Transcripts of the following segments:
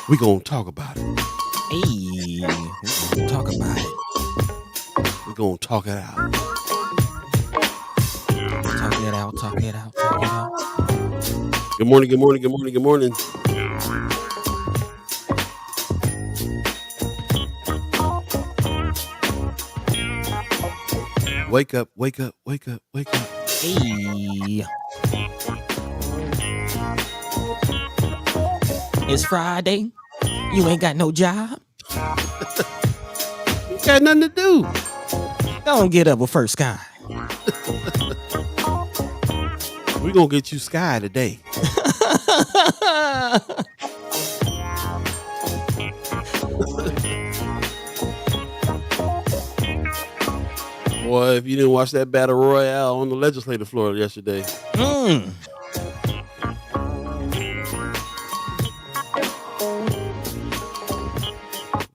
We gonna talk about it. Hey, we'll talk about it. We gonna talk it out. Talk it out. Talk it out. Talk it out. Good morning. Good morning. Good morning. Good morning. Wake up. Wake up. Wake up. Wake up. Hey, it's Friday. You ain't got no job. Got nothing to do. Don't get up with First Sky. We gonna get you Sky today. Boy, if you didn't watch that battle royale on the legislative floor yesterday.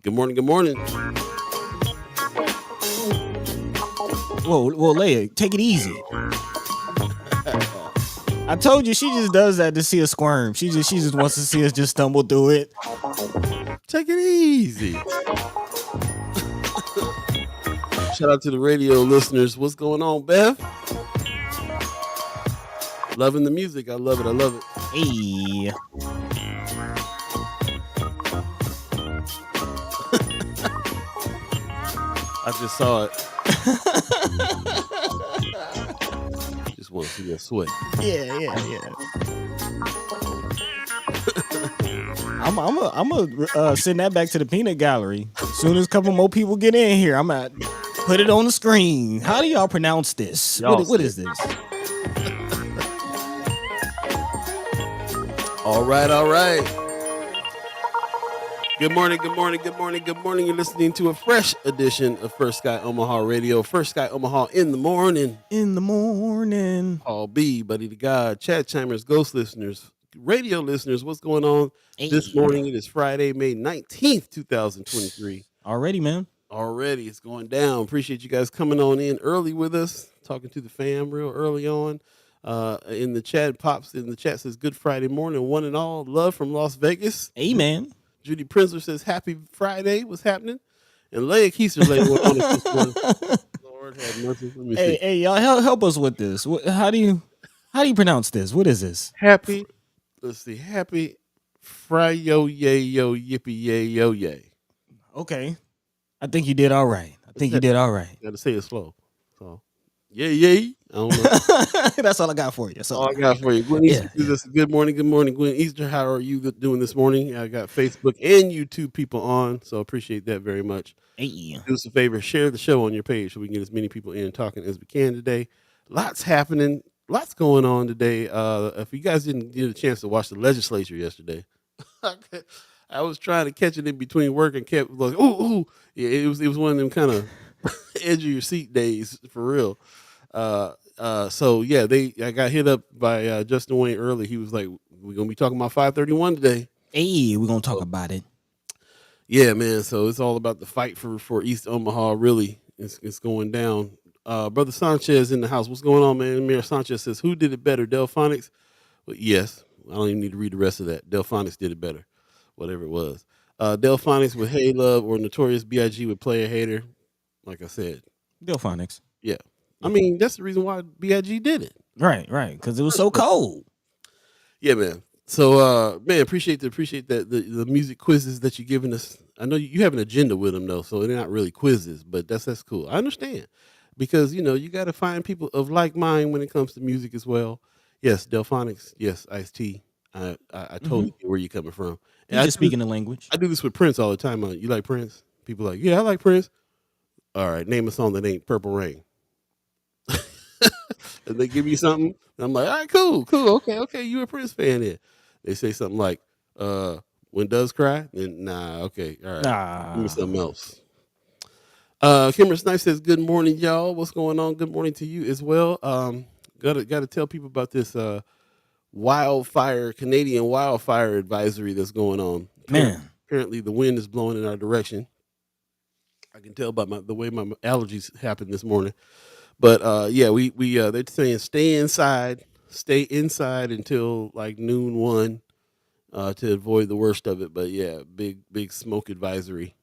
Good morning. Good morning. Whoa, Leia, take it easy. I told you she just does that to see us squirm. She just wants to see us just stumble through it. Take it easy. Shout out to the radio listeners. What's going on, Beth? Loving the music. I love it. I love it. Hey. I just saw it. Just want to see that sweat. Yeah. I'm gonna send that back to the peanut gallery. As soon as a couple more people get in here, I'm gonna put it on the screen. How do y'all pronounce this? What is this? All right. Good morning. You're listening to a fresh edition of First Sky Omaha Radio. First Sky Omaha in the morning. Paul B, Buddi3 Da Gawd, chat chimers, ghost listeners, radio listeners. What's going on this morning? It is Friday, May 19th, 2023. Already, man. Already, it's going down. Appreciate you guys coming on in early with us, talking to the fam real early on. In the chat, Pops in the chat says, good Friday morning, one and all. Love from Las Vegas. Amen. Judy Prinzler says, happy Friday. What's happening? And Leia Keister later on this morning. Lord have mercy. Let me see. Hey, y'all help us with this. How do you pronounce this? What is this? Happy Friday, yo yippee yay yo yay. Okay. I think you did all right. Gotta say it slow. So yay. I don't know. That's all I got for you. That's all I got for you. Gwen Easter, good morning. Gwen Easter, how are you doing this morning? I got Facebook and YouTube people on, so appreciate that very much. Hey. Do us a favor, share the show on your page so we can get as many people in talking as we can today. Lots happening, lots going on today. If you guys didn't get a chance to watch the legislature yesterday, I was trying to catch it in between work and kept like, ooh. Yeah, it was one of them kind of edge of your seat days for real. So yeah, I got hit up by Justin Wayne early. He was like, we're gonna be talking about 531 today. Hey, we're gonna talk about it. Yeah, man. So it's all about the fight for East Omaha. Really, it's going down. Brother Sanchez in the house. What's going on, man? Mayor Sanchez says, who did it better, Delphonics? Well, yes. I don't even need to read the rest of that. Delphonics did it better, whatever it was. Delphonics with Hey Love or Notorious B.I.G. with Player Hater. Like I said, Delphonics. Yeah. I mean, that's the reason why B.I.G. did it. Right. Because it was so cold. Yeah, man. So, man, appreciate the music quizzes that you're giving us. I know you have an agenda with them, though, so they're not really quizzes, but that's cool. I understand. Because, you got to find people of like mind when it comes to music as well. Yes, Delphonics. Yes, Ice-T. I totally get where you're coming from. And just speaking the language. I do this with Prince all the time. You like Prince? People are like, yeah, I like Prince. All right, name a song that ain't Purple Rain. And they give me something, and I'm like, all right, cool, okay, you a Prince fan here. They say something like, when Doves Cry, then nah, okay, all right, give me something else. Kimber Snipe says, good morning, y'all. What's going on? Good morning to you as well. Gotta tell people about this Canadian wildfire advisory that's going on. Man. Apparently the wind is blowing in our direction. I can tell by the way my allergies happened this morning. But yeah, we they're saying stay inside until like noon 1, to avoid the worst of it. But yeah, big smoke advisory.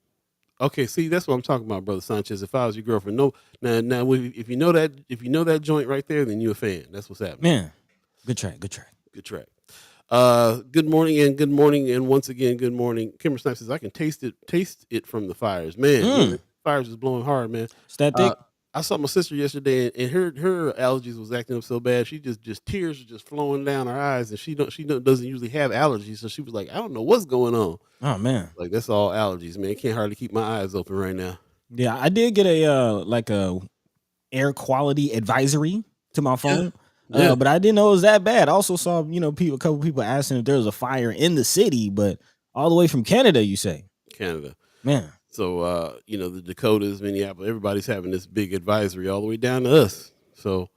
Okay, see, that's what I'm talking about, brother Sanchez. If I was your girlfriend, no, now, if you know that joint right there, then you a fan. That's what's happening. Man, good track. Good track. Good morning, and once again, good morning. Kimber Snipe says I can taste it from the fires, man. Fires is blowing hard, man. Is that thick? I saw my sister yesterday, and her allergies was acting up so bad. She just tears were just flowing down her eyes, and doesn't usually have allergies, so she was like, I don't know what's going on. Oh man, like that's all allergies, man. Can't hardly keep my eyes open right now. yeah, I did get a air quality advisory to my phone. Yeah. But I didn't know it was that bad. I also saw, a couple people asking if there was a fire in the city, but all the way from Canada, you say? Canada. Man. So, the Dakotas, Minneapolis, everybody's having this big advisory all the way down to us. So,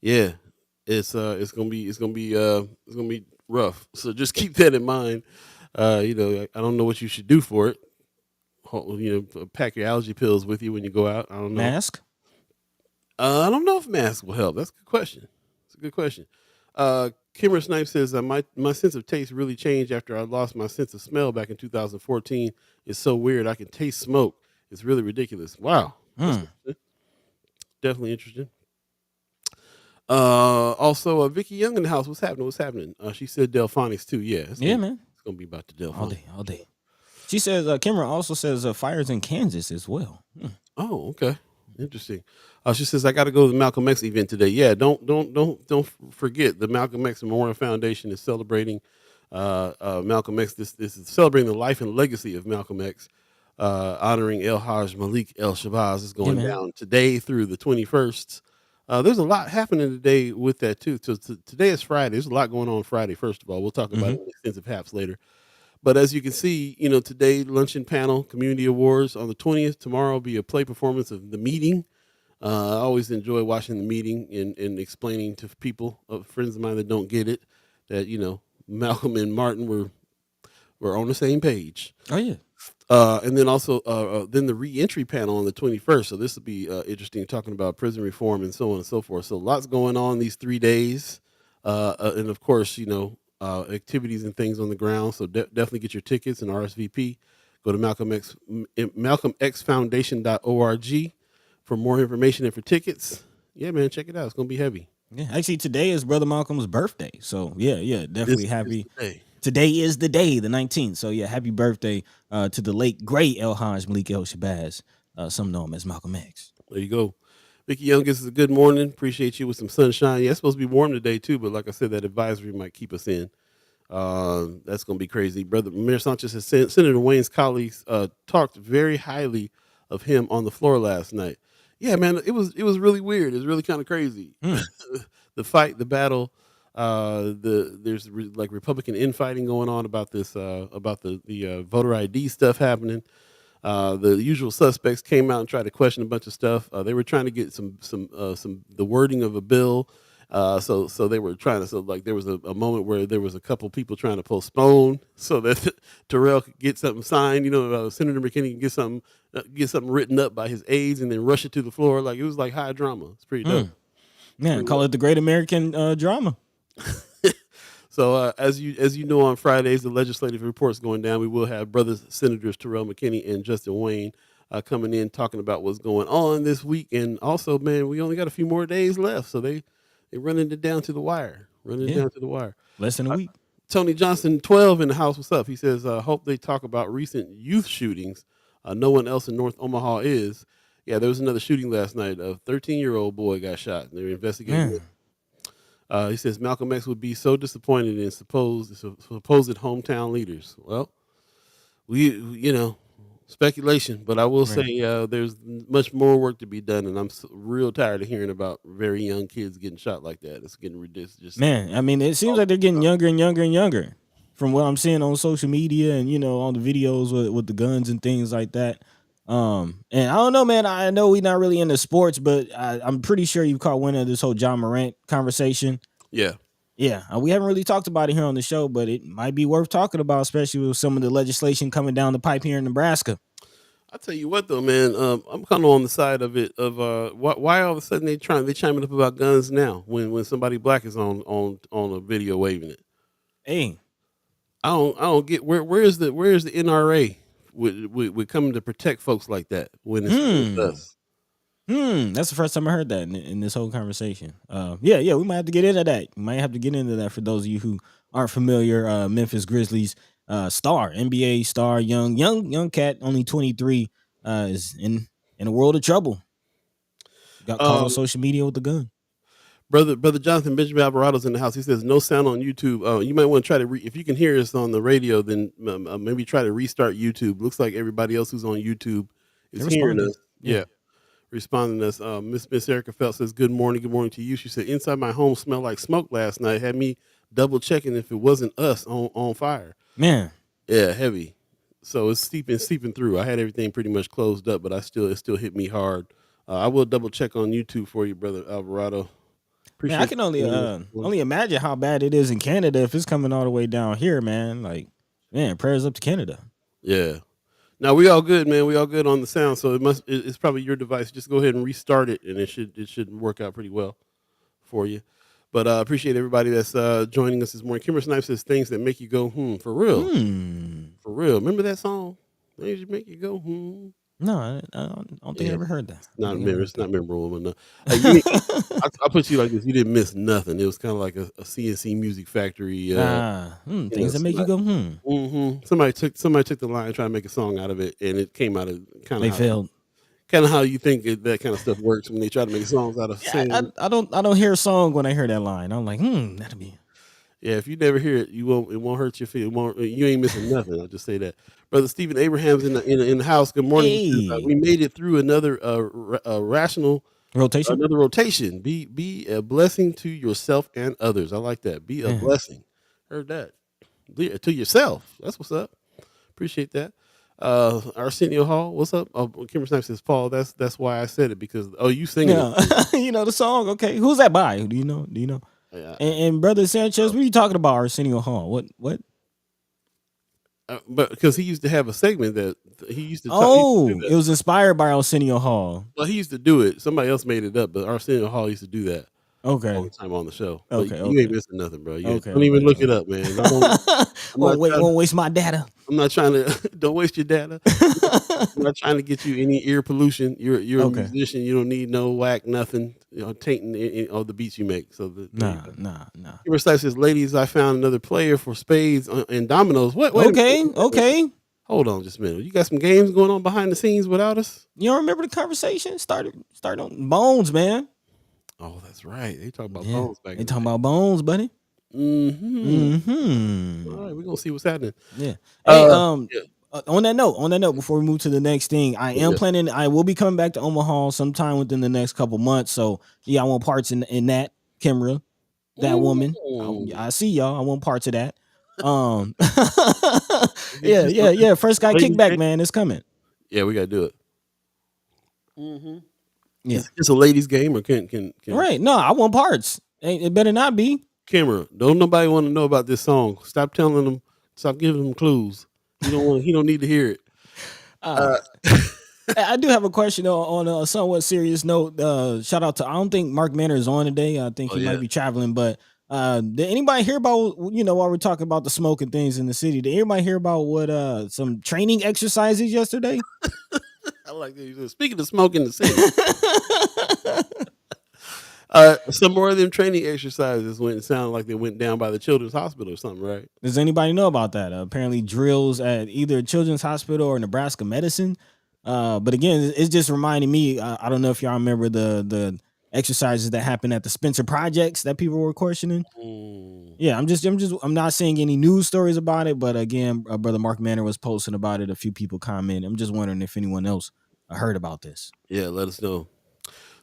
yeah, it's gonna be rough. So just keep that in mind. I don't know what you should do for it. Pack your allergy pills with you when you go out. I don't know. Mask? I don't know if mask will help. That's a good question. It's a good question. Kimmer Snipe says my sense of taste really changed after I lost my sense of smell back in 2014. It's so weird. I can taste smoke. It's really ridiculous. Wow. Definitely interesting. Also, Vicky Young in the house. What's happening? She said Delphonics too. Yeah. Man. It's gonna be about the Delphonics all day. She says, Kimmer also says fires in Kansas as well. Oh, okay. Interesting. She says I got to go to the Malcolm X event today. Yeah, don't forget the Malcolm X Memorial Foundation is celebrating Malcolm X. This is celebrating the life and legacy of Malcolm X, honoring El Hajj Malik El Shabazz. Is going down today through the 21st. There's a lot happening today with that too. So today is Friday. There's a lot going on Friday. First of all, we'll talk about it in extensive haps later. But as you can see, today luncheon panel, community awards on the 20th. Tomorrow will be a play performance of The Meeting. I always enjoy watching The Meeting and explaining to people, friends of mine that don't get it, that Malcolm and Martin were on the same page. Oh yeah. And then also then the reentry panel on the 21st. So this will be interesting, talking about prison reform and so on and so forth. So lots going on these 3 days, and of course activities and things on the ground. So definitely get your tickets and RSVP. Go to malcolmxfoundation.org for more information and for tickets. Yeah, man, check it out. It's gonna be heavy. Yeah, actually, today is Brother Malcolm's birthday. So yeah, definitely happy. Day. Today is the day, the 19th. So yeah, happy birthday to the late great El Hajj Malik El Shabazz. Some know him as Malcolm X. There you go. Vicky Young gives us a good morning. Appreciate you with some sunshine. Yeah, it's supposed to be warm today too, but like I said, that advisory might keep us in. That's going to be crazy. Brother Mayor Sanchez has said Senator Wayne's colleagues talked very highly of him on the floor last night. Yeah, man, it was really weird. It was really kind of crazy. The fight, the battle, there's Republican infighting going on about this, about the voter ID stuff happening. The usual suspects came out and tried to question a bunch of stuff. They were trying to get some the wording of a bill. So they were trying to, there was a moment where there was a couple people trying to postpone so that Terrell could get something signed, Senator McKinney can get something written up by his aides and then rush it to the floor. Like, it was like high drama. It's pretty dope. Man, call it the Great American Drama. So as you know, on Fridays, the legislative report's going down. We will have brothers Senators Terrell McKinney and Justin Wayne coming in, talking about what's going on this week. And also, man, we only got a few more days left. So they're running it down to the wire. Less than a week. Tony Johnson, 12 in the house. What's up? He says, hope they talk about recent youth shootings. No one else in North Omaha is. Yeah, there was another shooting last night. A 13-year-old boy got shot. They're investigating it. He says Malcolm X would be so disappointed in supposed hometown leaders. Well, speculation, but I will say there's much more work to be done, and I'm real tired of hearing about very young kids getting shot like that. It's getting ridiculous. Man, I mean, it seems like they're getting younger and younger and younger from what I'm seeing on social media and, on the videos with the guns and things like that. And I don't know, man. I know we're not really into sports, but I'm pretty sure you caught wind of this whole John Morant conversation. Yeah. We haven't really talked about it here on the show, but it might be worth talking about, especially with some of the legislation coming down the pipe here in Nebraska. I'll tell you what, though, man. I'm kind of on the side of it. Of why all of a sudden they chiming up about guns now when somebody black is on a video waving it. Hey, I don't get where's the NRA with coming to protect folks like that when it's Hmm. us. That's the first time I heard that in this whole conversation. Yeah, we might have to get into that. We might have to get into that for those of you who aren't familiar. Memphis Grizzlies star, NBA star, young cat, only 23, is in a world of trouble. Got caught on Um, social media with the gun. brother Jonathan Benjamin Alvarado's in the house. He says no sound on YouTube. You might want to try to if you can hear us on the radio, then maybe try to restart YouTube. Looks like everybody else who's on YouTube They is hearing responding. us. Yeah, responding to us. Miss Erica Phelps says good morning to you. She said inside my home smelled like smoke last night. Had me double checking if it wasn't us on fire. Man, Yeah, heavy. So it's seeping through. I had everything pretty much closed up, but it still hit me hard. I will double check on YouTube for you, brother Alvarado. I Appreciate can you. only imagine how bad it is in Canada if it's coming all the way down here, man. Like, man, prayers up to Canada. Yeah. Now we all good, man. We all good on the sound. So it's probably your device. Just go ahead and restart it, and it should work out pretty well for you. But appreciate everybody that's joining us this morning. Kimber Snipes says things that make you go for real, for real. Remember that song? Things that make you go No, I don't think I Yeah, ever heard that. it's not memorable enough. I'll put you like this: you didn't miss nothing. It was kind of like a CNC Music Factory. Things that make you go, Somebody took the line and tried to make a song out of it, and it came out of They failed. kind of how you think that kind of stuff works when they try to make songs out of Yeah, saying. I don't hear a song when I hear that line. I'm like, that'll be. Yeah, if you never hear it, it won't hurt your feel. You ain't missing nothing. I'll just say that. Brother Stephen Abraham's in the house. Good morning. He says, Hey, we made it through another rotation. another rotation. Be a blessing to yourself and others. I like that. Be a Yeah. blessing. Heard that. To yourself. That's what's up. Appreciate that. Arsenio Hall, what's up? Kimber Snipes says, Paul, that's why I said it because you singing Yeah, it. you know the song. Okay, who's that by? Do you know? Do you know? Yeah. And brother Sanchez, what are you talking about? Arsenio Hall? What? But because he used to have a segment that he used to talk. Oh, He used to do it that. was inspired by Arsenio Hall. Well, he used to do it. Somebody else made it up, but Arsenio Hall used to do that all Okay, the time on the show. But okay, you ain't okay, missing nothing, bro. okay, Don't even okay. look it up, man. I'm not trying. Won't waste my data. I'm not trying to. Don't waste your data. I'm not trying to get you any ear pollution. You're a Okay. musician. You don't need no whack nothing. Tainting all the beats you make. So Nah. Kimber Slice says, "Ladies, I found another player for spades and dominoes." What? Wait a minute. Okay. Hold on, just a minute. You got some games going on behind the scenes without us? You don't remember the conversation? Started on Bones, man. Oh, that's right. They talk about Yeah, bones back. they talking about Bones, buddy. All right, we're gonna see what's happening. Yeah. Hey, Yeah. on that note, before we move to the next thing, I am planning. I will be coming back to Omaha sometime within the next couple months. So yeah, I want parts in that Kimra, that woman. I see y'all. I want parts of that. Yeah. First guy kickback, man, it's coming. Yeah, we gotta do it. Yeah. It's a ladies' game, or can Right. No, I want parts. It better not be. Camera? Don't nobody want to know about this song. Stop telling them. Stop giving them clues. He don't need to hear it. I do have a question on a somewhat serious note. Shout out to, I don't think Mark Manor is on today. I think he might be traveling, but did anybody hear about, while we're talking about the smoke and things in the city, did anybody hear about what some training exercises yesterday? I like that. Speaking of smoke in the city, some more of them training exercises sounded like they went down by the Children's Hospital or something, right? Does anybody know about that? Apparently drills at either Children's Hospital or Nebraska Medicine. But again, it's just reminding me. I don't know if y'all remember the exercises that happened at the Spencer projects that people were questioning. Yeah, I'm not seeing any news stories about it, but again, brother Mark Manor was posting about it. A few people commented. I'm just wondering if anyone else heard about this. Yeah, let us know.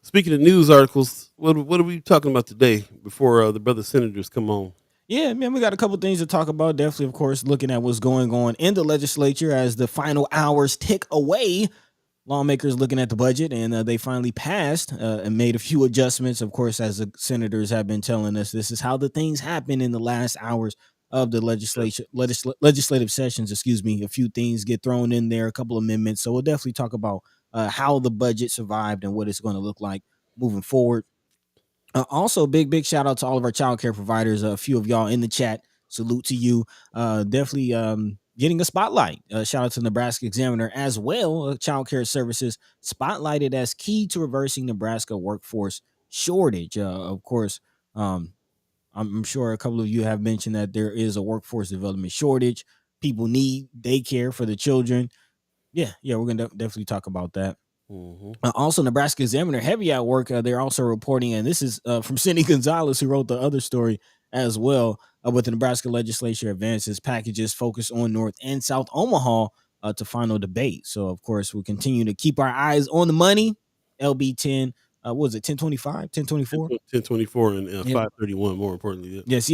Speaking of news articles, what are we talking about today before the brother senators come on? Yeah, man, we got a couple things to talk about. Definitely, of course, looking at what's going on in the legislature as the final hours tick away. Lawmakers looking at the budget, and they finally passed and made a few adjustments. Of course, as the senators have been telling us, this is how the things happen in the last hours of the legislative sessions. Excuse me. A few things get thrown in there, a couple amendments. So we'll definitely talk about how the budget survived and what it's going to look like moving forward. Also, big shout out to all of our childcare providers. A few of y'all in the chat salute to you. Definitely getting a spotlight. Shout out to Nebraska Examiner as well. Childcare services spotlighted as key to reversing Nebraska workforce shortage. Of course, um, I'm sure a couple of you have mentioned that there is a workforce development shortage. People need daycare for the children. Yeah, we're gonna definitely talk about that. Mm-hmm. Also, Nebraska Examiner heavy at work. They're also reporting, and this is from Cindy Gonzalez, who wrote the other story as well. With the Nebraska legislature advances packages focused on North and South Omaha to final debate. So, of course, we'll continue to keep our eyes on the money. LB 10, what was it, 1025, 1024? 1024 and Yep. 531, more importantly. Yes.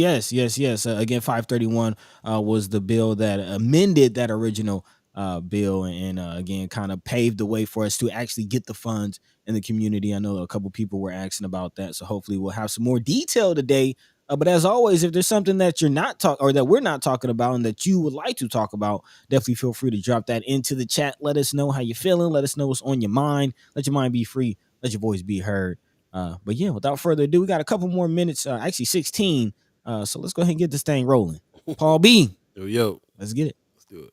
Again, 531 was the bill that amended that original bill, and again, kind of paved the way for us to actually get the funds in the community. I know a couple people were asking about that, so hopefully we'll have some more detail today. But as always, if there's something that you're not talking or that we're not talking about and that you would like to talk about, definitely feel free to drop that into the chat. Let us know how you're feeling. Let us know what's on your mind. Let your mind be free. Let your voice be heard. But yeah, without further ado, we got a couple more minutes, actually 16. So let's go ahead and get this thing rolling. Paul B. Yo, Let's get it. let's do it.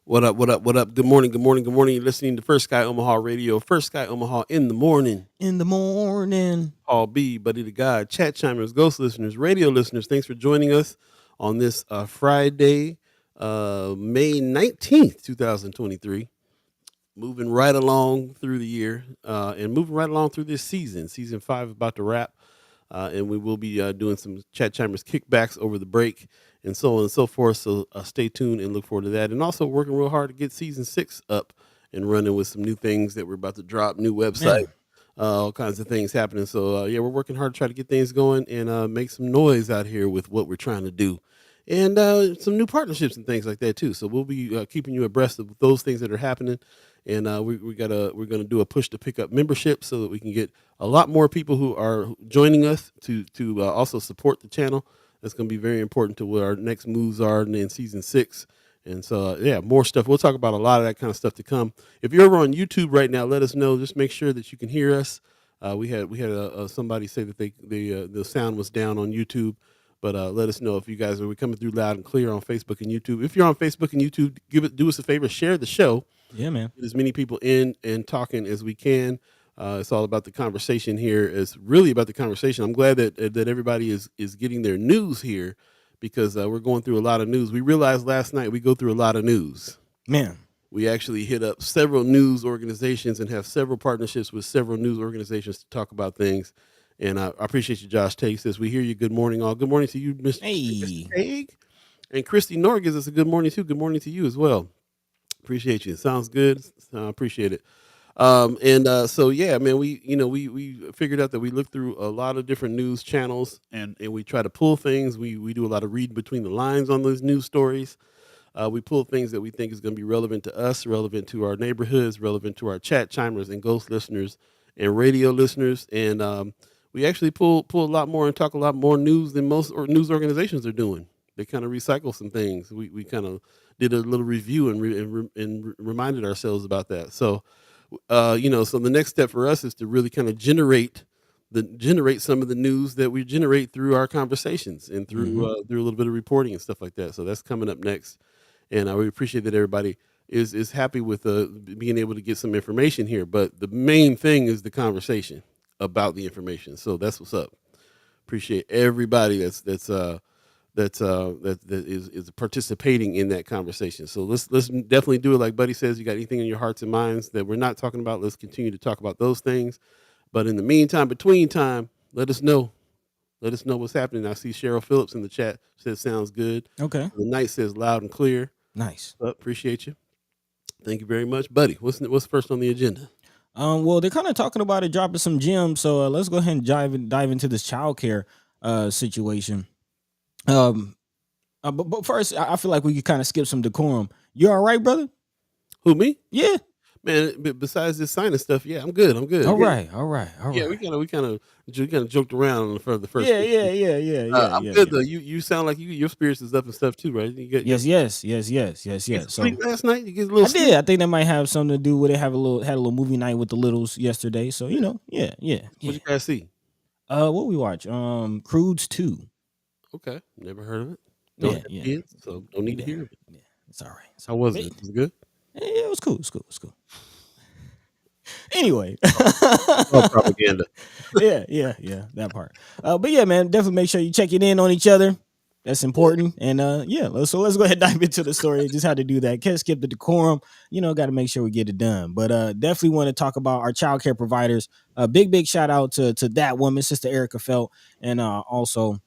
What up? What up? What up? Good morning. Good morning. Good morning. You're listening to First Sky Omaha Radio. First Sky Omaha in the morning. In the morning. Paul Beeee, Buddi3 Da Gawd, chat chimers, ghost listeners, radio listeners. Thanks for joining us on this Friday, May 19th, 2023. Moving right along through the year and moving right along through this season. Season 5 is about to wrap. And we will be doing some chat chimers kickbacks over the break and so on and so forth. So stay tuned and look forward to that. And also working real hard to get season 6 up and running with some new things that we're about to drop, new website, all kinds of things happening. So yeah, we're working hard to try to get things going and make some noise out here with what we're trying to do. And some new partnerships and things like that too. So we'll be keeping you abreast of those things that are happening. And we're gonna do a push to pick up membership so that we can get a lot more people who are joining us to also support the channel. That's going to be very important to what our next moves are in season 6. And so yeah, more stuff. We'll talk about a lot of that kind of stuff to come. If you're over on YouTube right now, let us know. Just make sure that you can hear us. We had somebody say that the sound was down on YouTube. But let us know if you guys are coming through loud and clear on Facebook and YouTube. If you're on Facebook and YouTube, do us a favor, share the show. Yeah, man. Get as many people in and talking as we can. It's all about the conversation here. It's really about the conversation. I'm glad that everybody is getting their news here because we're going through a lot of news. We realized last night we go through a lot of news. Man. We actually hit up several news organizations and have several partnerships with several news organizations to talk about things. And I appreciate you, Josh Tate says, we hear you. Good morning, all. Good morning to you, Mr. Haig. And Christy Nor gives us a good morning, too. Good morning to you as well. Appreciate you. Sounds good. I appreciate it. So, yeah, man, we figured out that we look through a lot of different news channels and we try to pull things. We do a lot of reading between the lines on those news stories. We pull things that we think is going to be relevant to us, relevant to our neighborhoods, relevant to our chat chimers and ghost listeners and radio listeners. And, we actually pull a lot more and talk a lot more news than most news organizations are doing. They kind of recycle some things. We kind of did a little review and reminded ourselves about that. So, so the next step for us is to really kind of generate some of the news that we generate through our conversations and through a little bit of reporting and stuff like that. So that's coming up next. And I really appreciate that everybody is happy with being able to get some information here. But the main thing is the conversation about the information. So that's what's up. Appreciate everybody that is participating in that conversation. So let's definitely do it. Like Buddy says, you got anything in your hearts and minds that we're not talking about, let's continue to talk about those things. But in the meantime, between time, let us know what's happening. I see Cheryl Phillips in the chat says sounds good. Okay. The night says loud and clear. Nice. Appreciate you. Thank you very much, buddy. What's first on the agenda? Well, they're kind of talking about it dropping some gems, so let's go ahead and dive into this childcare situation. Um, but first, I feel like we could kind of skip some decorum. You all right, brother? Who, me? Yeah. Man, besides this signing stuff, yeah, I'm good. I'm good. All Yeah, right. All right. All yeah. right. We kind of joked around for the first Yeah. 15. Yeah. Yeah. Yeah. Yeah. I'm Yeah. good Yeah. though. You sound like your spirits is up and stuff too, right? Yes. Yes. Yes. Yes. Yes. Get some Yes. sleep So last night. You get a little I did. sleep. I think that might have something to do with it. Had a little movie night with the littles yesterday. So Yeah. yeah. Yeah. What Yeah. you guys see? What we watch? Crudes 2. Okay, never heard of it. Don't Yeah. have Yeah. kids, so don't need to Yeah. hear of it. Yeah. It's all right. It's How all right. was it? Was it good? Yeah, it was cool. It was cool. It was cool. Anyway. Oh, propaganda. Yeah, that part. But yeah, man, definitely make sure you check it in on each other. That's important. And yeah, let's go ahead and dive into the story. Just how to do that. Can't skip the decorum. Got to make sure we get it done. But definitely want to talk about our childcare providers. Big shout out to that woman, Sister Erica Felt, and also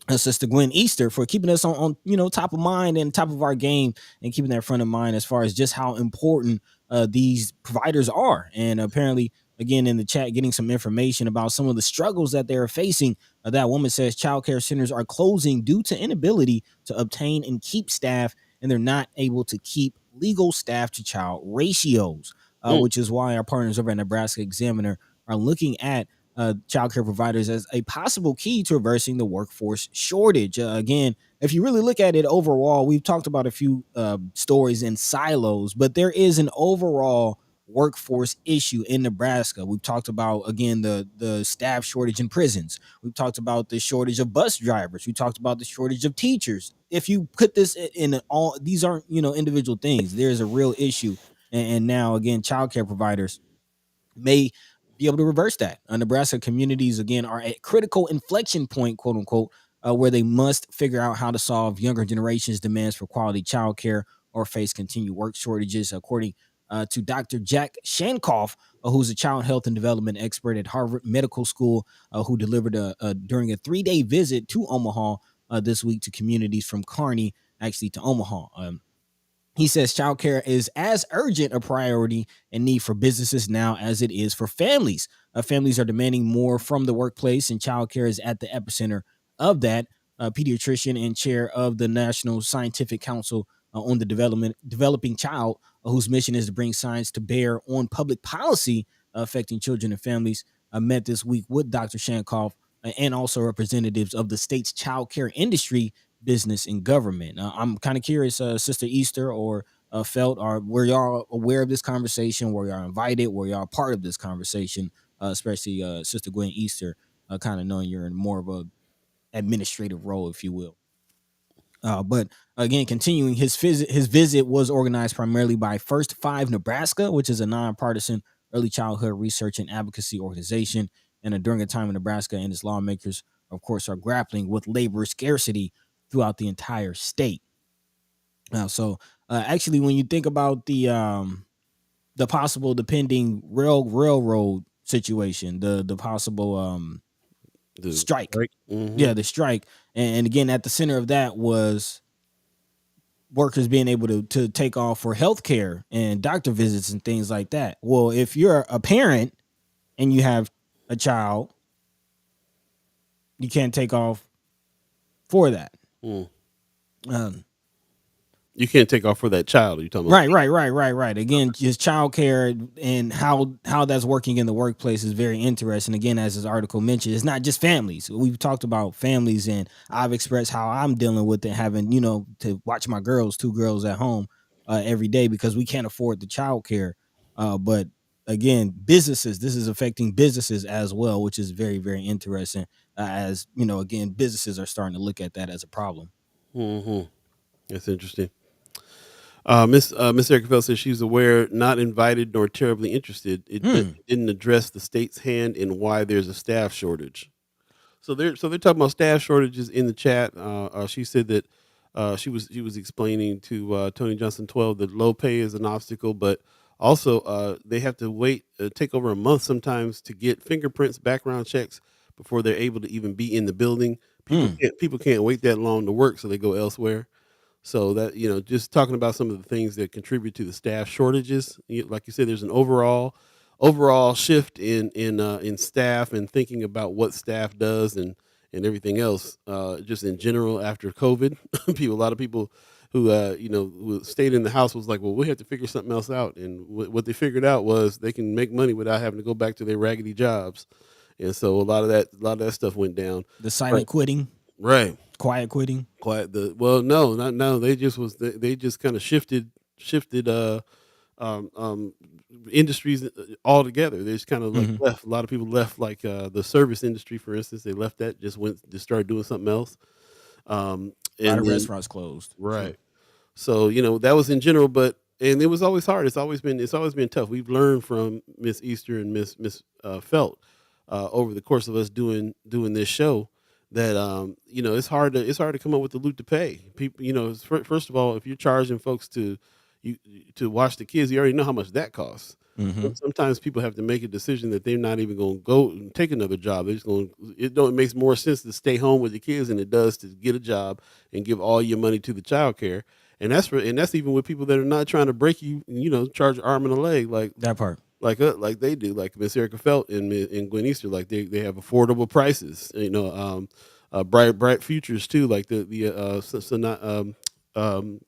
Sister Gwen Easter for keeping us on top of mind and top of our game and keeping that front of mind as far as just how important these providers are. And apparently, again, in the chat, getting some information about some of the struggles that they're facing. That woman says childcare centers are closing due to inability to obtain and keep staff, and they're not able to keep legal staff to child ratios, which is why our partners over at Nebraska Examiner are looking at childcare providers as a possible key to reversing the workforce shortage. Again, if you really look at it overall, we've talked about a few stories in silos, but there is an overall workforce issue in Nebraska. We've talked about, again, the staff shortage in prisons. We've talked about the shortage of bus drivers. We talked about the shortage of teachers. If you put this in all, these aren't individual things. There's a real issue, and now again, childcare providers may be able to reverse that. Nebraska communities, again, are at critical inflection point, quote unquote, where they must figure out how to solve younger generations' demands for quality childcare or face continued work shortages, according to Dr. Jack Shankoff, who's a child health and development expert at Harvard Medical School, who delivered during a 3-day visit to Omaha this week to communities from Kearney, actually to Omaha. He says childcare is as urgent a priority and need for businesses now as it is for families. Families are demanding more from the workplace, and childcare is at the epicenter of that. Pediatrician and chair of the National Scientific Council on the Developing Child, whose mission is to bring science to bear on public policy affecting children and families, met this week with Dr. Shankoff and also representatives of the state's childcare industry, business, and government. I'm kind of curious, Sister Easter or Felt, or were y'all aware of this conversation? Were y'all invited? Were y'all part of this conversation? Especially Sister Gwen Easter, kind of knowing you're in more of a administrative role, if you will. But again, continuing his visit was organized primarily by First Five Nebraska, which is a nonpartisan early childhood research and advocacy organization. And during a time when Nebraska and its lawmakers, of course, are grappling with labor scarcity throughout the entire state. So actually, when you think about the possible, the pending railroad situation, the possible The strike, Mm-hmm. yeah, the strike, and again, at the center of that was workers being able to take off for healthcare and doctor visits and things like that. Well, if you're a parent and you have a child, you can't take off for that. You can't take off for that child. Are you talking about? Right. Again, just childcare and how that's working in the workplace is very interesting. Again, as this article mentioned, it's not just families. We've talked about families, and I've expressed how I'm dealing with it, having to watch my two girls at home every day because we can't afford the childcare. But again, businesses, this is affecting businesses as well, which is very, very interesting. As again, businesses are starting to look at that as a problem. Mm-hmm. That's interesting. Miss Erica Felt says she's aware, not invited nor terribly interested. It didn't address the state's hand in why there's a staff shortage. So they're talking about staff shortages in the chat. She said that she was explaining to Tony Johnson 12 that low pay is an obstacle, but also they have to wait take over a month sometimes to get fingerprints, background checks before they're able to even be in the building. People can't wait that long to work, so they go elsewhere. So that, just talking about some of the things that contribute to the staff shortages. Like you said, there's an overall shift in staff and thinking about what staff does and everything else. Just in general after COVID, a lot of people who stayed in the house was like, well, we have to figure something else out. And what they figured out was they can make money without having to go back to their raggedy jobs. And so a lot of that stuff went down. The silent quitting, Right. quiet quitting. No, not no. They just kind of shifted industries altogether. They just kind of like Mhm. left. A lot of people left, like the service industry, for instance. They left that, just started doing something else. A lot And of then restaurants closed. True. right. So that was in general, and it was always hard. It's always been tough. We've learned from Miss Easter and Miss Felt over the course of us doing this show that it's hard to come up with the loot to pay people. First of all, if you're charging folks you to watch the kids, you already know how much that costs. Hmm. Sometimes people have to make a decision that they're not even going to go and take another job. They're just going. It makes more sense to stay home with the kids than it does to get a job and give all your money to the child care. And that's even with people that are not trying to break you. Charge an arm and a leg That part. like they do, like Miss Erica Felt and Gwen Easter. Like they have affordable prices. Bright futures too. Like so not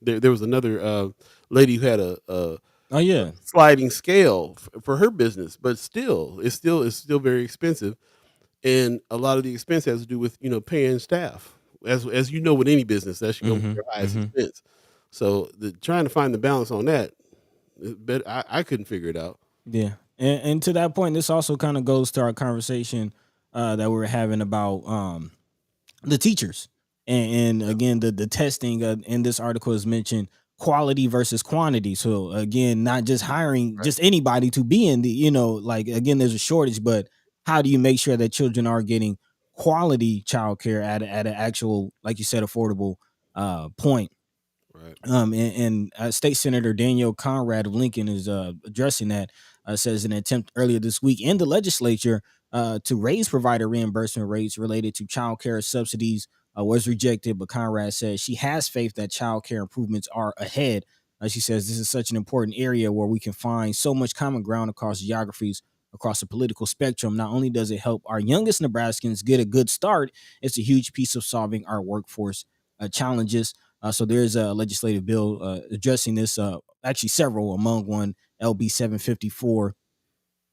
there was another lady who had a Oh yeah. sliding scale for her business, but it's still very expensive, and a lot of the expense has to do with paying staff. As you know, with any business, that should go with Hmm. your highest Hmm. expense. So trying to find the balance on that, but I couldn't figure it out. Yeah. And to that point, this also kind of goes to our conversation that we were having about the teachers. And again, the testing in this article is mentioned quality versus quantity. So again, not just hiring Right. just anybody to be in the, like again, there's a shortage, but how do you make sure that children are getting quality childcare at an actual, like you said, affordable point? Right. And State Senator Daniel Conrad of Lincoln is addressing that. Says an attempt earlier this week in the legislature to raise provider reimbursement rates related to child care subsidies was rejected. But Conrad says she has faith that child care improvements are ahead. She says this is such an important area where we can find so much common ground across geographies, across the political spectrum. Not only does it help our youngest Nebraskans get a good start, it's a huge piece of solving our workforce challenges. So there's a legislative bill addressing this, actually several, among one LB 754,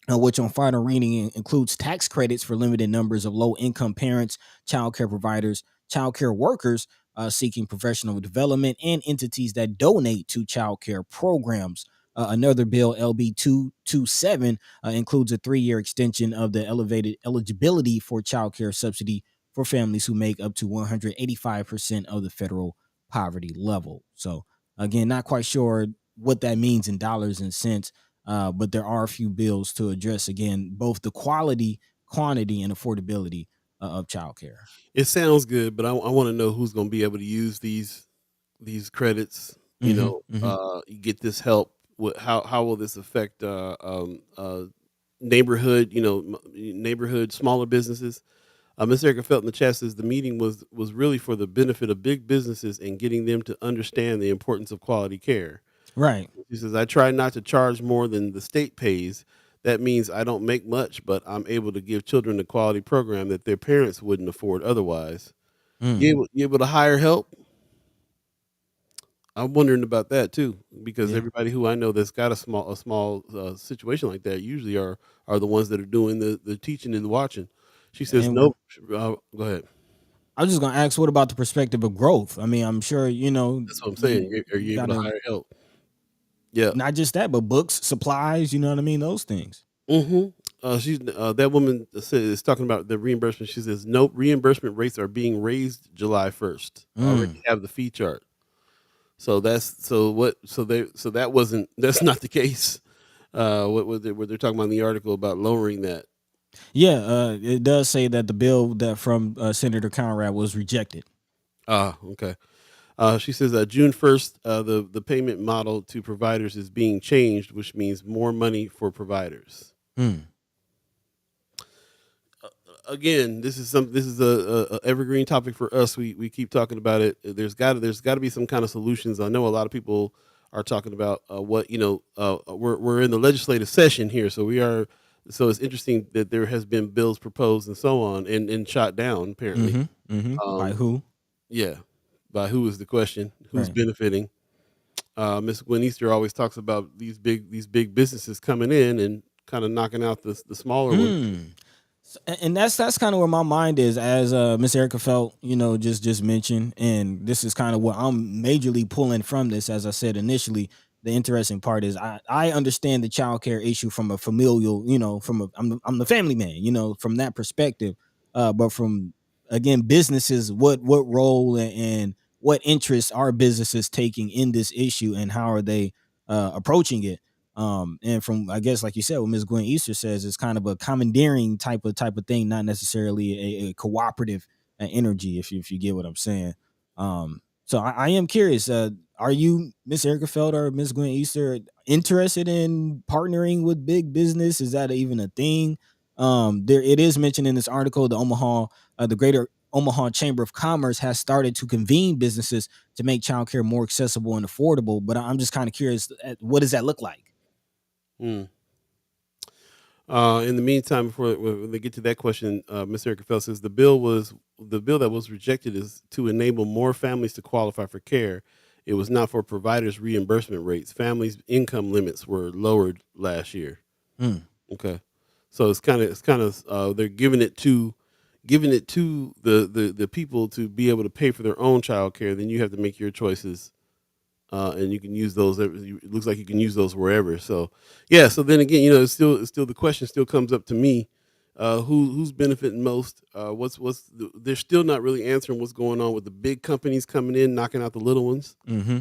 which on final reading includes tax credits for limited numbers of low income parents, child care providers, child care workers seeking professional development, and entities that donate to child care programs. Another bill, LB 227, includes a 3-year extension of the elevated eligibility for child care subsidy for families who make up to 185% of the federal poverty level. So, again, not quite sure what that means in dollars and cents, but there are a few bills to address, again, both the quality, quantity, and affordability of childcare. It sounds good, but I want to know who's going to be able to use these credits. Hmm. Hmm. You get this help. How will this affect neighborhood? Neighborhood smaller businesses. Ms. Erica felt in the chat says the meeting was really for the benefit of big businesses and getting them to understand the importance of quality care. Right. She says, I try not to charge more than the state pays. That means I don't make much, but I'm able to give children a quality program that their parents wouldn't afford otherwise. Mm. You able to hire help? I'm wondering about that too, because Yeah. everybody who I know that's got a small situation like that usually are the ones that are doing the teaching and the watching. She says, And nope. Go ahead. I was just gonna ask, what about the perspective of growth? I mean, I'm sure That's what I'm saying. Are you you able to gotta, hire help? Yeah. not just that, but books, supplies. You know what I mean? Those things. Mm-hmm. She's that woman is talking about the reimbursement. She says, nope, reimbursement rates are being raised July 1st. Mm. Already have the fee chart. So that wasn't that's not the case. What they're talking about in the article about lowering that. Yeah, it does say that the bill that from Senator Conrad was rejected. Ah, okay. She says June 1st, the payment model to providers is being changed, which means more money for providers. Mm. again, this is a evergreen topic for us. We keep talking about it. There's got to be some kind of solutions. I know a lot of people are talking about what we're in the legislative session here, so we are. So it's interesting that there has been bills proposed and so on and shot down apparently. By Um, who? yeah, by who is the question? Who's Right. benefiting? Miss Gwen Easter always talks about these big businesses coming in and kind of knocking out the smaller ones. Hmm. And that's kind of where my mind is, as Miss Erica felt, just mentioned, and this is kind of what I'm majorly pulling from this. As I said initially, the interesting part is I understand the child care issue from a familial, I'm the family man, from that perspective. But from, again, businesses, what role and what interests are businesses taking in this issue, and how are they approaching it? And from, I guess, like you said, what Ms. Gwen Easter says, it's kind of a commandeering type of thing, not necessarily a cooperative energy, if you get what I'm saying. So I am curious. Are you, Miss Erica Feld or Miss Gwen Easter, interested in partnering with big business? Is that even a thing? There it is mentioned in this article. The Greater Omaha Chamber of Commerce has started to convene businesses to make childcare more accessible and affordable. But I'm just kind of curious, what does that look like? Hmm. In the meantime, before when they get to that question, Ms. Erica Fell says the bill that was rejected is to enable more families to qualify for care. It was not for providers' reimbursement rates. Families' income limits were lowered last year. Mm. Okay, so it's kind of they're giving it to the people to be able to pay for their own child care. Then you have to make your choices, and you can use those. It looks like you can use those wherever. So, yeah. So then again, it's still the question still comes up to me: who's benefiting most? They're still not really answering what's going on with the big companies coming in, knocking out the little ones. Mm-hmm.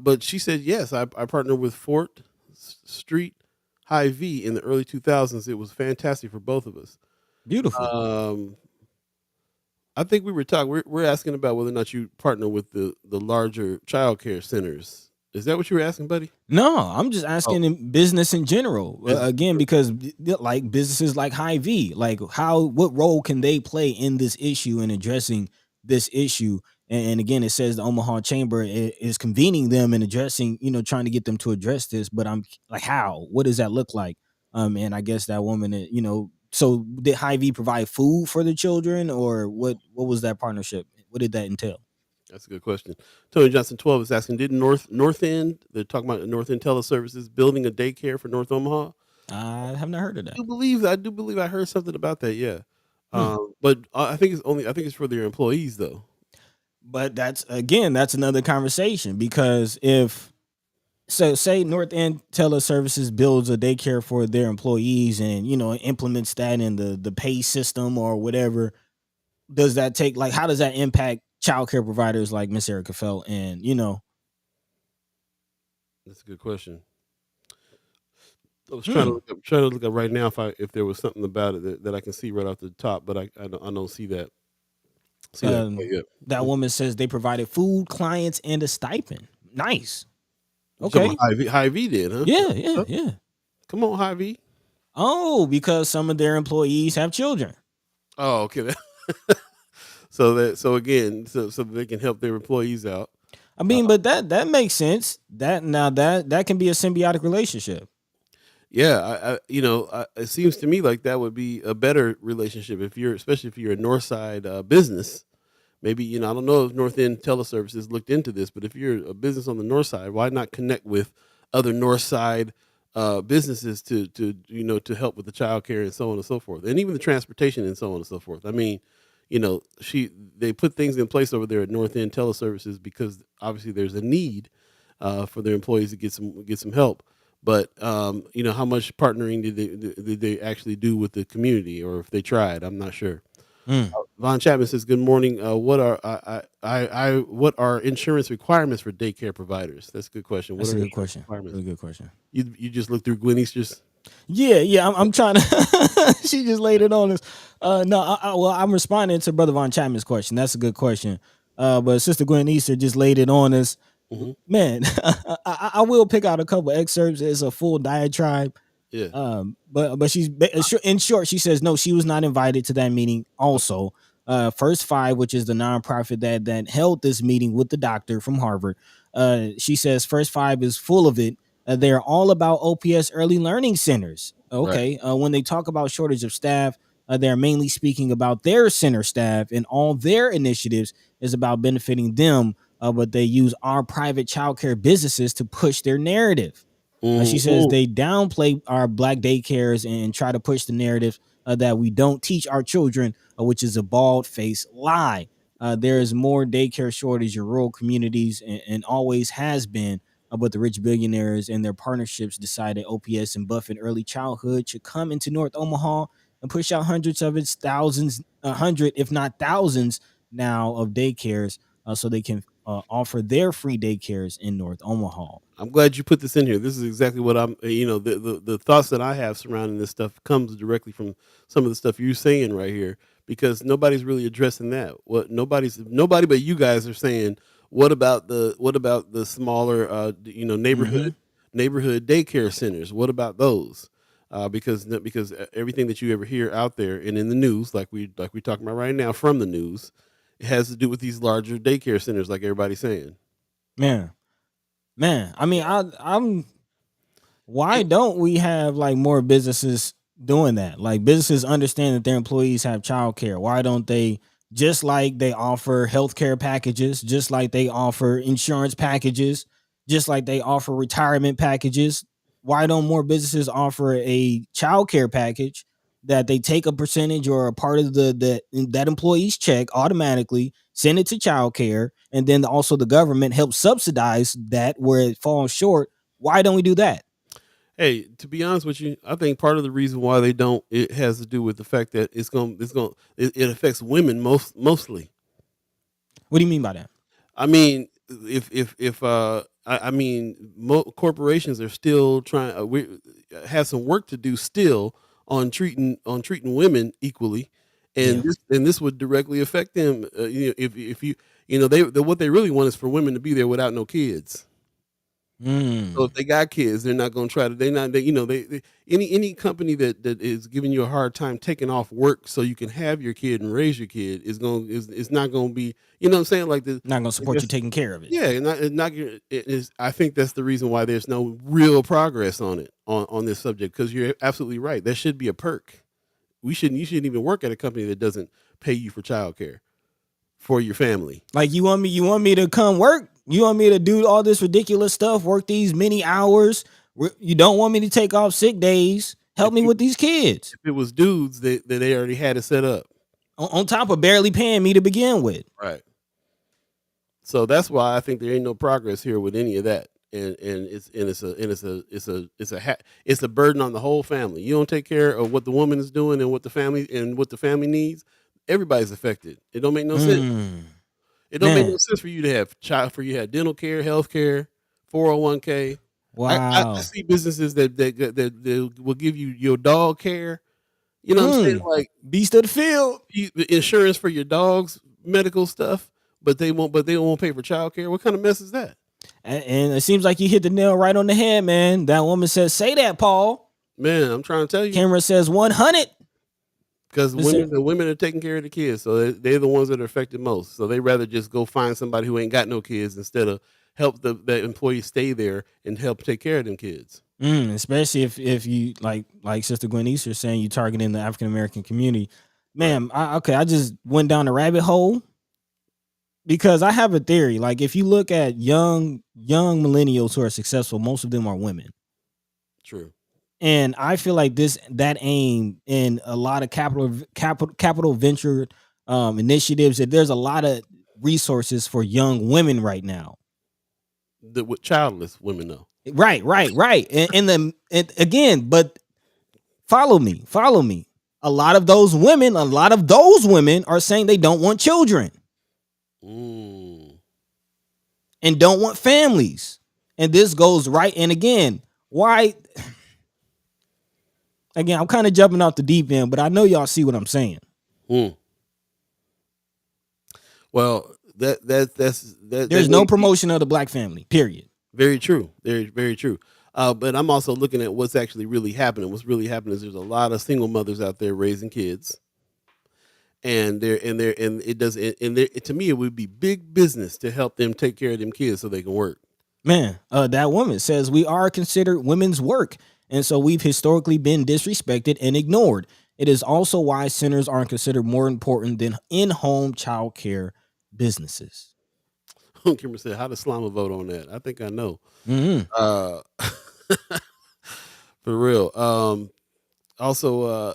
But she said yes. I partnered with Fort Street High V in the early 2000s. It was fantastic for both of us. Beautiful. Um, I think we were talking. We're asking about whether or not you partner with the larger child care centers. Is that what you were asking, buddy? No, I'm just Oh, asking in business in general. business. Again, because like businesses like Hy-Vee, like what role can they play in this issue and addressing this issue? And again, it says the Omaha Chamber is convening them and addressing, trying to get them to address this. But I'm like, how? What does that look like? And I guess that woman, so did Hy-Vee provide food for the children, or what was that partnership? What did that entail? That's a good question. Tony Johnson 12 is asking, did North End, they're talking about North End Teleservices building a daycare for North Omaha? I have not heard of that. I do believe I heard something about that, yeah. Hmm. But I think it's for their employees though. But that's another conversation, because if, so say North End Teleservices builds a daycare for their employees, and implements that in the pay system or whatever, does that take, like, how does that impact childcare providers like Miss Erica Felt? And That's a good question. I was hmm, trying to look up right now if there was something about it that I can see right off the top, but I don't see that quite um, yet. that woman says they provided food, clients, and a stipend. Nice. You talking about Okay. Hy-V did, huh? Yeah, That's yeah, what's up. yeah. Come on, Hy-V. Oh, because some of their employees have children. Oh, okay. So they can help their employees out. I Uh, mean, but that makes sense. That can be a symbiotic relationship. yeah, it seems to me like that would be a better relationship especially if you're a North Side business. Maybe I don't know if North End Teleservices looked into this, but if you're a business on the North Side, why not connect with other North Side businesses to help with the child care and so on and so forth, and even the transportation and so on and so forth. I mean, they put things in place over there at North End Teleservices because obviously there's a need for their employees to get some help. But how much partnering did they actually do with the community, or if they tried? I'm not sure. Mm, Von Chapman says, "Good morning. What are insurance requirements for daycare providers?" That's a good question. What that's are a good insurance question. requirements? Really good question. You just look through Gwen Easter's. Yeah, yeah. I'm trying to. She just laid it on us. No, well, I'm responding to Brother Von Chapman's question. That's a good question. But Sister Gwen Easter just laid it on us. Hmm. Man, I will pick out a couple excerpts. It's a full diatribe. Yeah. But in short, she says no, she was not invited to that meeting. Also, First Five, which is the nonprofit that held this meeting with the doctor from Harvard, she says First Five is full of it. They're all about OPS early learning centers. Right. Okay, when they talk about shortage of staff, they're mainly speaking about their center staff, and all their initiatives is about benefiting them. But they use our private childcare businesses to push their narrative. She says Mm-hmm. they downplay our black daycares and try to push the narrative that we don't teach our children, which is a bald-faced lie. There is more daycare shortage in rural communities and always has been. But the rich billionaires and their partnerships decided OPS and Buffett early childhood should come into North Omaha and push out hundreds of its thousands, if not thousands now of daycares so they can offer their free daycares in North Omaha. I'm glad you put this in here. This is exactly what I'm. The thoughts that I have surrounding this stuff comes directly from some of the stuff you're saying right here, because nobody's really addressing that. Nobody but you guys are saying. What about the smaller Mm-hmm. neighborhood daycare centers? What about those? Because everything that you ever hear out there and in the news, like we talking about right now from the news, it has to do with these larger daycare centers, like everybody's saying. Man, man. I mean, I'm why don't we have like more businesses doing that? Like businesses understand that their employees have childcare. Why don't they, just like they offer healthcare packages, just like they offer insurance packages, just like they offer retirement packages? Why don't more businesses offer a childcare package that they take a percentage or a part of that employee's check automatically, send it to childcare, and then also the government helps subsidize that where it falls short? Why don't we do that? Hey, to be honest with you, I think part of the reason why they don't, it has to do with the fact that it affects women mostly. What do you mean by that? I mean, if I mean, corporations are still trying. We have some work to do still on treating women equally, Yeah. and this would directly affect them. If you what they really want is for women to be there without no kids. So if Mm. they got kids, they're not going to try to. They not. They any company that is giving you a hard time taking off work so you can have your kid and raise your kid is not going to be. You know what I'm saying? Like the Not gonna I support you guess taking care of it. yeah, not it is. I think that's the reason why there's no real progress on it on this subject, because you're absolutely right. That should be a perk. You shouldn't even work at a company that doesn't pay you for childcare for your family. Like you want me to come work? You want me to do all this ridiculous stuff, work these many hours? You don't want me to take off sick days? If Help me you with these kids. if it was dudes, they already had it set up. On top of barely paying me to begin with. Right. So that's why I think there ain't no progress here with any of that. And it's a burden on the whole family. You don't take care of what the woman is doing and what the family needs, everybody's affected. It don't make no sense. Mm. It don't make no Man, sense for you to have for you to have dental care, health care, 401k. I wow. see businesses that will give you your dog care. You know what I'm saying? Mm. Like Beast of the field. insurance for your dog's medical stuff, but they won't pay for childcare. What kind of mess is that? And it seems like you hit the nail right on the head, man. That woman says, "Say that, Paul." Man, I'm trying to tell you, Camera says 100. because the women are taking care of the kids, so they're the ones that are affected most. So they rather just go find somebody who ain't got no kids instead of help the employee stay there and help take care of them kids. Especially if you like Sister Gwen Easter saying you targeting the African American community. Right. Man, I just went down a rabbit hole because I have a theory. Like if you look at young millennials who are successful, most of them are women. True. And I feel like that aim in a lot of capital venture initiatives, that there's a lot of resources for young women right now. With childless women though. Right. And again, but follow me. A lot of those women are saying they don't want children Mm. and don't want families. And this goes right. And again, why? Again, I'm kind of jumping off the deep end, but I know y'all see what I'm saying. Mm. Well, that There's no promotion of the black family. Period. very true. Very very true. But I'm also looking at what's actually really happening. What's really happening is there's a lot of single mothers out there raising kids, and it does and there, to me it would be big business to help them take care of them kids so they can work. Man, that woman says we are considered women's work, and so we've historically been disrespected and ignored. It is also why centers are considered more important than in-home child care businesses. Kimber said, "How does Slama vote on that?" I think I know. Mm-hmm. Uh, for real. Also,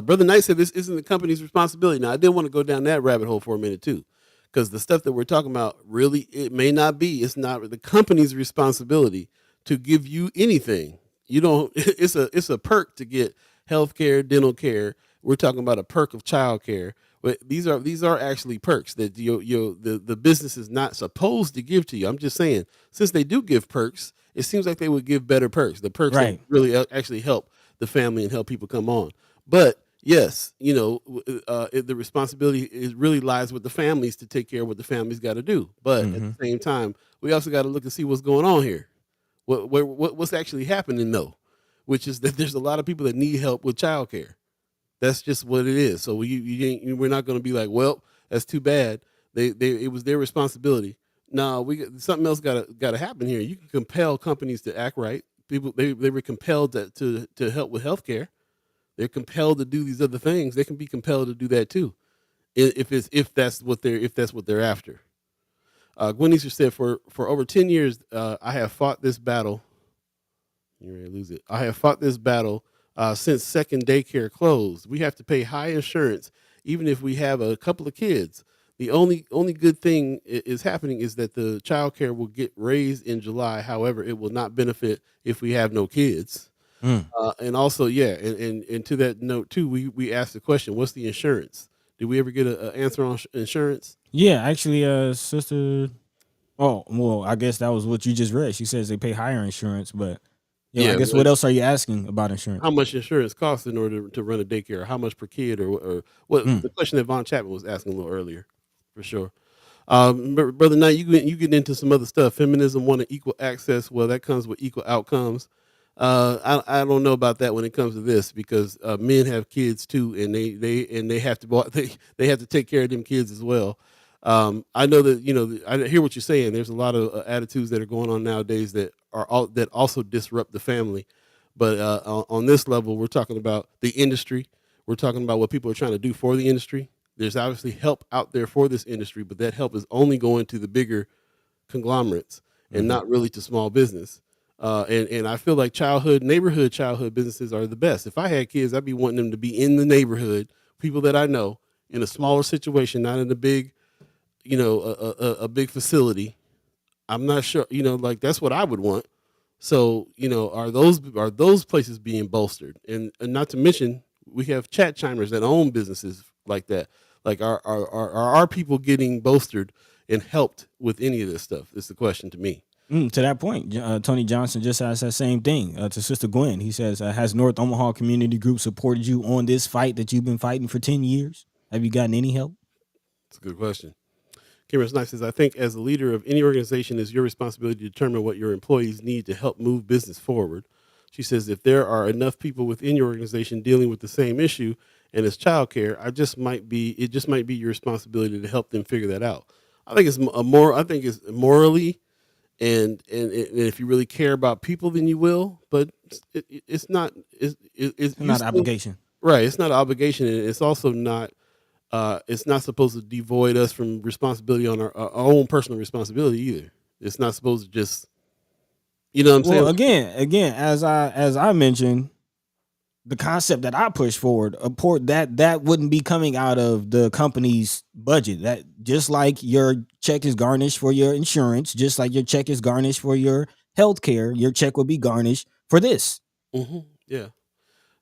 Brother Knight said this isn't the company's responsibility. Now, I did want to go down that rabbit hole for a minute too, because the stuff that we're talking about really it may not be. It's not the company's responsibility to give you anything. You don't. It's a perk to get health care, dental care. We're talking about a perk of child care. But these are actually perks that the business is not supposed to give to you. I'm just saying, since they do give perks, it seems like they would give better perks. The perks that Right. really actually help the family and help people come on. But yes, the responsibility really lies with the families to take care of what the families got to do. But at Mm-hmm. the same time, we also got to look and see what's going on here. What's actually happening though, which is that there's a lot of people that need help with childcare. That's just what it is. So we're not going to be like, well, that's too bad. It was their responsibility. No, something else got to happen here. You can compel companies to act right. People they were compelled to help with healthcare. They're compelled to do these other things. They can be compelled to do that too, if that's what they're after. Gwen Easter said, for over 10 years, I have fought this battle. You're ready to lose it. I have fought this battle since second daycare closed. We have to pay high insurance, even if we have a couple of kids. The only good thing is happening is that the child care will get raised in July. However, it will not benefit if we have no kids. Mm. And also, yeah, and to that note too, we asked the question, what's the insurance? Did we ever get an answer on insurance? Yeah, actually, sister. Oh, well, I guess that was what you just read. She says they pay higher insurance, but I Yeah, guess what else are you asking about insurance? how much insurance costs in order to run a daycare? How much per kid, or what? Mm. The question that Von Chapman was asking a little earlier, for sure. Brother Knight, you get into some other stuff. Feminism wanting equal access. Well, that comes with equal outcomes. I don't know about that when it comes to this because men have kids too, and they have to they have to take care of them kids as well. I know that I hear what you're saying. There's a lot of attitudes that are going on nowadays that that also disrupt the family. But on this level, we're talking about the industry. We're talking about what people are trying to do for the industry. There's obviously help out there for this industry, but that help is only going to the bigger conglomerates and Mm-hmm. not really to small business. And I feel like neighborhood childhood businesses are the best. If I had kids, I'd be wanting them to be in the neighborhood, people that I know, in a smaller situation, not in a big, a big facility. I'm not sure, like that's what I would want. So, are those places being bolstered? And not to mention, we have chat chimers that own businesses like that. Like, are our people getting bolstered and helped with any of this stuff? Is the question to me. To that point, Tony Johnson just asked that same thing to Sister Gwen. He says, has North Omaha Community Group supported you on this fight that you've been fighting for 10 years? Have you gotten any help? It's a good question. Cameron Snipe says, I think as a leader of any organization, it's your responsibility to determine what your employees need to help move business forward. She says, if there are enough people within your organization dealing with the same issue and it's childcare, it just might be your responsibility to help them figure that out. I think it's morally and if you really care about people, then you will. But it's not. It's Not obligation. right. It's not an obligation, and it's also not. It's not supposed to devoid us from responsibility on our own personal responsibility either. It's not supposed to just, what I'm Well, saying? again, as I mentioned, the concept that I push forward, that wouldn't be coming out of the company's budget. That just like your check is garnished for your insurance, just like your check is garnished for your health care, your check would be garnished for this. Yeah,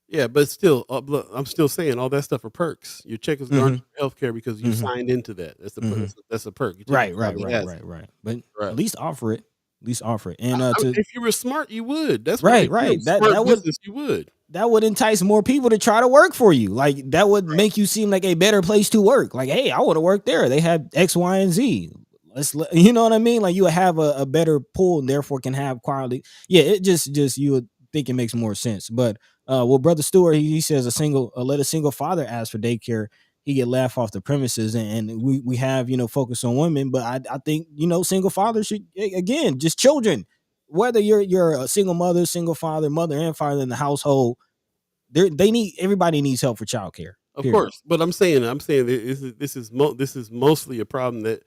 yeah, but still, look, I'm still saying all that stuff are perks. Your check is Hmm. garnished for healthcare because you Hmm. signed into that. Hmm. That's a perk. You take Right, a right, job that right, has it. right, right. But Right. at least offer it. At least offer it. And to If you were smart, you would. That's what. right, If you're a right. That smart that would business, you would. that would entice more people to try to work for you. Like that would make you seem like a better place to work. Like, hey, I want to work there. They have X, Y, and Z. You know what I mean? Like you have a better pool and therefore can have quality. Yeah, it just you would think it makes more sense. But well, brother Stewart, he says let a single father ask for daycare, he get laughed off the premises, and we have focus on women, but I think single fathers should again just children, whether you're a single mother, single father, mother and father in the household, they need everybody needs help for childcare. Of Period. course, but I'm saying that this is mostly a problem that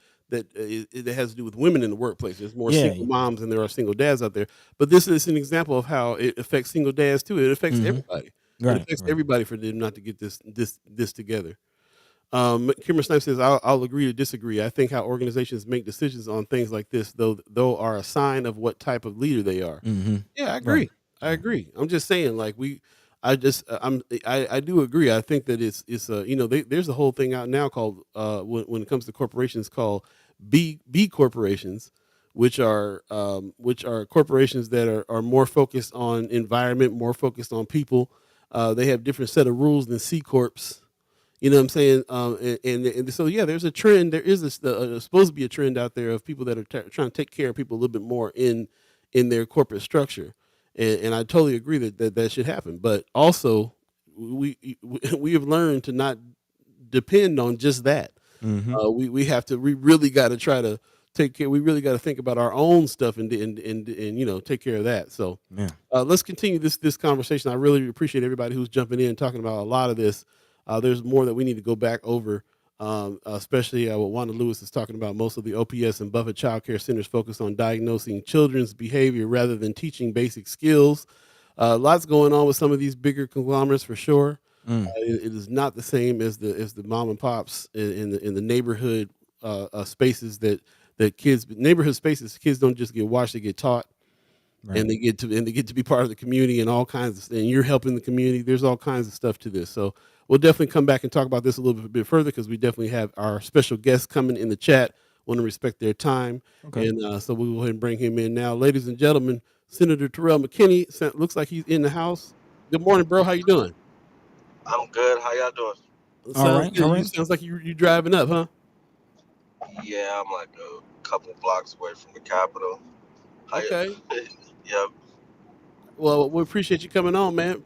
has to do with women in the workplace. There's more Yeah. single moms than there are single dads out there. But this is an example of how it affects single dads too. It affects Hmm. everybody. It Right. affects Right. everybody for them not to get this together. Kimmer Snipe says, I'll agree to disagree. I think how organizations make decisions on things like this, though, are a sign of what type of leader they are. Hmm. Yeah, I Right. agree. I agree. I'm just saying, like I do agree. I think that it's there's a whole thing out now called when it comes to corporations called B corporations, which are corporations that are more focused on environment, more focused on people. They have different set of rules than C corps. You know what I'm saying? And so yeah, there's a trend. There is supposed to be a trend out there of people that are trying to take care of people a little bit more in their corporate structure, and I totally agree that should happen. But also, we have learned to not depend on just that. Hmm. We really got to try to take care. We really got to think about our own stuff and take care of that. So Yeah. let's continue this conversation. I really appreciate everybody who's jumping in and talking about a lot of this. There's more that we need to go back over, especially what Wanda Lewis is talking about. Most of the OPS and Buffett Child Care Centers focus on diagnosing children's behavior rather than teaching basic skills. Lots going on with some of these bigger conglomerates for sure. Mm. It is not the same as the mom and pops in the neighborhood spaces that kids neighborhood spaces. Kids don't just get watched; they get taught, Right. and they get to be part of the community and all kinds of. And you're helping the community. There's all kinds of stuff to this. So we'll definitely come back and talk about this a little bit further because we definitely have our special guests coming in the chat. Want to respect their time, Okay. and so we'll go ahead and bring him in now, ladies and gentlemen. Senator Terrell McKinney looks like he's in the house. Good morning, bro. How you doing? I'm good. How y'all doing? All Sounds right. good. All You right. sounds like you driving up, huh? Yeah, I'm like a couple blocks away from the Capitol. How you? Okay. Yep. Well, we appreciate you coming on, man.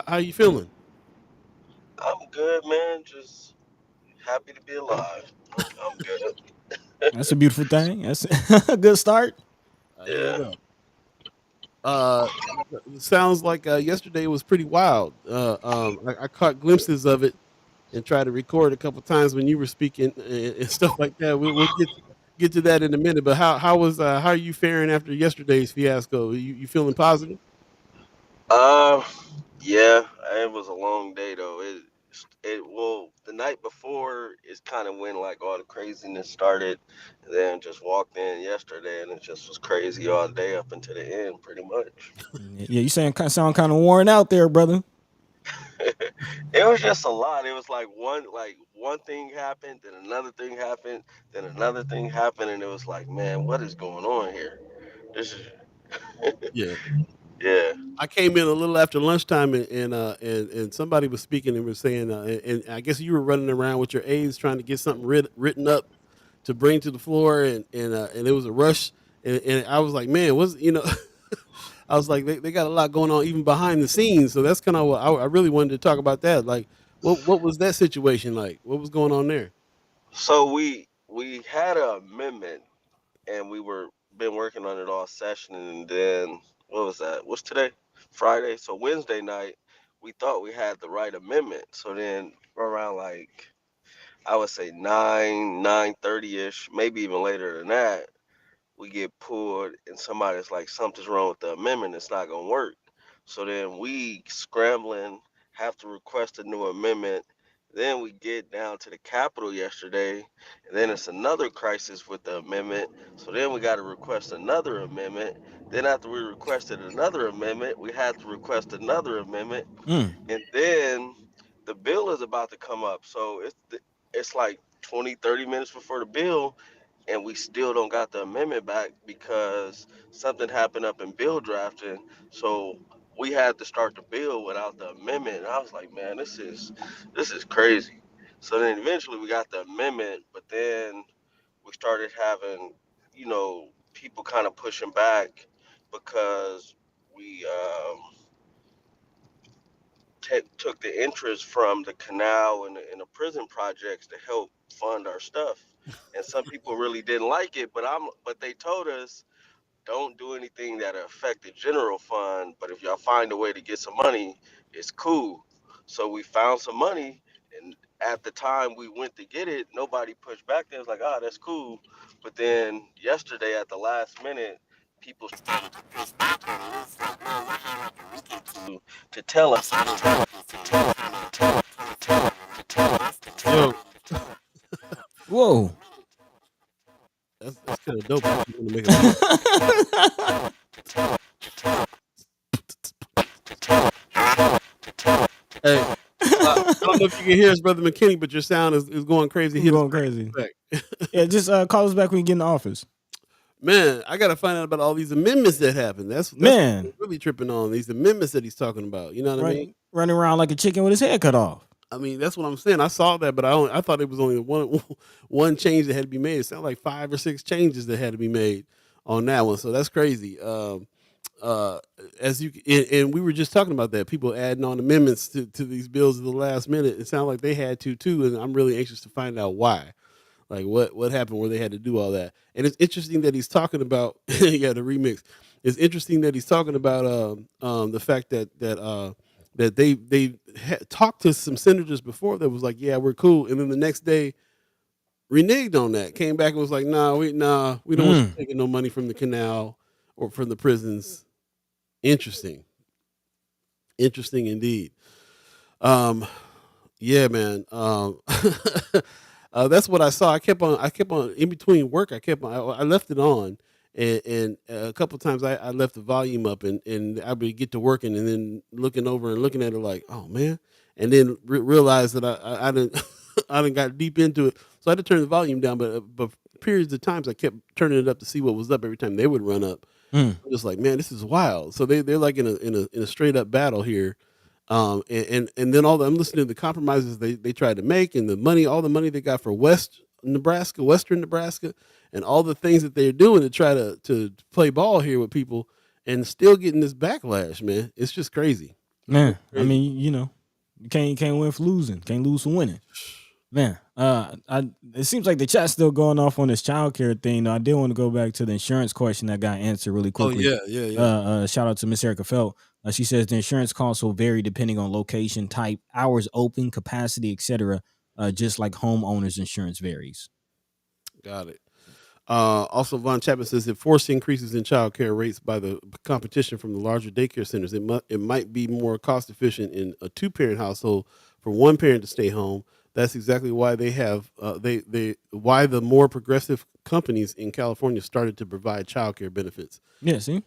How you feeling? I'm good, man. Just happy to be alive. I'm good. That's a beautiful thing. That's a good start. I hear Yeah. that. Uh, sounds like yesterday was pretty wild. I caught glimpses of it and tried to record a couple times when you were speaking and stuff like that. We'll get to that in a minute. But how are you faring after yesterday's fiasco? You feeling positive? Uh, yeah. It was a long day though. Well, the night before is kind of when like all the craziness started. And then just walked in yesterday and it just was crazy all day up until the end, pretty much. Yeah, you sound kind of worn out there, brother. It was just a lot. It was like one thing happened, then another thing happened, then another thing happened, and it was like, man, what is going on here? This is Yeah. yeah. I came in a little after lunchtime and somebody was speaking and was saying and I guess you were running around with your aides trying to get something written up to bring to the floor and it was a rush and I was like, man, I was like, they got a lot going on even behind the scenes. So that's kind of what I really wanted to talk about that. Like, what was that situation like? What was going on there? So we had an amendment, and we were been working on it all session, and then what was that? What's today? Friday. So Wednesday night, we thought we had the right amendment. So then around like I would say 9:30 ish, maybe even later than that, we get pulled and somebody's like something's wrong with the amendment, it's not going to work. So then we scrambling, have to request a new amendment. Then we get down to the Capitol yesterday, and then it's another crisis with the amendment. So then we got to request another amendment. Then after we requested another amendment, we had to request another amendment, Mm. and then the bill is about to come up. So it's like 20, 30 minutes before the bill, and we still don't got the amendment back because something happened up in bill drafting. So we had to start the bill without the amendment. And I was like, man, this is crazy. So then eventually we got the amendment, but then we started having, people kind of pushing back because we took the interest from the canal and the prison projects to help fund our stuff. And some people really didn't like it, but they told us don't do anything that affect the general fund. But if y'all find a way to get some money, it's cool. So we found some money, and at the time we went to get it, nobody pushed back. They was like, "Ah, that's cool." But then yesterday, at the last minute, people started to push back on it. It was like, "Man, y'all had like a week or two to tell us, to tell us, to tell us, to tell us, to tell us, to tell us, to tell Yo, us, to tell us." Whoa. that's kind of dope. You want to make a beat? Hey, I don't know if you can hear us, brother McKinney, but your sound is going crazy. I'm Hit us going back. crazy. Back. Yeah, just call us back when you get in the office. Man, I got to find out about all these amendments that happened. That's Man. what we're really tripping on, these amendments that he's talking about. You know what I mean? Running around like a chicken with his head cut off. I mean, that's what I'm saying. I saw that, but I thought it was only one change that had to be made. It sounded like 5 or 6 changes that had to be made on that one. So that's crazy. As you and we were just talking about that, people adding on amendments to these bills at the last minute. It sounded like they had to too, and I'm really anxious to find out why. Like what happened where they had to do all that. And it's interesting that he's talking about yeah, the remix. It's interesting that he's talking about the fact that they had talked to some senators before that was like, yeah, we're cool, and then the next day reneged on that, came back and was like, nah, we don't want you taking no money from the canal or from the prisons. Interesting indeed. Yeah, man. That's what I saw. I kept on in between work. I left it on, and a couple of times I left the volume up, and I would get to working, and then looking over and looking at it like, oh man, and then realized that I didn't I didn't got deep into it, so I had to turn the volume down. But periods of times I kept turning it up to see what was up every time they would run up. I'm just like, man, this is wild. So they're like in a straight up battle here. And then I'm listening to the compromises they tried to make, and all the money they got for Western Nebraska, and all the things that they're doing to try to play ball here with people, and still getting this backlash, man. It's just crazy. Man, Crazy. I mean, you can't win for losing. Can't lose for winning. Man, it seems like the chat's still going off on this childcare thing. I did want to go back to the insurance question that got answered really quickly. Oh yeah. Shout out to Miss Erica Felt. She says the insurance costs will vary depending on location, type, hours open, capacity, etc. Just like homeowners insurance varies. Got it. Also, Von Chapman says if forced increases in child care rates by the competition from the larger daycare centers, it might be more cost efficient in a 2-parent household for one parent to stay home. That's exactly why they have why the more progressive companies in California started to provide child care benefits. Yeah, see?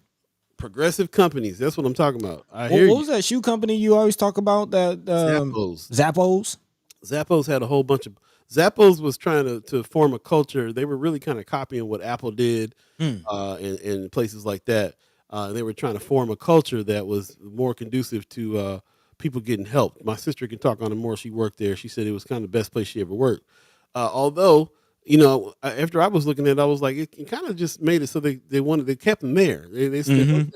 Progressive companies. That's what I'm talking about. What was that shoe company you always talk about? That Zappos. Zappos had a whole bunch of. Zappos was trying to form a culture. They were really kind of copying what Apple did, in places like that. They were trying to form a culture that was more conducive to people getting help. My sister can talk on it more. She worked there. She said it was kind of the best place she ever worked. Although, after I was looking at it, I was like, it kind of just made it so they kept them there. They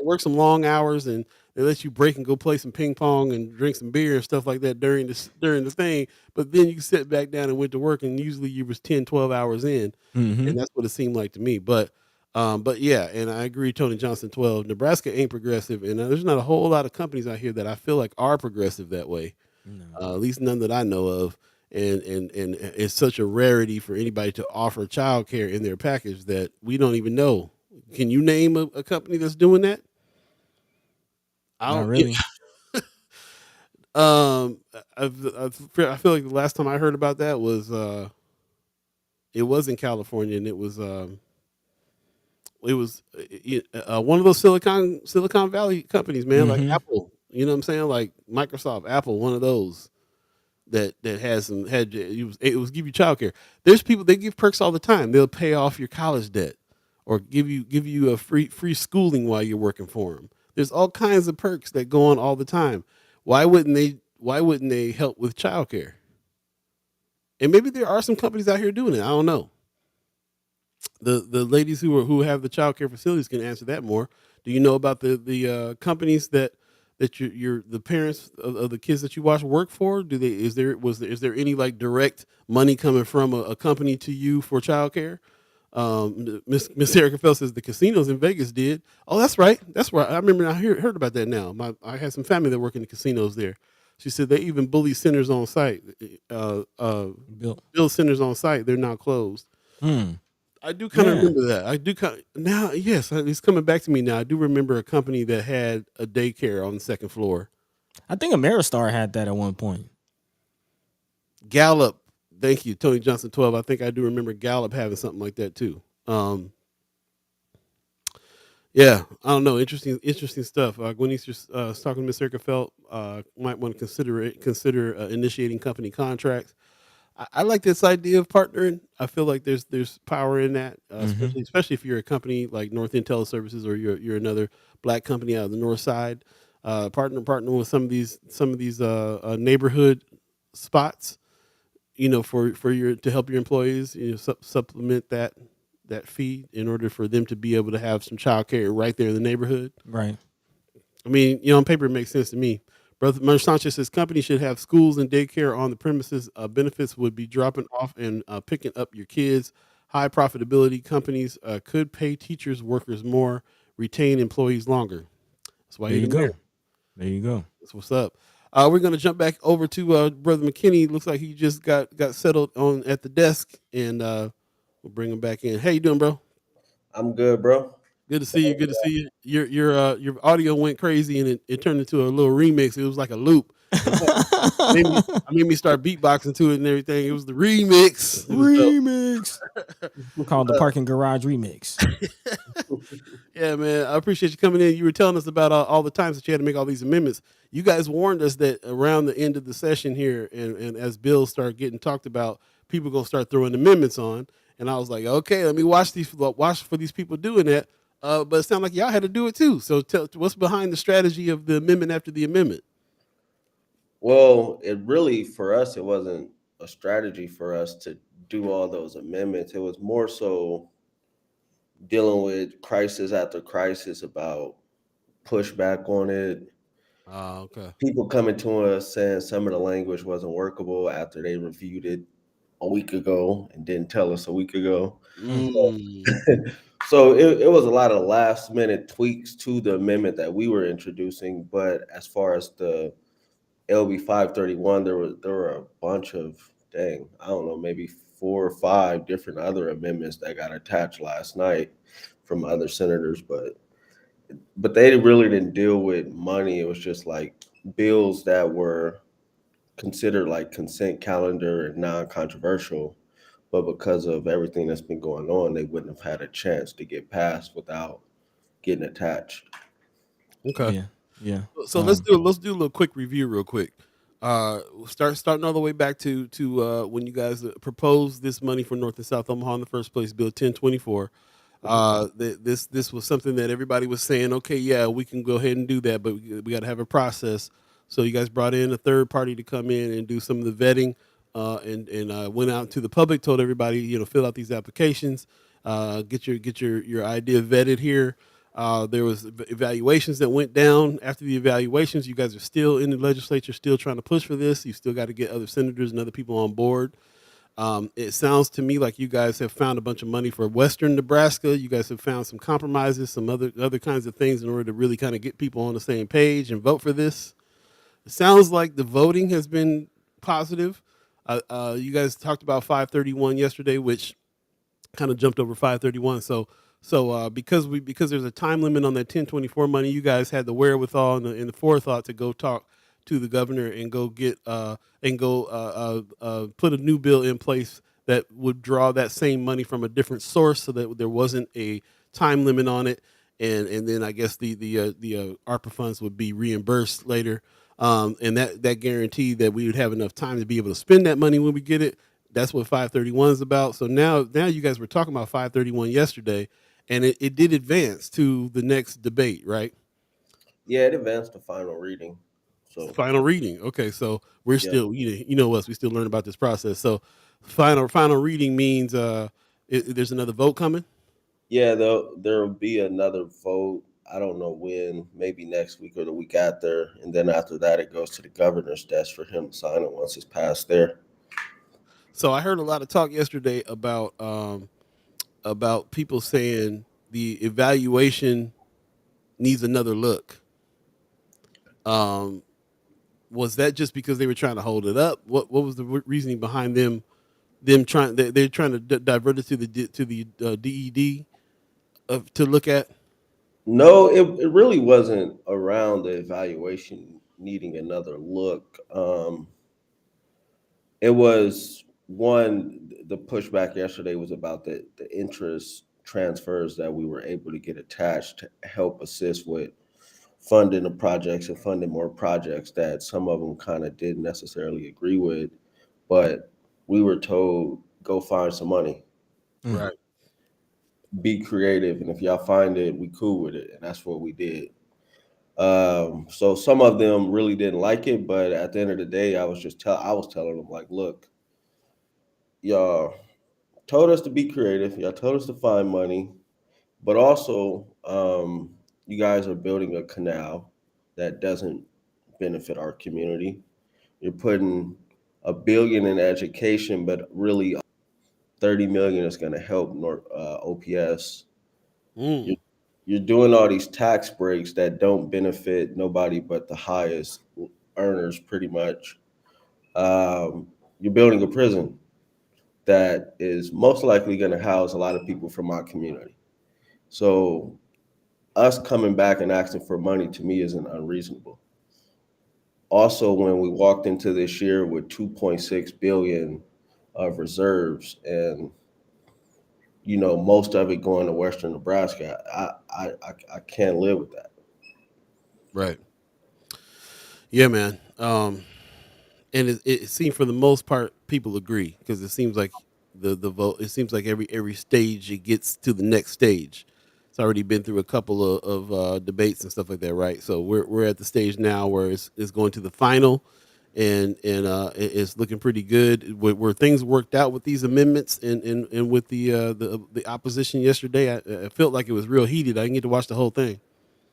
work some long hours, and they let you break and go play some ping pong and drink some beer and stuff like that during the thing. But then you sit back down and went to work, and usually you was 10, 12 hours in, and that's what it seemed like to me. But yeah, and I agree, Tony Johnson 12. Nebraska ain't progressive, and there's not a whole lot of companies out here that I feel like are progressive that way. No. At least none that I know of. And it's such a rarity for anybody to offer childcare in their package that we don't even know. Can you name a company that's doing that? Not really. I feel like the last time I heard about that was it was in California, and it was one of those Silicon Valley companies, man, like Apple. You know what I'm saying? Like Microsoft, Apple, one of those. That it was give you childcare. There's people, they give perks all the time. They'll pay off your college debt, or give you a free schooling while you're working for them. There's all kinds of perks that go on all the time. Why wouldn't they help with childcare? And maybe there are some companies out here doing it. I don't know. the ladies who have the child care facilities can answer that more. Do you know about the companies that your the parents of the kids that you watch work for? Do they is there any like direct money coming from a company to you for child care? Miss Erica Phelps says the casinos in Vegas did. Oh, that's right. That's right. I remember. Heard about that now. I had some family that work in the casinos there. She said they even bully centers on site. Bill. Bill centers on site. They're now closed. Hmm. I do kind of Yeah. remember that. I do kind now. Yes, it's coming back to me now. I do remember a company that had a daycare on the second floor. I think Ameristar had that at one point. Gallup. Thank you, Tony Johnson 12. I think I do remember Gallup having something like that too. Yeah, I don't know. Interesting stuff. Gwenny's just talking to Miss Erica Felt. Might want to consider initiating company contracts. I like this idea of partnering. I feel like there's power in that, Hmm. especially if you're a company like North Intel Services or you're another black company out of the North Side. Partner with some of these neighborhood spots. For your to help your employees, supplement that fee in order for them to be able to have some child care right there in the neighborhood. Right. I mean, on paper, it makes sense to me. Brother Mer Sanchez says companies should have schools and daycare on the premises. Benefits would be dropping off and picking up your kids. High profitability companies could pay teachers, workers more, retain employees longer. That's why There you're you the go. mayor. There you go. That's what's up. We're gonna jump back over to Brother McKinney. Looks like he just got settled on at the desk, and we'll bring him back in. How you doing, bro? I'm good, bro. Good to see you. Good to see you. Your audio went crazy and it turned into a little remix. It was like a loop. I made me start beatboxing to it and everything. It was the remix. It was dope. Remix. Called the parking garage remix. Yeah, man. I appreciate you coming in. You were telling us about all the times that you had to make all these amendments. You guys warned us that around the end of the session here, and as bills start getting talked about, people gonna start throwing amendments on. And I was like, okay, let me watch for these people doing that. But it sounded like y'all had to do it too. So what's behind the strategy of the amendment after the amendment? Well, it really, for us, it wasn't a strategy for us to do all those amendments. It was more so dealing with crisis after crisis about pushback on it. Okay. People coming to us saying some of the language wasn't workable after they reviewed it a week ago and didn't tell us a week ago. Mm. So it was a lot of last minute tweaks to the amendment that we were introducing. But as far as the LB 531, there were a bunch of, I don't know, maybe 4 or 5 different other amendments that got attached last night from other senators, but they really didn't deal with money. It was just like bills that were considered like consent calendar and non-controversial, but because of everything that's been going on, they wouldn't have had a chance to get passed without getting attached. Okay. Yeah. Yeah. So let's do a little quick review real quick. Starting all the way back to when you guys proposed this money for North and South Omaha in the first place, Bill 1024. This was something that everybody was saying, okay, yeah, we can go ahead and do that, but we got to have a process. So you guys brought in a third party to come in and do some of the vetting, and went out to the public, told everybody, fill out these applications, get your idea vetted here. There was evaluations that went down. After the evaluations, you guys are still in the legislature, still trying to push for this. You still got to get other senators and other people on board. It sounds to me like you guys have found a bunch of money for Western Nebraska. You guys have found some compromises, some other kinds of things in order to really kind of get people on the same page and vote for this. It sounds like the voting has been positive. You guys talked about 531 yesterday, which kind of jumped over 531. So because there's a time limit on that 1024 money, you guys had the wherewithal and the forethought to go talk to the governor and go put a new bill in place that would draw that same money from a different source, so that there wasn't a time limit on it, and then I guess the ARPA funds would be reimbursed later, and that guaranteed that we would have enough time to be able to spend that money when we get it. That's what 531 is about. So now you guys were talking about 531 yesterday, and it did advance to the next debate, right? Yeah, it advanced to final reading. So Final reading. Okay, so we're yeah. still, you know us, we still learn about this process. So final reading means There's another vote coming. Yeah, there'll be another vote. I don't know when, maybe next week or the week after, and then after that, it goes to the governor's desk for him to sign it once it's passed there. So I heard a lot of talk yesterday about people saying the evaluation needs another look. Um, was that just because they were trying to hold it up? What was the reasoning behind them trying? They're trying to divert it to the DED to look at. No, it really wasn't around the evaluation needing another look. It was one, the pushback yesterday was about the interest transfers that we were able to get attached to help assist with funding the projects and funding more projects that some of them kind of didn't necessarily agree with, but we were told go find some money, Mm. Right. be creative, and if y'all find it, we cool with it, and that's what we did. So some of them really didn't like it, but at the end of the day, I was telling them like, look, y'all told us to be creative, y'all told us to find money, but also you guys are building a canal that doesn't benefit our community. You're putting a billion in education, but really 30 million is going to help OPS. Mm. You're, you're doing all these tax breaks that don't benefit nobody but the highest earners, pretty much. You're building a prison that is most likely going to house a lot of people from our community. So us coming back and asking for money to me isn't unreasonable. Also, when we walked into this year with 2.6 billion of reserves, and most of it going to Western Nebraska, I can't live with that. Right. Yeah, man. And it seems for the most part people agree because it seems like the vote. It seems like every stage it gets to the next stage. It's already been through a couple of debates and stuff like that, right? So we're at the stage now where it's going to the final, and it's looking pretty good. Where things worked out with these amendments and with the opposition yesterday, I felt like it was real heated. I didn't get to watch the whole thing.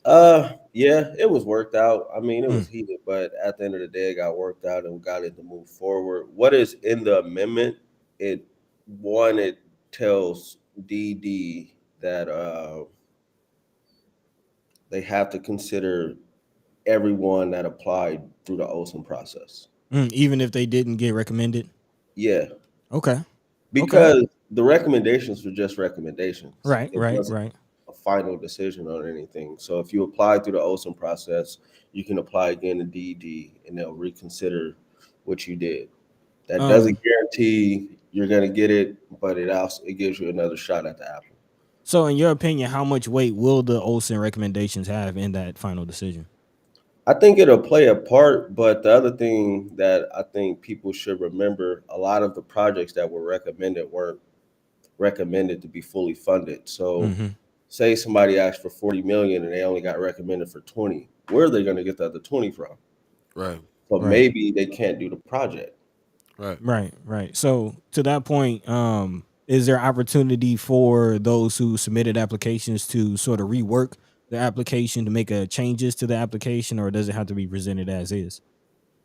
Yeah, it was worked out. I mean, it was Mm. heated, but at the end of the day, it got worked out and we got it to move forward. What is in the amendment? It it tells DD that they have to consider everyone that applied through the OSIM process. Even if they didn't get recommended. Yeah, Okay. Okay. because the recommendations were just recommendations. Right. It Right. wasn't Right. a final decision on anything. So if you apply through the OSIM process, you can apply again to DD and they'll reconsider what you did. That Um. doesn't guarantee you're going to get it, but it gives you another shot at the apple. So, in your opinion, how much weight will the Olsen recommendations have in that final decision? I think it'll play a part, but the other thing that I think people should remember, a lot of the projects that were recommended weren't recommended to be fully funded. So Mm-hmm. say somebody asked for 40 million and they only got recommended for 20. Where are they going to get the other 20 from? Right. So Right. maybe they can't do the project. Right. Right. Right. So, to that point, is there opportunity for those who submitted applications to sort of rework the application to make changes to the application, or does it have to be presented as is?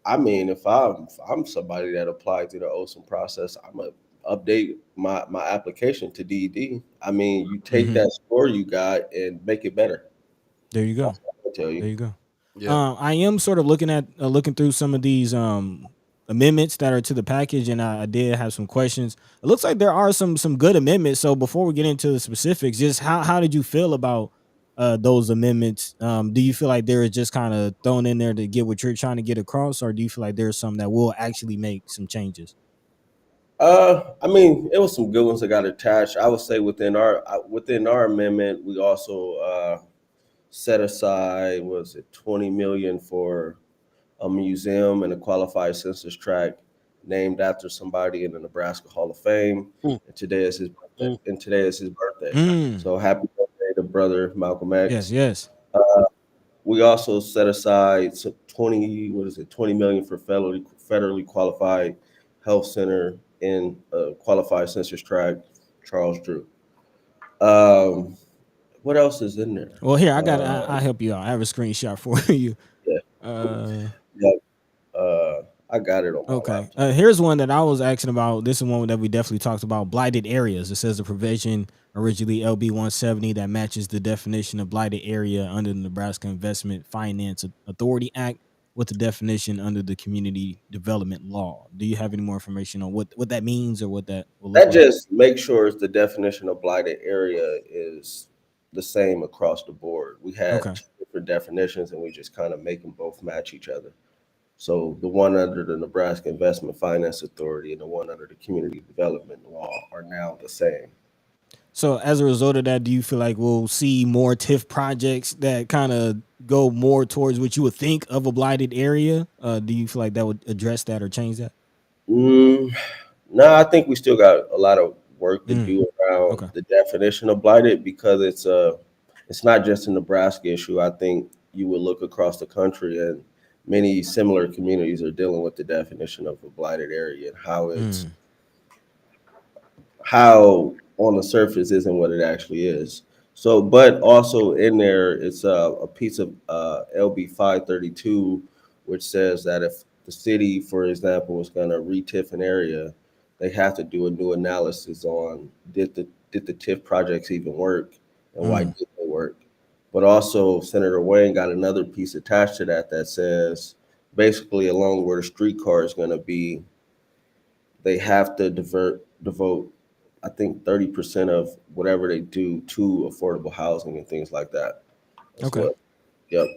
I mean, if I'm somebody that applied through the OSIM process, I'm gonna update my application to DD. I mean, you take Mm-hmm. that score you got and make it better. There you go. That's what I tell There you. you go. Yeah. I am sort of looking through some of these amendments that are to the package, and I did have some questions. It looks like there are some good amendments. So before we get into the specifics, just how did you feel about those amendments? Do you feel like they're just kind of thrown in there to get what you're trying to get across, or do you feel like there's some that will actually make some changes? I mean, it was some good ones that got attached. I would say within our amendment, we also set aside was it 20 million for a museum and a qualified census tract named after somebody in the Nebraska Hall of Fame. Mm, And today is his birthday. mm. And today is his birthday. Mm. So happy birthday to brother Malcolm Yes, X. yes. We also set aside 20 million for federally qualified health center in a qualified census tract. Charles Drew. Um, what else is in there? Well, here I help you out. I have a screenshot for you. Yeah, Uh, yep. I got it on my Okay. laptop. Here's one that I was asking about. This is one that we definitely talked about. Blighted areas. It says the provision originally LB 170 that matches the definition of blighted area under the Nebraska Investment Finance Authority Act with the definition under the Community Development Law. Do you have any more information on what that means or what that will look That like? just makes sure the definition of blighted area is the same across the board. We had Okay. two different definitions, and we just kind of make them both match each other. So the one under the Nebraska Investment Finance Authority and the one under the Community Development Law are now the same. So as a result of that, do you feel like we'll see more TIF projects that kind of go more towards what you would think of a blighted area? Do you feel like that would address that or change that? Mm, no, I think we still got a lot of work to Mm, do around okay. the definition of blighted because it's not just a Nebraska issue. I think you would look across the country and many similar communities are dealing with the definition of a blighted area and Mm, how on the surface isn't what it actually is. So, but also in there, it's a piece of LB 532, which says that if the city, for example, is going to re-TIF an area, they have to do a new analysis on did the TIF projects even work and why mm. did they work. But also, Senator Wayne got another piece attached to that that says basically along where the streetcar is going to be, they have to devote I think 30% of whatever they do to affordable housing and things like that as Okay. well. Yep.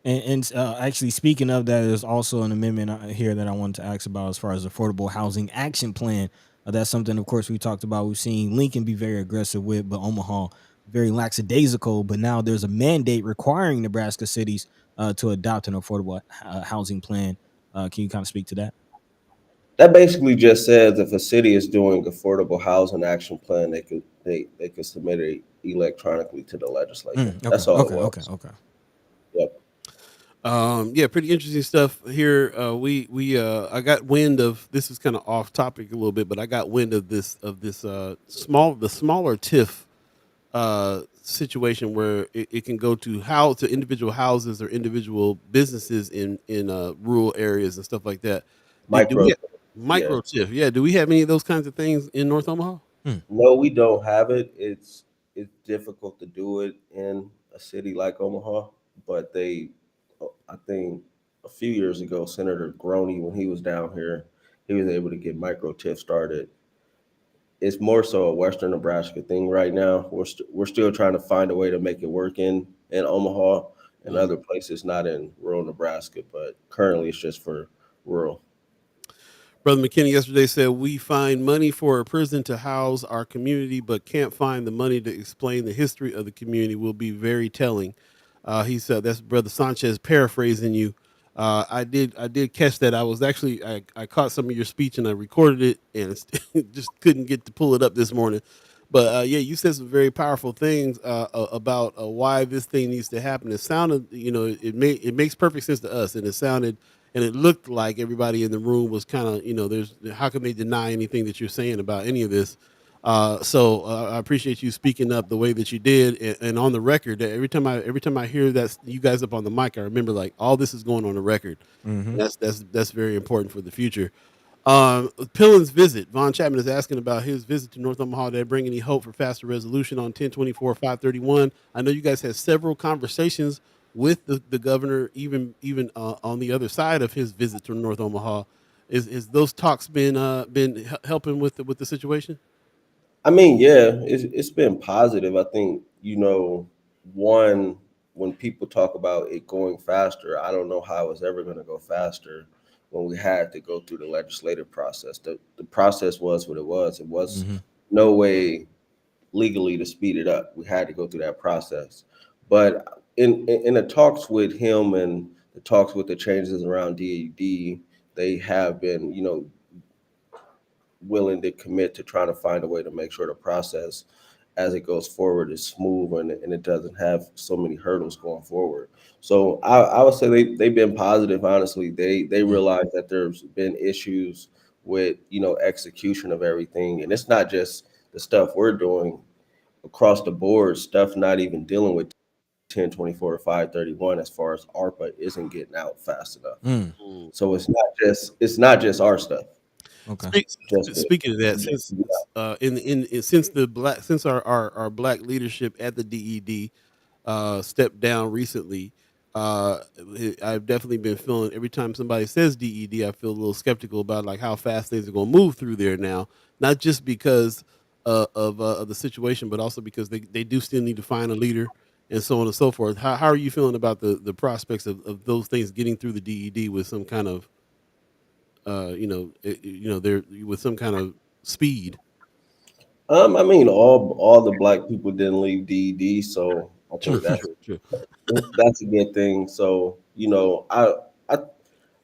And actually, speaking of that, there's also an amendment here that I wanted to ask about as far as affordable housing action plan. That's something, of course, we talked about. We've seen Lincoln be very aggressive with, but Omaha very lackadaisical. But now there's a mandate requiring Nebraska cities to adopt an affordable housing plan. Can you kind of speak to that? That basically just says if a city is doing affordable housing action plan, they could submit it electronically to the legislature. Okay, That's all it okay, okay, was. okay. Yep. Yeah, pretty interesting stuff here. We I got wind of this is kind of off topic a little bit, but I got wind of this smaller TIF situation where it can go to individual houses or individual businesses in rural areas and stuff like that. Do we Micro. have Yeah. micro TIF? Yeah, do we have any of those kinds of things in North Omaha? Hmm. No, we don't have it. It's difficult to do it in a city like Omaha, but I think a few years ago, Senator Groney, when he was down here, he was able to get micro TIF started. It's more so a Western Nebraska thing right now. We're still trying to find a way to make it work in Omaha and Mm. other places, not in rural Nebraska, but currently it's just for rural. Brother McKinney yesterday said we find money for a prison to house our community, but can't find the money to explain the history of the community. Will be very telling. He said that's Brother Sanchez paraphrasing you. I did catch that. I caught some of your speech and I recorded it and just couldn't get to pull it up this morning. But yeah, you said some very powerful things about why this thing needs to happen. It sounded, it makes perfect sense to us, and it sounded and it looked like everybody in the room was kind of, there's how can they deny anything that you're saying about any of this? So I appreciate you speaking up the way that you did, and on the record. That every time I hear that you guys up on the mic, I remember like all this is going on the record. Mm-hmm. That's very important for the future. Pillen's visit. Von Chapman is asking about his visit to North Omaha. Did it bring any hope for faster resolution on 1024-531? I know you guys had several conversations with the governor, even on the other side of his visit to North Omaha. Is those talks been helping with the situation? I mean, yeah, it's been positive. I think, one, when people talk about it going faster, I don't know how it's ever going to go faster when we had to go through the legislative process. The process was what it was. It was Mm-hmm. no way legally to speed it up. We had to go through that process. But in the talks with him and the talks with the changes around DED, they have been, willing to commit to trying to find a way to make sure the process as it goes forward is smooth and it doesn't have so many hurdles going forward. So I would say they've been positive. Honestly, they realize that there's been issues with execution of everything, and it's not just the stuff we're doing across the board, stuff not even dealing with 1024 to 531 as far as ARPA isn't getting out fast enough. Mm, Mm. So it's not just our stuff. okay. Just Speaking of that, since since the black since our black leadership at the DED stepped down recently, I've definitely been feeling every time somebody says DED, I feel a little skeptical about like how fast things are going to move through there now. Not just because of the situation, but also because they do still need to find a leader and so on and so forth. How are you feeling about the prospects of those things getting through the DED with some kind of they're with some kind of speed? I mean, all the black people didn't leave DED, so I True, think that's true, true. that's a good thing. So I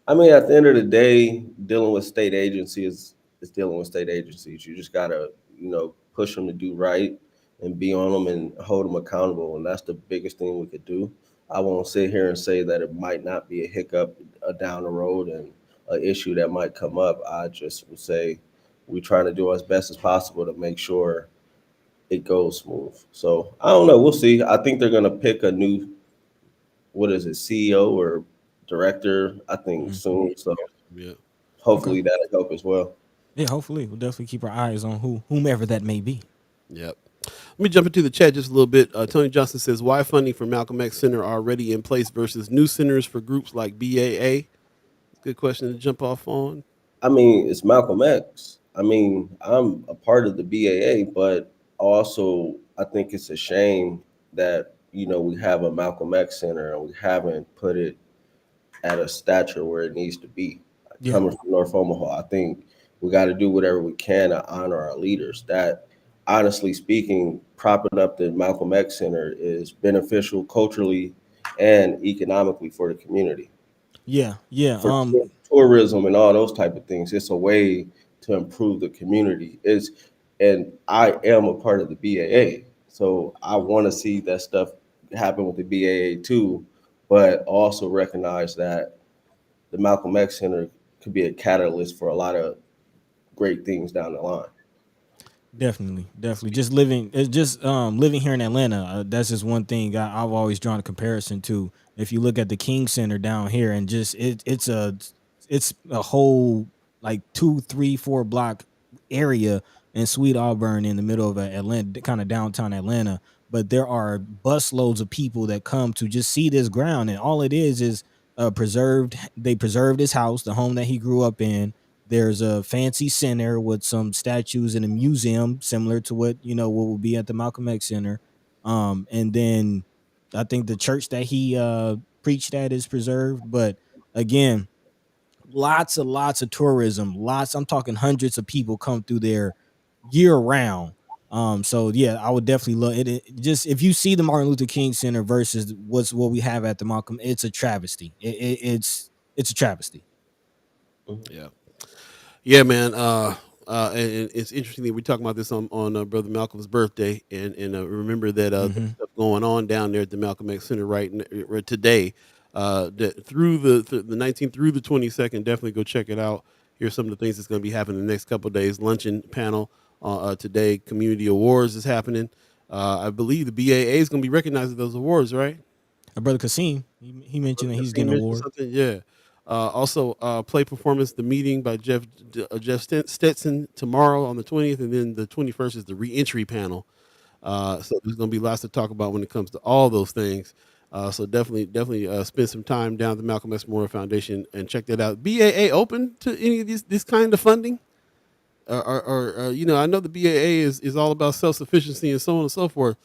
I mean, at the end of the day, dealing with state agencies is dealing with state agencies. You just gotta push them to do right and be on them and hold them accountable, and that's the biggest thing we could do. I won't sit here and say that it might not be a hiccup down the road and an issue that might come up. I just would say we're trying to do as best as possible to make sure it goes smooth. So I don't know. We'll see. I think they're gonna pick a new, what is it, CEO or director, I think Mm, soon. So Yeah. okay. hopefully that'll help as well. Yeah, hopefully we'll definitely keep our eyes on whomever that may be. Yep. Let me jump into the chat just a little bit. Tony Johnson says, "Why funding for Malcolm X Center already in place versus new centers for groups like BAA?" Good question to jump off on. I mean, it's Malcolm X. I mean, I'm a part of the BAA, but also I think it's a shame that we have a Malcolm X Center and we haven't put it at a stature where it needs to be. Yeah, Coming from North Omaha, I think we got to do whatever we can to honor our leaders. That, honestly speaking, propping up the Malcolm X Center is beneficial culturally and economically for the community, yeah, yeah. for tourism and all those type of things. It's a way to improve the community. And I am a part of the BAA, so I want to see that stuff happen with the BAA too, but also recognize that the Malcolm X Center could be a catalyst for a lot of great things down the line. Definitely, definitely. Just living, it's just living here in Atlanta. That's just one thing I've always drawn a comparison to. If you look at the King Center down here, and just it's a whole like 2, 3, 4 block area in Sweet Auburn in the middle of Atlanta, kind of downtown Atlanta. But there are bus loads of people that come to just see this ground, and all it is preserved. They preserved his house, the home that he grew up in. There's a fancy center with some statues and a museum similar to what would be at the Malcolm X Center. And then I think the church that he preached at is preserved. But again, lots of tourism. Lots. I'm talking hundreds of people come through there year round. So yeah, I would definitely love it. Just if you see the Martin Luther King Center versus what we have at the Malcolm, it's a travesty. It's a travesty. Yeah. Yeah, man. And it's interesting that we talking about this on Brother Malcolm's birthday, and remember that there's Hmm. stuff going on down there at the Malcolm X Center right today. That through the 19th through the 22nd, definitely go check it out. Here's some of the things that's going to be happening the next couple of days. Luncheon panel today. Community awards is happening. I believe the BAA is going to be recognizing those awards, right? Brother Kasim, he mentioned that he's You getting an mentioned award. something, yeah. Also, play performance, the meeting by Jeff Stetson tomorrow on the 20th, and then the 21st is the reentry panel. So there's going to be lots to talk about when it comes to all those things. So definitely spend some time down at the Malcolm X Memorial Foundation and check that out. BAA open to any of this kind of funding? I know the BAA is all about self sufficiency and so on and so forth.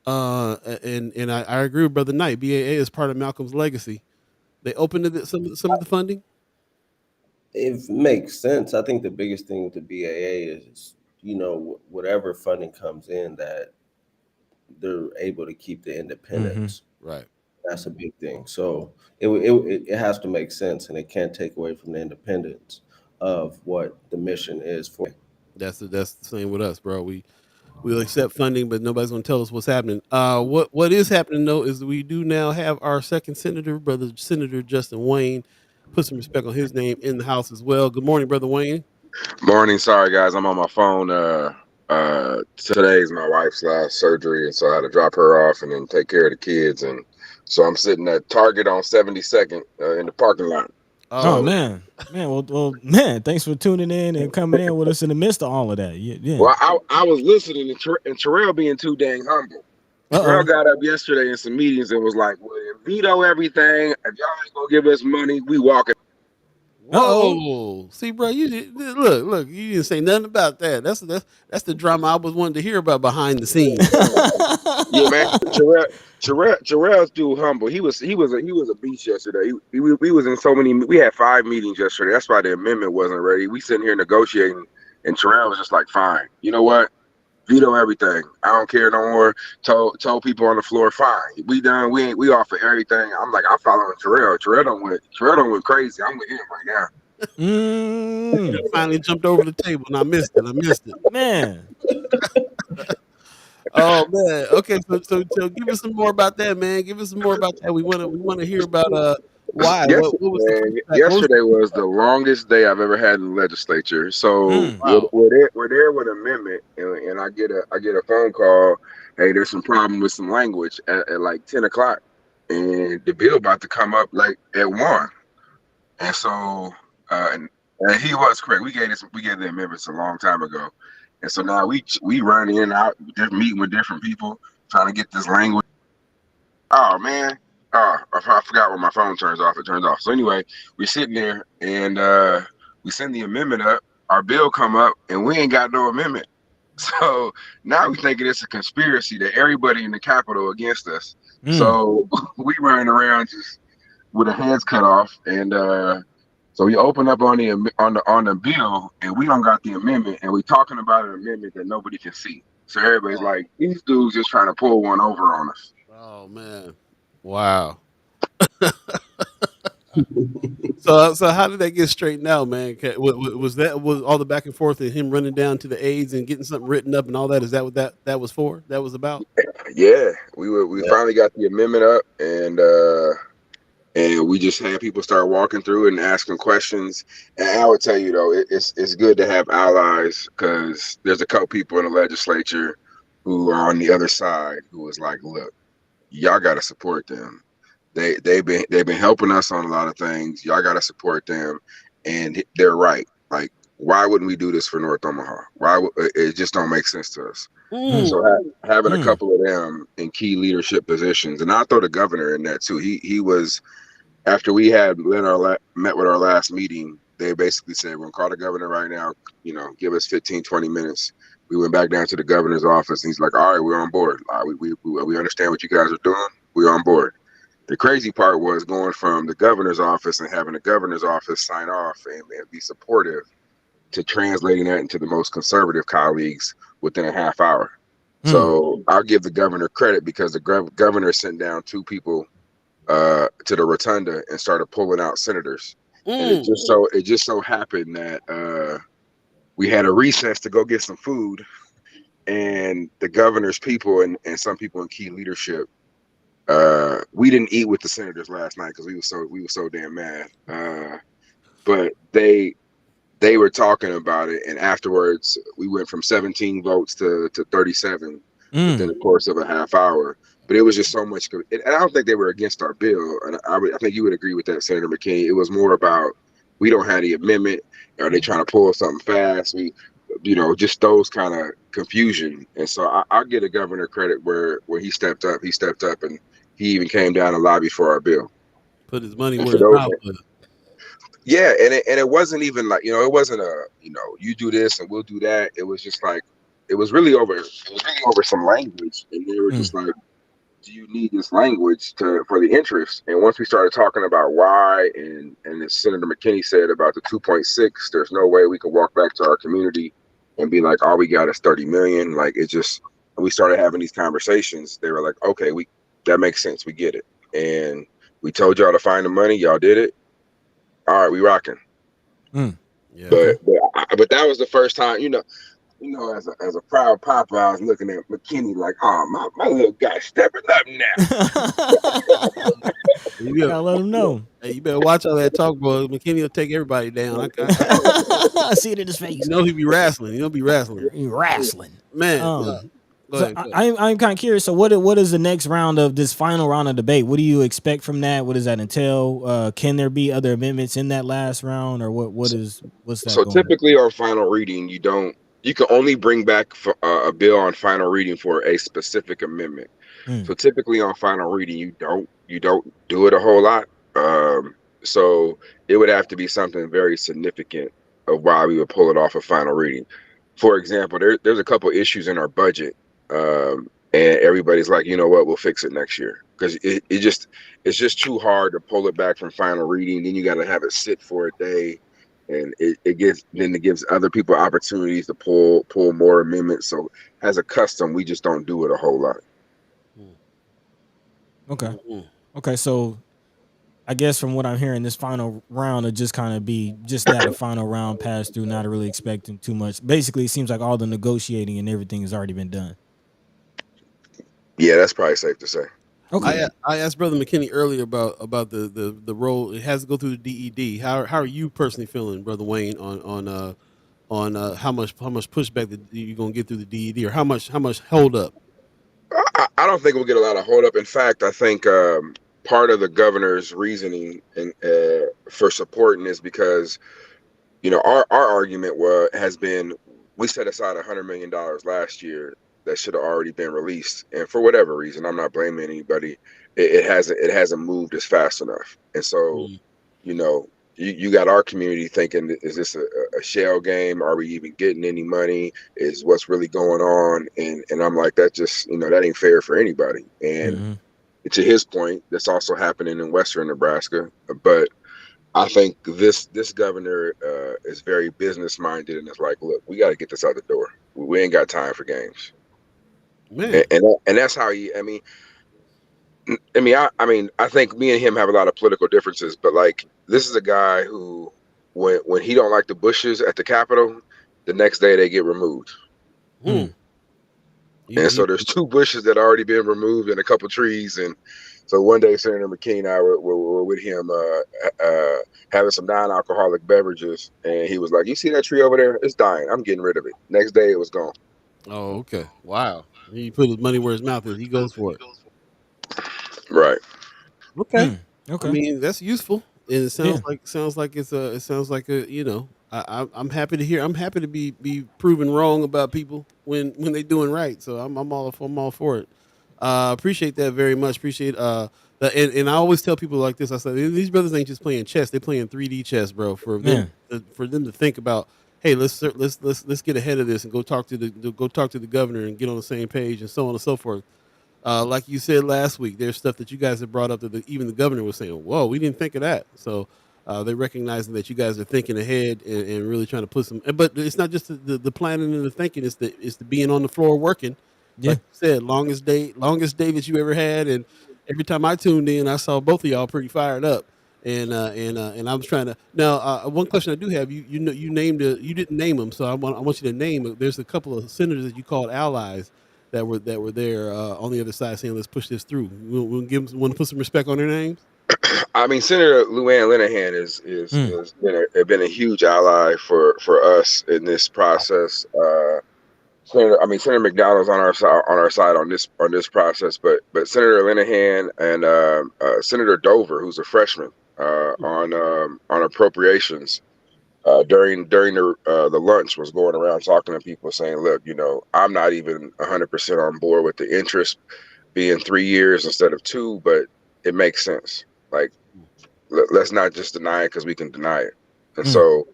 And I agree with Brother Knight. BAA is part of Malcolm's legacy. They open to some of the funding. It makes sense. I think the biggest thing with the BAA is, whatever funding comes in, that they're able to keep the Hmm. independence. Right. That's a big thing. So it has to make sense, and it can't take away from the independence of what the mission is for. That's the same with us, bro. We'll accept funding, but nobody's going to tell us what's happening. What is happening though is that we do now have our second senator, Brother Senator Justin Wayne. Put some respect on his name in the house as well. Good morning, Brother Wayne. Morning. Sorry, guys. I'm on my phone. Today's my wife's last surgery, and so I had to drop her off and then take care of the kids. And so I'm sitting at Target on 72nd in the parking lot. Oh Oh, So, man, man, thanks for tuning in and coming in with us in the midst of all of that. Yeah. well, I was listening and Terrell being too dang humble. Terrell Uh got up yesterday in some meetings and was like, "Well, veto everything. If y'all ain't gonna give us money, we walking." oh. whoa! See, bro, look. You didn't say nothing about that. That's the drama I was wanting to hear about behind the scenes. Yeah, man. Terrell's too humble. He was a beast yesterday. We was in so many. We had 5 meetings yesterday. That's why the amendment wasn't ready. We sitting here negotiating, and Terrell was just like, "Fine, you know what? Veto everything. I don't care no more." Told people on the floor, "Fine, we done. We offer everything." I'm like, I'm following Terrell. Terrell don't went crazy. I'm with him right now. Mm, Finally jumped over the table and I missed it. man. Oh man. Okay, so give us some more about that, man. Give us some more about that. We wanna hear about why. Yes, What was the man. pushback? What was Yesterday was the longest day I've ever had in the legislature. So Mm. wow. we're there with an amendment, and I get a phone call. Hey, there's some problem with some language at like 10 o'clock, and the bill about to come up like at 1. And so and he was correct. We gave the amendments a long time ago, and so now we run in and out, meeting with different people, trying to get this language. Oh man. Oh, I forgot when my phone turns off. It turns off. So anyway, we're sitting there and we send the amendment up. Our bill come up and we ain't got no amendment. So now we thinking it's a conspiracy that everybody in the Capitol against us. Mm. So we running around just with our hands cut off, and so we open up on the bill, and we don't got the amendment, and we talking about an amendment that nobody can see. So everybody's Oh, like, these dudes just trying to pull one over on us. oh man. Wow. So how did that get straightened out, man? Was all the back and forth and him running down to the aides and getting something written up and all that? Is that what that was for? That was about? Yeah, we finally got the amendment up, and we just had people start walking through it and asking questions. And I would tell you though, it's good to have allies, because there's a couple people in the legislature who are on the other side who was like, look, y'all got to support them. They've been helping us on a lot of things. Y'all got to support them, and they're right. Like, why wouldn't we do this for North Omaha? It just don't make sense to us. Mm. So Mm. having a Mm. couple of them in key leadership positions, and I'll throw the governor in that too. He was, after we had met with our last meeting, they basically said, we're gonna call the governor right now, give us 15, 20 minutes. We went back down to the governor's office, and he's like, all right, we're on board. We understand what you guys are doing. We're on board. The crazy part was going from the governor's office and having the governor's office sign off and be supportive, to translating that into the most conservative colleagues within a half hour. Mm. So I'll give the governor credit, because the governor sent down 2 people to the rotunda and started pulling out senators. And it Mm. just so happened that we had a recess to go get some food, and the governor's people and some people in key leadership, we didn't eat with the senators last night because we were so damn mad. But they were talking about it, and afterwards we went from 17 votes to 37 within Mm. the course of a half hour. But it was just so much, and I don't think they were against our bill, and I think you would agree with that, Senator McKinney. It was more about, we don't have the amendment. Are they trying to pull something fast? Just those kind of confusion. And so I'll give the governor credit where he stepped up. He stepped up, and he even came down and lobbied for our bill. Put his money And where for his those, mouth was. yeah, and it wasn't even like, it wasn't you do this and we'll do that. It was just like, it was really over some language, and they were Mm. just like, do you need this language for the interest? And once we started talking about why, and as Senator McKinney said about the 2.6, there's no way we can walk back to our community and be like, all we got is 30 million. Like, it just, we started having these conversations. They were like, okay, that makes sense. We get it. And we told y'all to find the money. Y'all did it. All right, we rocking. Mm. Yeah. But Okay. but, but that was the first time, You know, as a proud papa, I was looking at McKinney like, oh, my little guy stepping up now. You I better, gotta let him know. hey, you better watch all that talk, boy. McKinney will take everybody down. I see it in his face. You know he be wrestling. You know be wrestling. He wrestling. Man, Um, go so ahead. I'm kind of curious. So what is the next round of this final round of debate? What do you expect from that? What does that entail? Can there be other amendments in that last round, or what's that? So going typically on final reading, you can only bring back a bill on final reading for a specific amendment. So typically on final reading, you don't do it a whole lot. So it would have to be something very significant of why we would pull it off a final reading. For example, there's a couple issues in our budget, and everybody's like, you know what, we'll fix it next year, because it's just too hard to pull it back from final reading. Then you got to have it sit for a day, and it gives other people opportunities to pull more amendments. So as a custom, we just don't do it a whole lot. Okay, so I guess from what I'm hearing, this final round will just kind of be just that, a final round pass through, not really expecting too much. Basically, it seems like all the negotiating and everything has already been done. Yeah, that's probably safe to say. Okay. I asked Brother McKinney earlier about the role. It has to go through the DED. How are you personally feeling, Brother Wayne, on how much pushback that you're gonna get through the DED, or how much hold up? I don't think we'll get a lot of hold up. In fact, I think part of the governor's reasoning for supporting is because, you know, our argument has been, we set aside $100 million last year that should have already been released, and for whatever reason, I'm not blaming anybody, it hasn't moved as fast enough. And so, you know, you got our community thinking, is this a shell game? Are we even getting any money? Is what's really going on? And I'm like, that just, you know, that ain't fair for anybody. And to his point, that's also happening in Western Nebraska. But I think this governor is very business minded, and it's like, look, we got to get this out the door. We ain't got time for games. Man. And that's how I think me and him have a lot of political differences, but like, this is a guy who, when he don't like the bushes at the Capitol, the next day they get removed. And so there's 2 bushes that already been removed and a couple trees. And so one day Senator McKinney and I were with him having some non-alcoholic beverages, and he was like, you see that tree over there? It's dying. I'm getting rid of it. Next day it was gone. Oh, okay. Wow. He put his money where his mouth is. He goes for it. Right. Okay. Okay. I mean, that's useful, and it sounds like it's a you know, I'm happy to hear. I'm happy to be proven wrong about people when they doing right. So I'm all for it. Appreciate that very much. Appreciate and I always tell people like this. I said, these brothers ain't just playing chess; they playing 3D chess, bro. For them to think about, hey, let's get ahead of this and go talk to the governor and get on the same page and so on and so forth. Like you said last week, there's stuff that you guys have brought up that even the governor was saying, whoa, we didn't think of that. So they're recognizing that you guys are thinking ahead and really trying to put some, but it's not just the planning and the thinking, it's the being on the floor working. Like you said, longest day that you ever had. And every time I tuned in, I saw both of y'all pretty fired up. And I was trying to, now one question I do have, you know, you didn't name them. So I want you to name, there's a couple of senators that you called allies that were there on the other side saying, let's push this through. We'll give them, want to put some respect on their names? I mean, Senator Luann Linehan has been a huge ally for us in this process. Senator McDonald's on our side on this process, but Senator Linehan and Senator Dover, who's a freshman, on appropriations. During the lunch, was going around talking to people saying, look, you know, I'm not even 100% on board with the interest being 3 years instead of 2, but it makes sense. Like, let's not just deny it because we can deny it. And so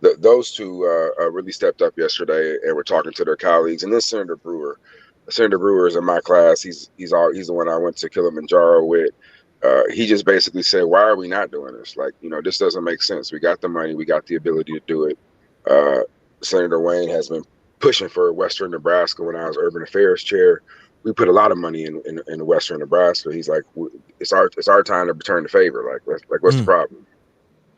those 2 really stepped up yesterday and were talking to their colleagues. And then Senator Brewer is in my class. He's the one I went to Kilimanjaro with. He just basically said, why are we not doing this? Like, you know, this doesn't make sense. We got the money. We got the ability to do it. Senator Wayne has been pushing for Western Nebraska. When I was urban affairs chair, we put a lot of money in Western Nebraska. He's like, it's our time to return the favor. Like what's the problem?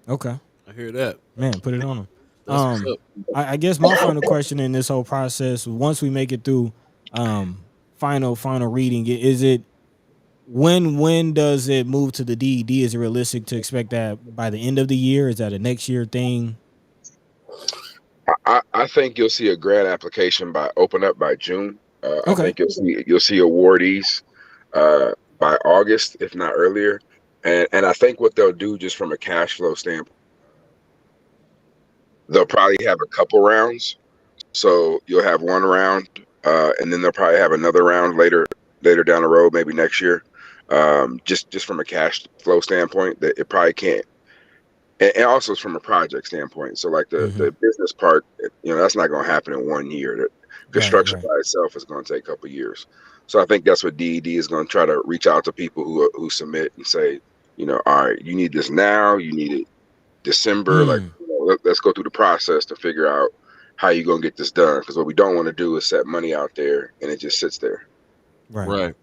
Okay. I hear that. Man, put it on him. That's what's up. I guess my final question in this whole process, once we make it through final reading, is it when does it move to the DED? Is it realistic to expect that by the end of the year? Is that a next year thing? I think you'll see a grant application open up by June. I Okay. think you'll see awardees by August, if not earlier. And I think what they'll do, just from a cash flow standpoint, they'll probably have a couple rounds. So you'll have one round, and then they'll probably have another round later down the road, maybe next year. Just from a cash flow standpoint, that it probably can't. And also from a project standpoint. So like the business part, that's not going to happen in 1 year. The construction by itself is going to take a couple of years. So I think that's what DED is going to try to reach out to people who submit and say, all right, you need this now, you need it December. Like, let's go through the process to figure out how you're going to get this done. Because what we don't want to do is set money out there and it just sits there. Right.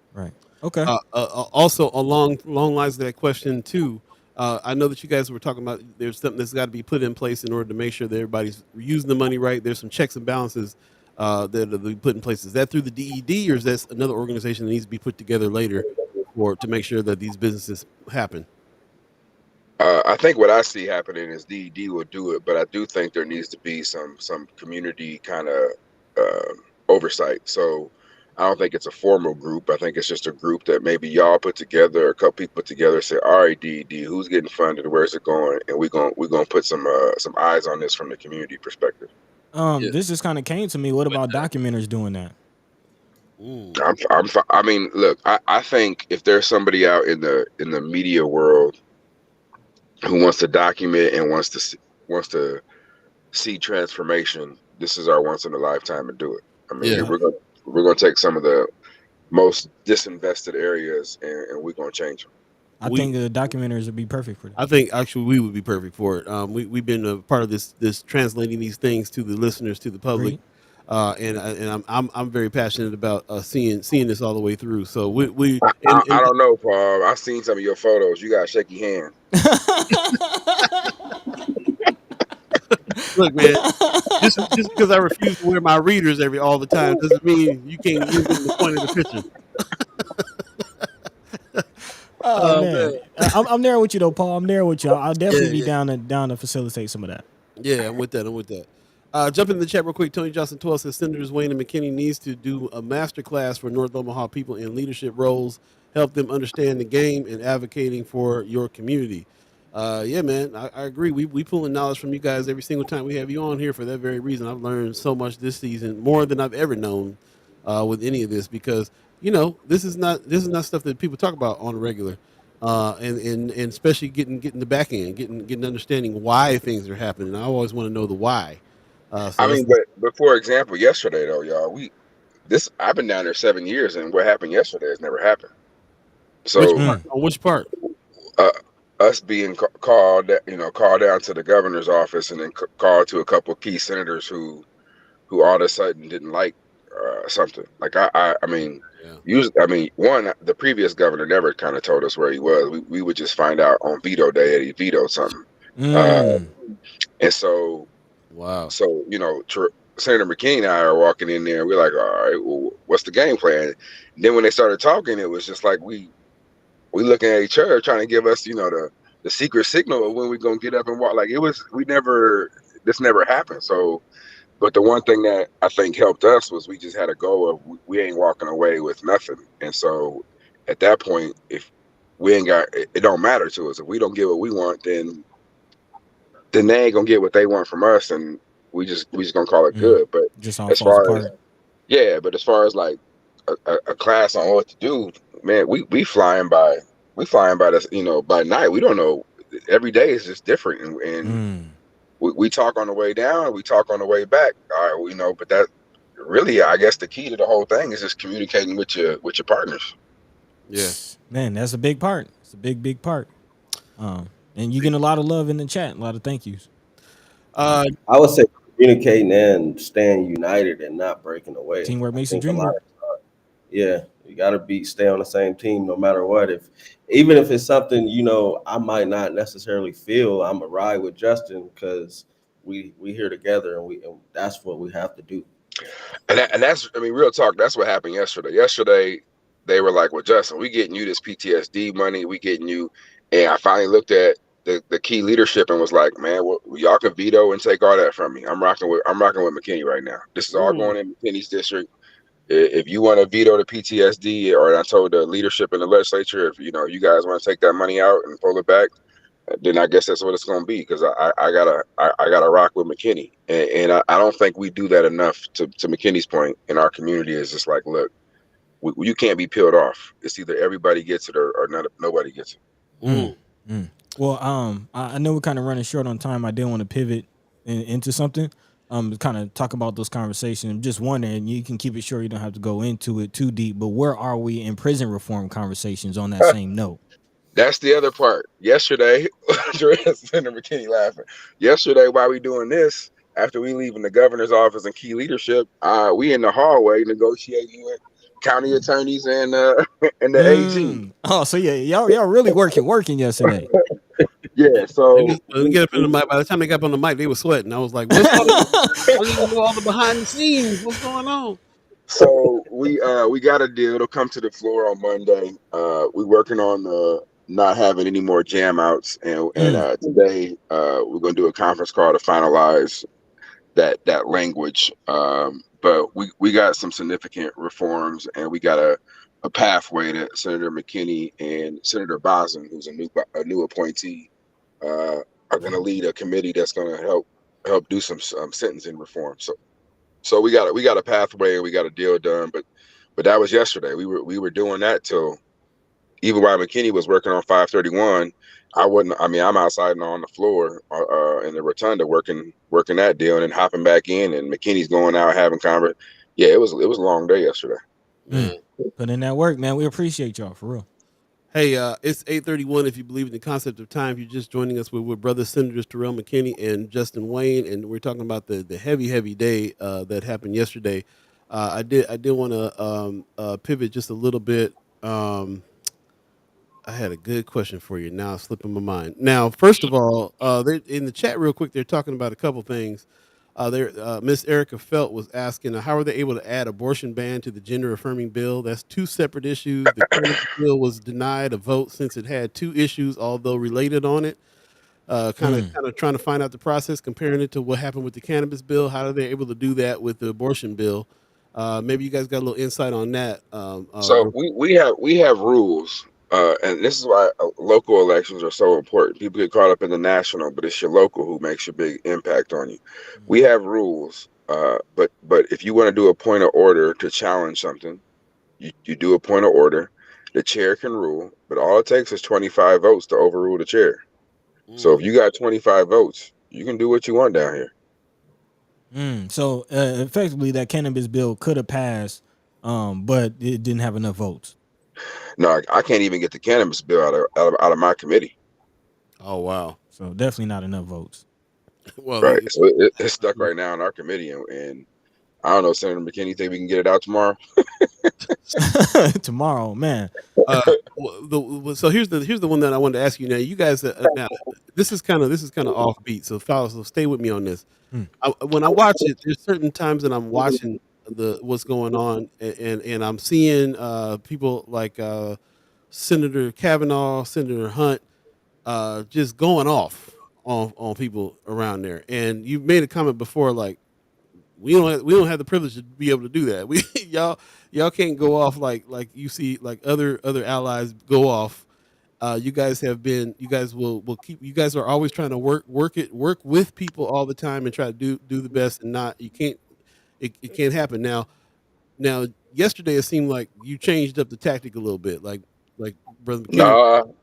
Okay. Also, along lines of that question too, I know that you guys were talking about there's something that's got to be put in place in order to make sure that everybody's using the money right. There's some checks and balances that are being put in place. Is that through the DED, or is that another organization that needs to be put together later to make sure that these businesses happen? I think what I see happening is DED will do it, but I do think there needs to be some community kind of oversight. So I don't think it's a formal group. I think it's just a group that maybe y'all put together, a couple people put together, say, all right, DED, who's getting funded, where's it going, and we're gonna put some eyes on this from the community perspective. This just kind of came to me. What about documenters doing that? I mean, look, I think if there's somebody out in the media world who wants to document and wants to see transformation, this is our once in a lifetime to do it. I mean, we're gonna take some of the most disinvested areas and we're gonna change them. I think the documentaries would be perfect for that. I think actually we would be perfect for it. We've been a part of this translating these things to the listeners, to the public, and I'm very passionate about seeing this all the way through. So I don't know, Paul. I've seen some of your photos. You got a shaky hand. Look, man, just because I refuse to wear my readers all the time doesn't mean you can't get the point of the picture. Oh man, I'm there with you though, Paul. I'm there with you. I'll definitely be down to facilitate some of that. Yeah, I'm with that. Jump in the chat real quick. Tony Johnson 12 says Senators Wayne and McKinney needs to do a master class for North Omaha people in leadership roles, help them understand the game and advocating for your community. Yeah, man, I agree. We pulling knowledge from you guys every single time we have you on here for that very reason. I've learned so much this season, more than I've ever known with any of this, because this is not stuff that people talk about on a regular, and especially getting the back end, getting understanding why things are happening. I always want to know the why. I mean, but for example, yesterday though, y'all, I've been down there 7 years, and what happened yesterday has never happened. So which part? Us being called down to the governor's office, and then called to a couple of key senators who all of a sudden didn't like something. Like I mean, the previous governor never kind of told us where he was. We would just find out on veto day that he vetoed something. And so, wow. So Senator McKinney and I are walking in there. We're like, all right, well, what's the game plan? And then when they started talking, it was just like we looking at each other, trying to give us, the secret signal of when we're gonna get up and walk. Like this never happened. So, but the one thing that I think helped us was we just had a goal of we ain't walking away with nothing. And so at that point, if we ain't got, it don't matter to us. If we don't get what we want, then they ain't gonna get what they want from us, and we just gonna call it good. But just as far as like a class on what to do, man, we flying by this, by night. We don't know. Every day is just different, and we talk on the way down, we talk on the way back. All right, but that really, I guess the key to the whole thing is just communicating with your partners. Yeah, man, that's a big part. It's a big part. And you getting a lot of love in the chat, a lot of thank yous. I would say communicating and staying united and not breaking away. Teamwork makes the dream work. Yeah, you got to stay on the same team no matter what. Even if it's something, I might not necessarily feel I'm a ride with Justin because we here together, and that's what we have to do. And that's, I mean, real talk. That's what happened yesterday. Yesterday, they were like, "Well, Justin, we getting you this PTSD money. We getting you." And I finally looked at the key leadership and was like, "Man, well, y'all can veto and take all that from me. I'm rocking with McKinney right now. This is all going in McKinney's district. If you want to veto the PTSD, or I told the leadership in the legislature, if you guys want to take that money out and pull it back, then I guess that's what it's going to be, because I gotta rock with McKinney, and I don't think we do that enough. To McKinney's point, in our community, is just like, look, you can't be peeled off. It's either everybody gets it or nobody gets it. Well, I know we're kind of running short on time. I did want to pivot into something. Kind of talk about those conversations. I'm just wondering, you can keep it short. You don't have to go into it too deep. But where are we in prison reform conversations on that same note? That's the other part. Yesterday, Senator McKinney laughing. Yesterday, while we doing this, after we leaving the governor's office and key leadership, we in the hallway negotiating with county attorneys and and the AG. Oh, so yeah, y'all really working yesterday. Yeah, so They get up in the mic. By the time they got up on the mic, they were sweating. I was like, "What's going on? I need to know all the behind the scenes. What's going on?" So we got a deal. It'll come to the floor on Monday. We're working on not having any more jam outs, and today we're gonna do a conference call to finalize that language. But we got some significant reforms, and we got a pathway that Senator McKinney and Senator Bosom, who's a new appointee, are gonna lead a committee that's gonna help do some sentencing reform. So we got a pathway, and we got a deal done, but that was yesterday. We were doing that till, even while McKinney was working on 531. I'm outside now on the floor in the rotunda working that deal, and then hopping back in, and McKinney's going out having conversation. Yeah, it was a long day yesterday. Put in that work, man. We appreciate y'all for real. Hey, it's 8:31. If you believe in the concept of time, if you're just joining us, with brother Senators Terrell McKinney and Justin Wayne, and we're talking about the heavy day that happened yesterday. I did want to pivot just a little bit. I had a good question for you. Now it's slipping my mind. Now, first of all, in the chat real quick, they're talking about a couple things. Miss Erica Felt was asking, how are they able to add abortion ban to the gender affirming bill? That's two separate issues. The cannabis bill was denied a vote since it had two issues, although related on it. Kind of trying to find out the process, comparing it to what happened with the cannabis bill. How are they able to do that with the abortion bill? Maybe you guys got a little insight on that. So we have rules, and this is why local elections are so important. People get caught up in the national, but it's your local who makes a big impact on you. We have rules, but if you want to do a point of order to challenge something, you do a point of order. The chair can rule, but all it takes is 25 votes to overrule the chair. So if you got 25 votes, you can do what you want down here. So effectively, that cannabis bill could have passed, but it didn't have enough votes. No, I can't even get the cannabis bill out of my committee. Oh wow! So definitely not enough votes. Well, right. So it's stuck right now in our committee, and I don't know, Senator McKinney, think we can get it out tomorrow? Tomorrow, man. So here's the one that I wanted to ask you. Now, you guys, now this is kind of offbeat. So stay with me on this. When I watch it, there's certain times that I'm watching what's going on, and I'm seeing people like Senator Kavanaugh, Senator Hunt, just going off on people around there. And you've made a comment before, like, we don't have the privilege to be able to do that. Y'all can't go off like you see like other allies go off. You guys will keep. You guys are always trying to work with people all the time and try to do the best. And not, you can't. It can't happen now. Yesterday it seemed like you changed up the tactic a little bit. Like Brother McKinney.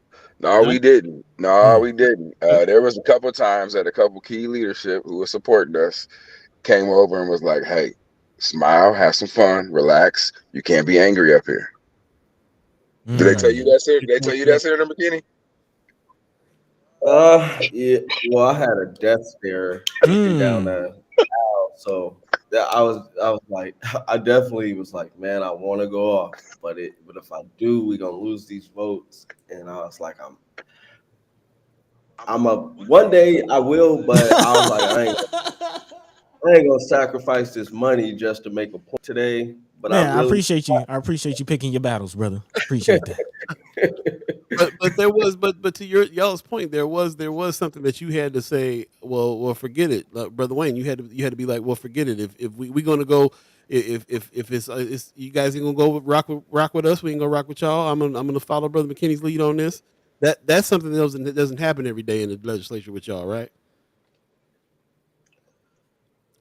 No, we didn't. No, we didn't. There was a couple of times that a couple key leadership who was supporting us came over and was like, "Hey, smile, have some fun, relax. You can't be angry up here." Did they tell you that, sir? Did they tell you that, Senator McKinney? Yeah. Well, I had a death stare down the aisle, so I was like, I definitely was like, man, I want to go off, but if I do, we're gonna lose these votes. And I was like, one day I will, but I was like, I ain't gonna sacrifice this money just to make a point today. But Man, I'm I really appreciate you. I appreciate you picking your battles, brother. Appreciate that. But there was but to y'all's point, there was something that you had to say. Well, forget it, brother Wayne. You had to be like, well, forget it. If we gonna go, if it's you guys ain't gonna go rock with us, we ain't gonna rock with y'all. I'm gonna follow brother McKinney's lead on this. That's something that doesn't happen every day in the legislature with y'all, right?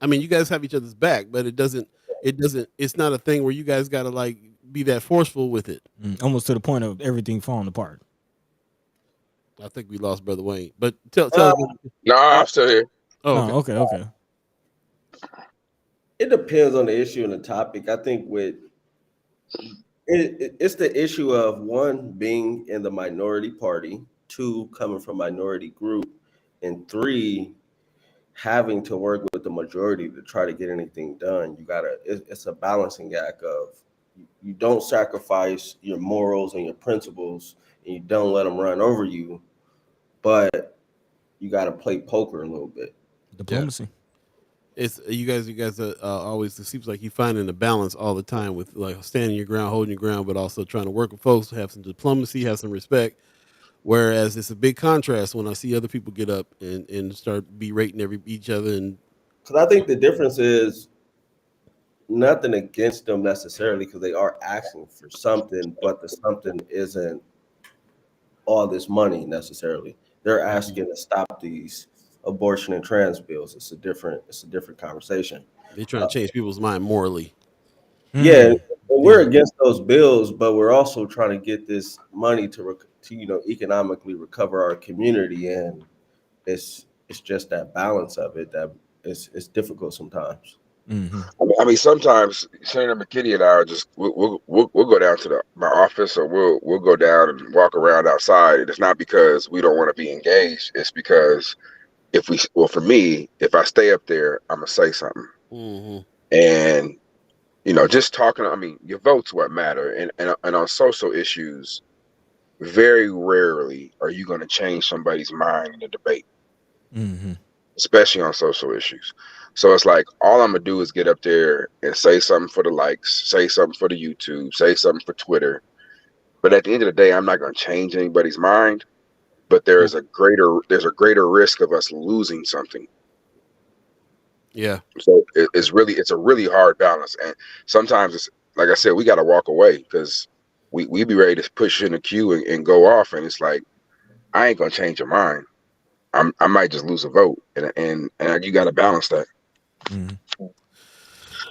I mean, you guys have each other's back, but it's not a thing where you guys got to like be that forceful with it. Almost to the point of everything falling apart. I think we lost brother Wayne, but tell us. No, I'm still here. Oh, okay. Okay. it depends on the issue and the topic. I think with it's the issue of one being in the minority party, two coming from minority group, and three having to work with the majority to try to get anything done. It's a balancing act of you don't sacrifice your morals and your principles, and you don't let them run over you, but you got to play poker a little bit. Diplomacy. It's you guys always. It seems like you finding a balance all the time with like standing your ground, holding your ground, but also trying to work with folks, have some diplomacy, have some respect. Whereas it's a big contrast when I see other people get up and start berating each other. And because I think the difference is nothing against them necessarily, because they are asking for something, but the something isn't all this money necessarily. They're asking to stop these abortion and trans bills. It's a different conversation. they're trying to change people's mind morally. Yeah, we're against those bills, but we're also trying to get this money to economically recover our community, and it's just that balance of it that it's difficult sometimes. Mm-hmm. I mean, sometimes Senator McKinney and I are just we'll go down to my office, or we'll go down and walk around outside. And it's not because we don't want to be engaged. It's because for me, if I stay up there, I'm gonna say something. Mm-hmm. And just talking. I mean, your vote's what matter. And on social issues, very rarely are you going to change somebody's mind in a debate, especially on social issues. So it's like all I'm gonna do is get up there and say something for the likes, say something for the YouTube, say something for Twitter. But at the end of the day, I'm not going to change anybody's mind. But there's a greater risk of us losing something. Yeah. So it's a really hard balance, and sometimes it's like I said, we got to walk away because we be ready to push in the queue and go off, and it's like I ain't gonna change your mind. I might just lose a vote, and you got to balance that. Mm-hmm.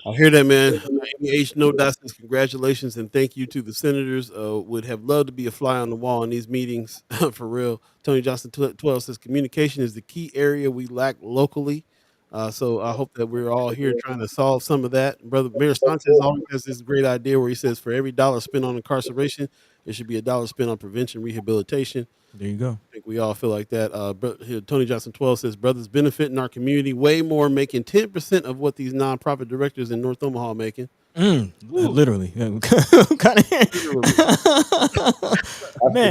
I hear that, man. H. No Dot says congratulations and thank you to the senators. Would have loved to be a fly on the wall in these meetings for real. Tony Johnson 12 says communication is the key area we lack locally. So I hope that we're all here trying to solve some of that. Brother Mayor Sanchez always has this great idea where he says for every dollar spent on incarceration, there should be a dollar spent on prevention, rehabilitation. There you go. I think we all feel like that. Here, Tony Johnson 12 says brothers benefit in our community way more, making 10% of what these nonprofit directors in North Omaha are making. Literally. Man.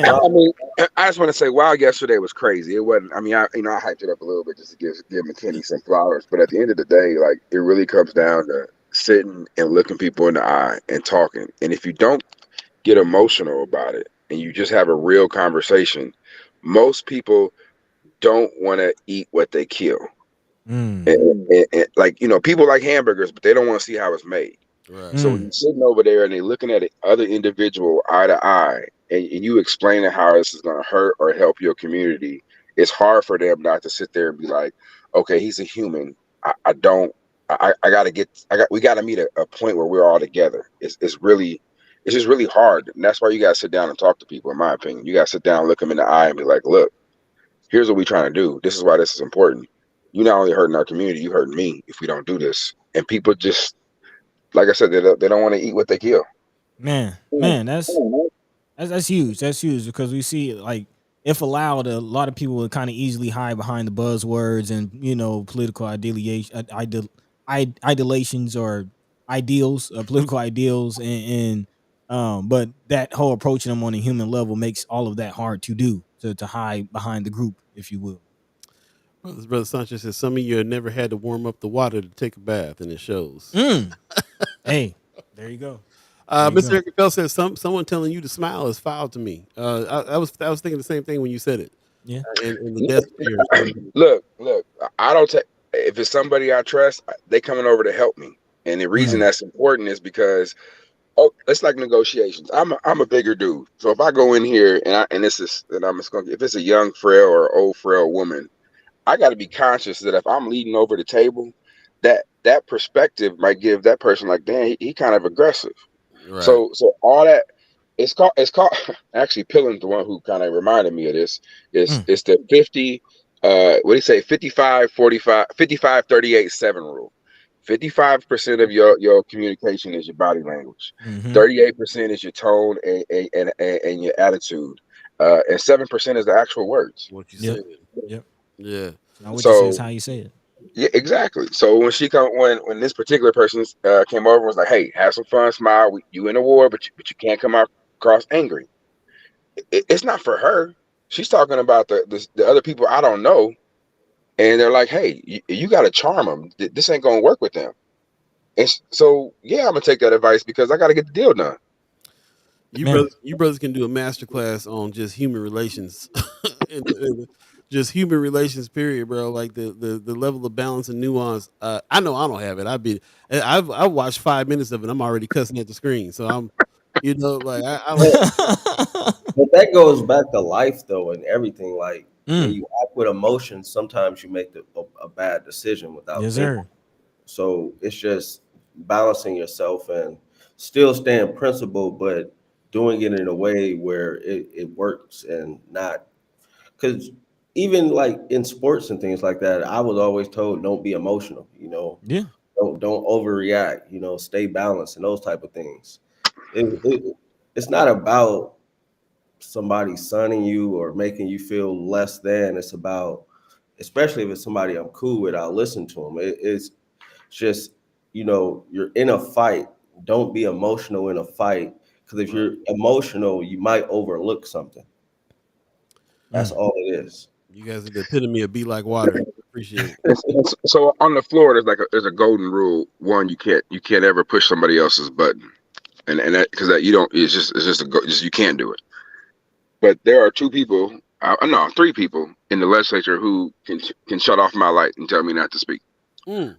I mean, I just want to say, wow, yesterday was crazy. It wasn't. I mean, I hyped it up a little bit just to give McKinney some flowers. But at the end of the day, like it really comes down to sitting and looking people in the eye and talking. And if you don't get emotional about it and you just have a real conversation, most people don't want to eat what they kill. And like people like hamburgers, but they don't want to see how it's made. Right. So when you're sitting over there and they're looking at the other individual eye to eye, and you explaining how this is going to hurt or help your community, it's hard for them not to sit there and be like, okay, he's a human. We got to meet a point where we're all together. It's just really hard. And that's why you got to sit down and talk to people, in my opinion. You got to sit down, look them in the eye and be like, look, here's what we're trying to do. This is why this is important. You're not only hurting our community, you hurting me if we don't do this. And people just, like I said, they don't want to eat what they kill. Man, that's huge. That's huge because we see like if allowed, a lot of people would kind of easily hide behind the buzzwords and political idolations or ideals, political ideals, but that whole approaching them on a human level makes all of that hard to do to hide behind the group if you will. Brother Sanchez says some of you have never had to warm up the water to take a bath, and it shows. Hey, there you go. There you Mr. go. Eric Bell says someone telling you to smile is foul to me. I was thinking the same thing when you said it. Yeah. In the desk here. Look, I don't take if it's somebody I trust, they coming over to help me. And the reason that's important is because it's like negotiations. I'm a bigger dude, so if I go in here and I'm just gonna if it's a young frail or old frail woman, I got to be conscious that if I'm leading over the table, that perspective might give that person like, damn, he kind of aggressive. Right. So all that it's called actually Pillin's the one who kind of reminded me of this. It's the 50 what do you say 55 45 55 38 7 rule. 55% of your communication is your body language. 38% is your tone and your attitude. And 7% is the actual words. What you said. Yep. Yeah. Now what you say is how you say it. Yeah, exactly. So when this particular person came over and was like, "Hey, have some fun, smile. You in a war, but you can't come across angry." It's not for her. She's talking about the other people I don't know, and they're like, "Hey, you got to charm them. This ain't gonna work with them." And so, yeah, I'm gonna take that advice because I got to get the deal done. You brothers can do a master class on just human relations, just human relations. Period, bro. Like the level of balance and nuance. I know I don't have it. I've watched 5 minutes of it. I'm already cussing at the screen. So I'm, like But that goes back to life though, and everything. Like when you act with emotion, sometimes you make a bad decision without yes, thinking. sir. So it's just balancing yourself and still staying principled, but doing it in a way where it works and not because even like in sports and things like that, I was always told don't be emotional, Yeah. don't overreact, stay balanced and those type of things. It's not about somebody sunning you or making you feel less than. It's about, especially if it's somebody I'm cool with, I'll listen to them. It's just, you're in a fight. Don't be emotional in a fight, because if you're emotional, you might overlook something. That's all it is. you guys are the epitome of be like water. Appreciate it. So on the floor, there's a golden rule. One, you can't ever push somebody else's button, and that because that you don't. It's just you can't do it. But there are three people in the legislature who can shut off my light and tell me not to speak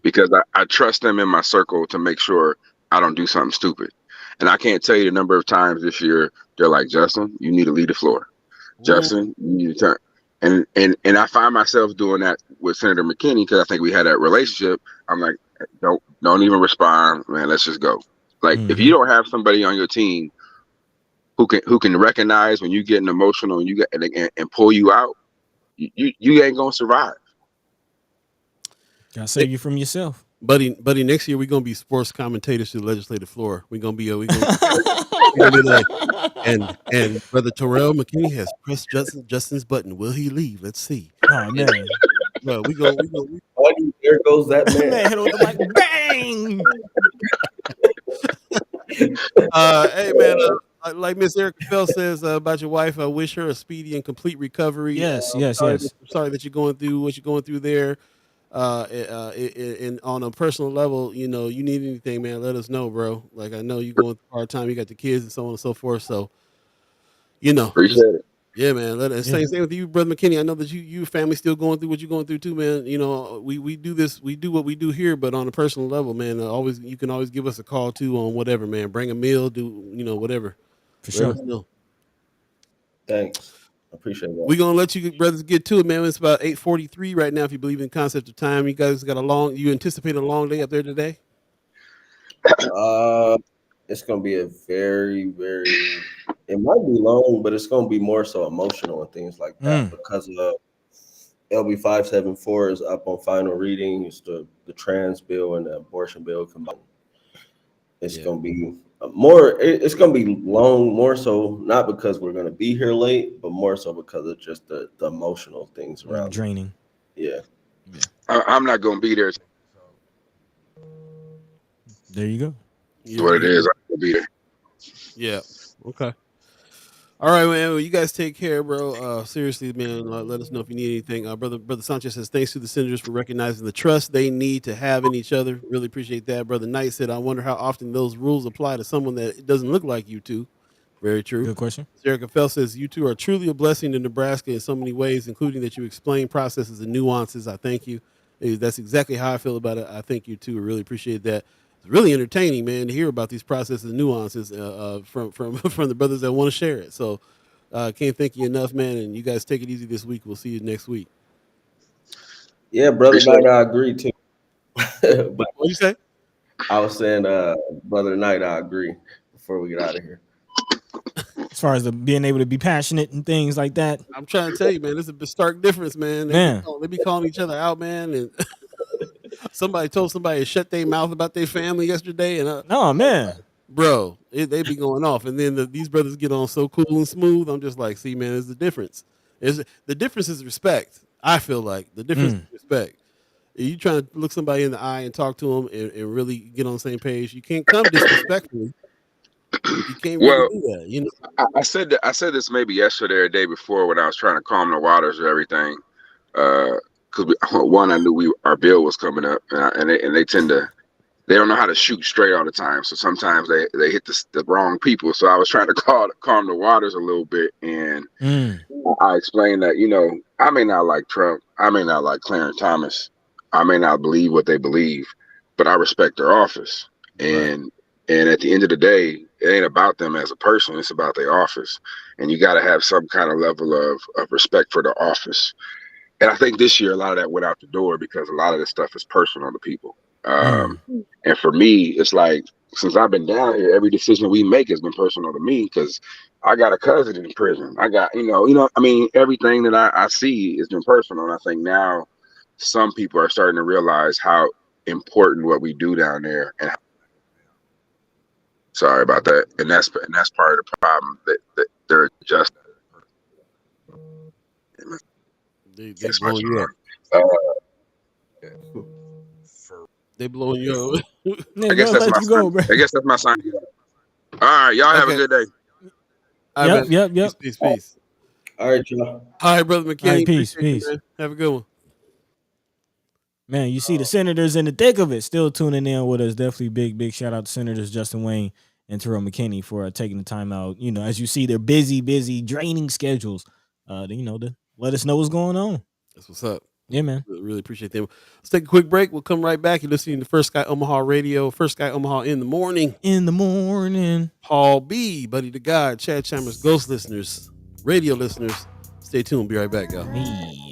because I trust them in my circle to make sure I don't do something stupid. And I can't tell you the number of times this year they're like, Justin, you need to lead the floor. Justin, you need to turn. And I find myself doing that with Senator McKinney because I think we had that relationship. I'm like, don't even respond, man. Let's just go. Like if you don't have somebody on your team who can recognize when you getting emotional and pull you out, you ain't gonna survive. Gotta save you from yourself. Buddy, next year we're gonna be sports commentators to the legislative floor. We're gonna be like, and Brother Terrell McKinney has pressed Justin's button. Will he leave? Let's see. Oh man. Well, we go. There goes that man. Man hit with the mic, bang. Hey man, like Miss Erica Bell says about your wife, I wish her a speedy and complete recovery. Yes. Sorry that you're going through what you're going through there. And on a personal level, you need anything, man, let us know, bro. Like I know you're going through a hard time. You got the kids and so on and so forth. So, Appreciate it. Yeah, man. Same with you, Brother McKinney. I know that your family still going through what you're going through too, man. We do this, we do what we do here, but on a personal level, man, you can always give us a call too on whatever, man. Bring a meal, do whatever. For sure. Thanks. I appreciate that. We're gonna let you brothers get to it, man. It's about 8:43 right now. If you believe in the concept of time, you guys got you anticipate a long day up there today? It's gonna be a very, very. It might be long, but it's gonna be more so emotional and things like that because of LB 574 is up on final reading. It's the trans bill and the abortion bill combined. It's gonna be more. It's gonna be long, more so not because we're gonna be here late, but more so because of just the emotional things around. Draining. Yeah. I'm not gonna be there. There you go. That's what it is. I'm gonna be there. Yeah. Okay. All right, man. Well, you guys take care, bro. Seriously, man. Let us know if you need anything. Brother Sanchez says thanks to the senators for recognizing the trust they need to have in each other. Really appreciate that. Brother Knight said, I wonder how often those rules apply to someone that doesn't look like you two. Very true. Good question. Erica Fell says, you two are truly a blessing to Nebraska in so many ways, including that you explain processes and nuances. I thank you. That's exactly how I feel about it. I thank you too. I really appreciate that. It's really entertaining, man, to hear about these processes and nuances from from the brothers that want to share it. So can't thank you enough, man. And you guys take it easy this week. We'll see you next week. Yeah, brother Knight, I agree too. But What you say? I was saying, brother Knight, I agree. Before we get out of here, As far as being able to be passionate and things like that. I'm trying to tell you, man, this is a stark difference, man. They be calling each other out, man, and somebody told somebody to shut their mouth about their family yesterday, and oh man, bro, they be going off, and then these brothers get on so cool and smooth. I'm just like, see, man, there's the difference. The difference is respect. I feel like the difference is respect. If you trying to look somebody in the eye and talk to them and really get on the same page, you can't come disrespectfully. You can't really do that. You know, I said this maybe yesterday or the day before when I was trying to calm the waters or everything. Because I knew our bill was coming up, and they tend to. They don't know how to shoot straight all the time, so sometimes they hit the wrong people. So I was trying to calm the waters a little bit, and I explained that, I may not like Trump, I may not like Clarence Thomas, I may not believe what they believe, but I respect their office. And at the end of the day, it ain't about them as a person, it's about their office. And you got to have some kind of level of respect for the office. And I think this year a lot of that went out the door because a lot of this stuff is personal to people. And for me, it's like, since I've been down here, every decision we make has been personal to me because I got a cousin in prison. I got, everything that I see has been personal. And I think now some people are starting to realize how important what we do down there. And sorry about that. And that's part of the problem that they're just. They blowing you up. They blowing you up. I guess that's my sign. I guess that's my sign. All right, y'all have a good day. Yep. Peace. All right, y'all. All right, brother McKinney. All right, peace. You, have a good one. Man, you see the senators in the thick of it still tuning in with us. Definitely big shout out to Senators Justin Wayne and Terrell McKinney for taking the time out. As you see their busy, draining schedules, to let us know what's going on. That's what's up. Yeah, man. Really appreciate them. Let's take a quick break. We'll come right back. You're listening to First Sky Omaha Radio. First Sky Omaha in the morning. Paul Beeee, Buddi3 Da Gawd, Chad Chambers, Ghost listeners, radio listeners. Stay tuned. Be right back, y'all. Hey.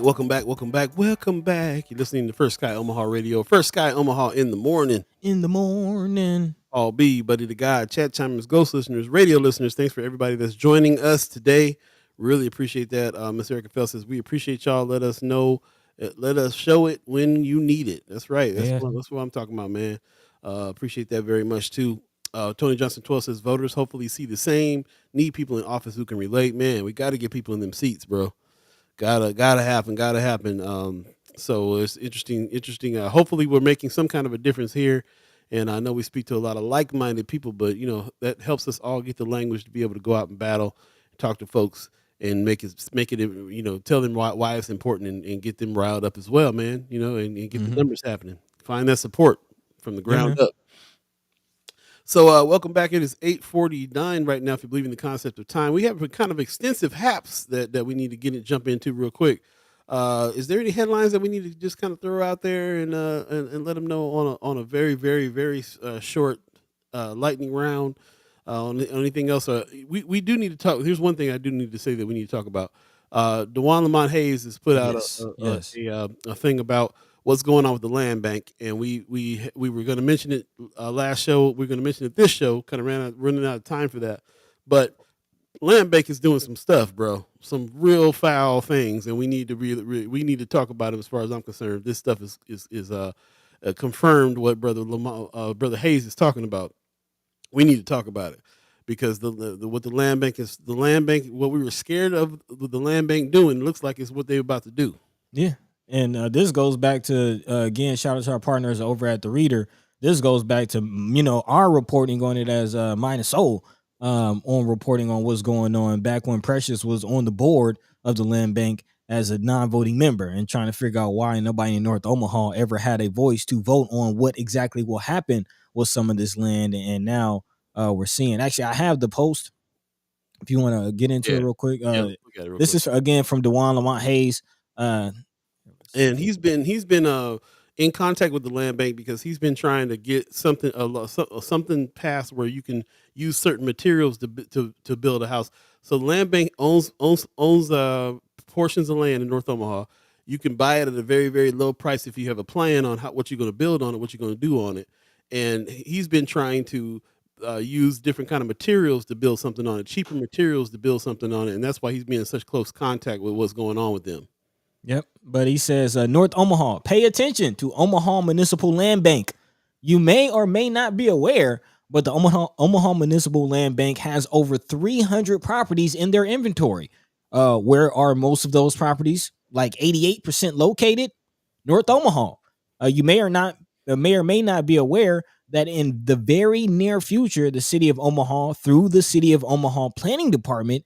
Welcome back. You're listening to First Sky Omaha Radio. First Sky Omaha in the morning. Paul Beeee, Buddi3 Da Gawd, Chat Chimers, Ghost listeners, radio listeners. Thanks for everybody that's joining us today. Really appreciate that. Miss Erica Fell says, we appreciate y'all. Let us know. Let us show it when you need it. That's right. That's what I'm talking about, man. Appreciate that very much too. Tony Johnson 12 says, voters hopefully see the same. Need people in office who can relate. Man, we got to get people in them seats, bro. Gotta happen. So it's interesting. Hopefully we're making some kind of a difference here And I know we speak to a lot of like-minded people, but that helps us all get the language to be able to go out and battle, talk to folks, and make it tell them why it's important, and get them riled up as well, man. And get the numbers happening. Find that support from the ground up. So welcome back. It is 8:49 right now. If you believe in the concept of time, we have a kind of extensive haps that we need to jump into real quick. Is there any headlines that we need to just kind of throw out there and let them know on a very, very, very short lightning round? On anything else? We do need to talk. Here's one thing I do need to say that we need to talk about. DeJuan Lamont Hayes has put out a thing about what's going on with the land bank, and we were going to mention it last show. We're going to mention it this show. Kind of running out of time for that, but land bank is doing some stuff, bro. Some real foul things, and we need to we need to talk about it. As far as I'm concerned, this stuff is confirmed what brother Hayes is talking about. We need to talk about it because what the land bank what we were scared of the land bank doing looks like it's what they're about to do. Yeah. And this goes back to, again, shout out to our partners over at The Reader. This goes back to, our reporting on it as Mind and Soul on reporting on what's going on back when Precious was on the board of the land bank as a non-voting member and trying to figure out why nobody in North Omaha ever had a voice to vote on what exactly will happen with some of this land. And now we're seeing. Actually, I have the post if you want to get into it real quick. This is, again, from DeJuan Lamont Hayes. And he's been in contact with the land bank because he's been trying to get something passed where you can use certain materials to build a house. So the land bank owns portions of land in North Omaha. You can buy it at a very, very low price if you have a plan on what you're going to build on it, what you're going to do on it. And he's been trying to use different kind of materials to build something on it, cheaper materials to build something on it, and that's why he's been in such close contact with what's going on with them. Yep. But he says, North Omaha, pay attention to Omaha Municipal Land Bank. You may or may not be aware, but the Omaha Municipal Land Bank has over 300 properties in their inventory. Where are most of those properties? Like 88% located? North Omaha. You may or may not be aware that in the very near future, the city of Omaha, through the city of Omaha Planning Department,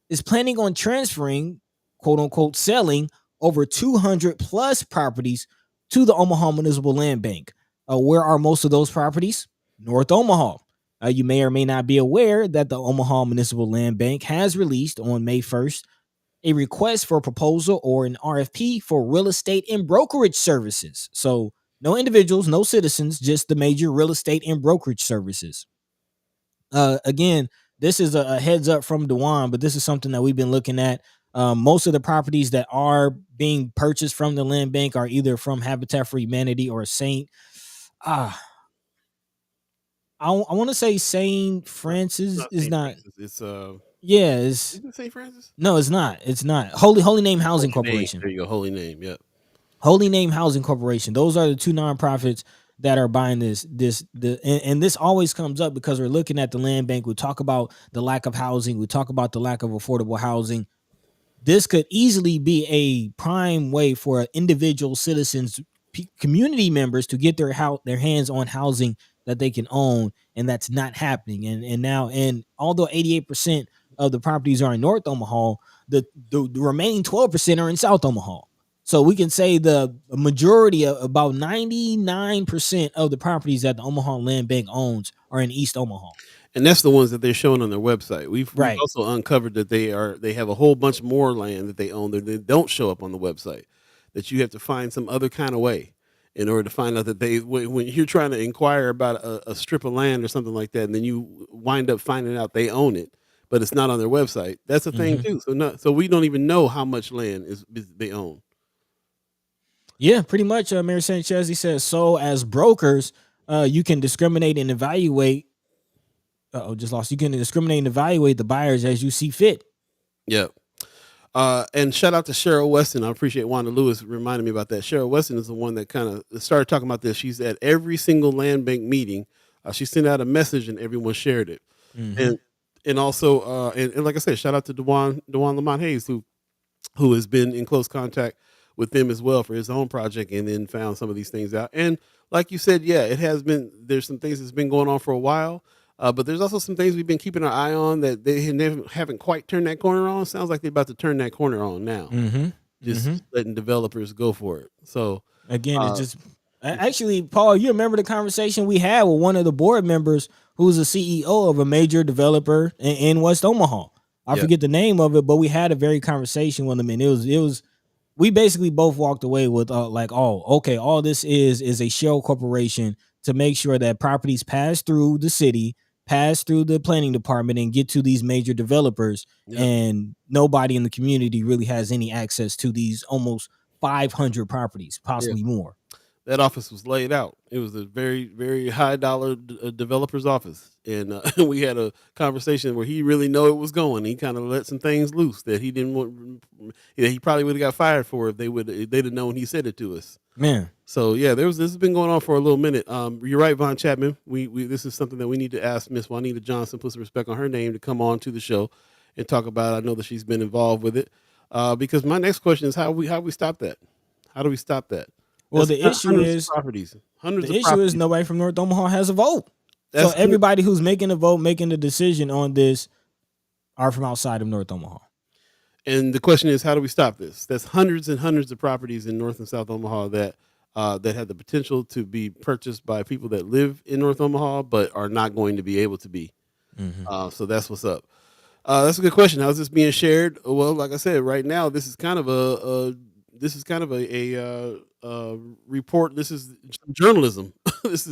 is planning on transferring, quote unquote, selling over 200 plus properties to the Omaha Municipal Land Bank. Where are most of those properties? North Omaha. You may or may not be aware that the Omaha Municipal Land Bank has released on May 1st a request for a proposal or an RFP for real estate and brokerage services. So no individuals, no citizens, just the major real estate and brokerage services. Again, this is a heads up from DeJuan, but this is something that we've been looking at. Most of the properties that are being purchased from the land bank are either from Habitat for Humanity or Saint. I want to say Saint Francis is not. It's is it Saint Francis? No, it's not. It's not. Holy Name Housing Corporation. There you go. Holy Name. Yep. Holy Name Housing Corporation. Those are the two nonprofits that are buying and this always comes up because we're looking at the land bank. We talk about the lack of housing. We talk about the lack of affordable housing. This could easily be a prime way for individual citizens, community members to get their hands on housing that they can own, and that's not happening. And although 88% of the properties are in North Omaha, the remaining 12% are in South Omaha. So we can say the majority of about 99% of the properties that the Omaha Land Bank owns are in East Omaha. And that's the ones that they're showing on their website. We've also uncovered that they have a whole bunch more land that they own that they don't show up on the website, that you have to find some other kind of way in order to find out that when you're trying to inquire about a strip of land or something like that, and then you wind up finding out they own it, but it's not on their website. That's a thing too. So we don't even know how much land they own. Yeah, pretty much. Mayor Sanchez, he says, so as brokers, you can discriminate and evaluate. You can discriminate and evaluate the buyers as you see fit. Yeah. And shout out to Cheryl Weston. I appreciate Wanda Lewis reminding me about that. Cheryl Weston is the one that kind of started talking about this. She's at every single land bank meeting. She sent out a message and everyone shared it. Mm-hmm. And also, and like I said, shout out to DeJuan Lamont Hayes, who has been in close contact with them as well for his own project, and then found some of these things out. And like you said, yeah, it has been. There's some things that's been going on for a while, but there's also some things we've been keeping our eye on that they haven't quite turned that corner on. Sounds like they're about to turn that corner on now. Mm-hmm. Just letting developers go for it. So again, it's just actually, Paul, you remember the conversation we had with one of the board members who's a CEO of a major developer in West Omaha. I forget the name of it, but we had a very conversation with him, and it was we basically both walked away with like, oh, okay, all this is a shell corporation to make sure that properties pass through the city, pass through the planning department, and get to these major developers. And nobody in the community really has any access to these almost 500 properties, possibly more. That office was laid out. It was a very, very high dollar developer's office, and we had a conversation where he really knew it was going. He kind of let some things loose that he didn't want. He probably would have got fired for if they'd have known he said it to us. Man. So yeah, this has been going on for a little minute. You're right, Von Chapman. We this is something that we need to ask Miss Juanita Johnson, put some respect on her name, to come on to the show and talk about it. I know that she's been involved with it. Because my next question is how we stop that? How do we stop that? Well, the issue is hundreds the of issue is nobody from North Omaha has a vote. That's so everybody who's making the vote, making the decision on this, are from outside of North Omaha. And the question is, how do we stop this? That's hundreds and hundreds of properties in North and South Omaha that have the potential to be purchased by people that live in North Omaha, but are not going to be able to be. So that's what's up. That's a good question. How's this being shared? Well, like I said, right now this is kind of a report. This is journalism. this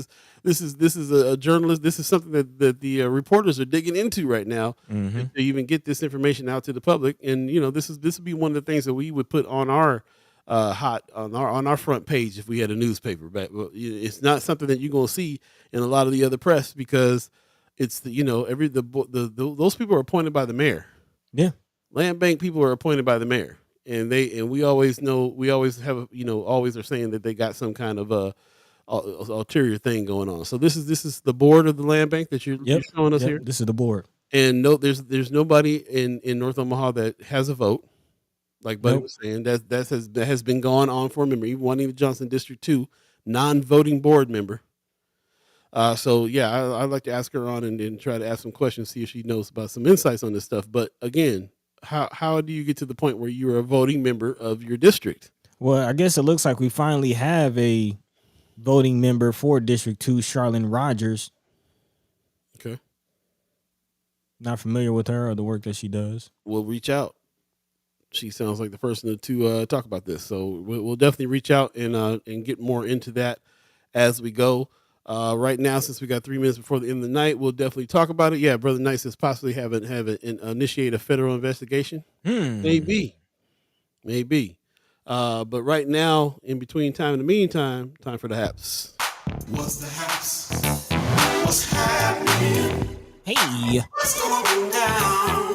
is a journalist. This is something that the reporters are digging into right now to even get this information out to the public. And this would be one of the things that we would put on our on our front page if we had a newspaper. But it's not something that you're going to see in a lot of the other press, because it's those people are appointed by the mayor. Yeah, land bank people are appointed by the mayor. And we always have, always are saying that they got some kind of ulterior thing going on. So this is the board of the land bank that you're showing us here. This is the board. And there's nobody in North Omaha that has a vote. Like Buddy was saying, that has been going on for a member. Even Juanita Johnson, District 2, non-voting board member. So yeah, I'd like to ask her on and try to ask some questions, see if she knows about some insights on this stuff. But again, how do you get to the point where you are a voting member of your district? Well, I guess it looks like we finally have a voting member for District 2, Charlene Rogers. Okay. Not familiar with her or the work that she does. We'll reach out. She sounds like the person to talk about this. So we'll definitely reach out and get more into that as we go. Right now, since we got 3 minutes before the end of the night, we'll definitely talk about it. Yeah, Brother Knight says possibly have initiate a federal investigation. Maybe. But right now, in between time and the meantime, time for the haps. What's the haps? What's happening? Hey. What's going down?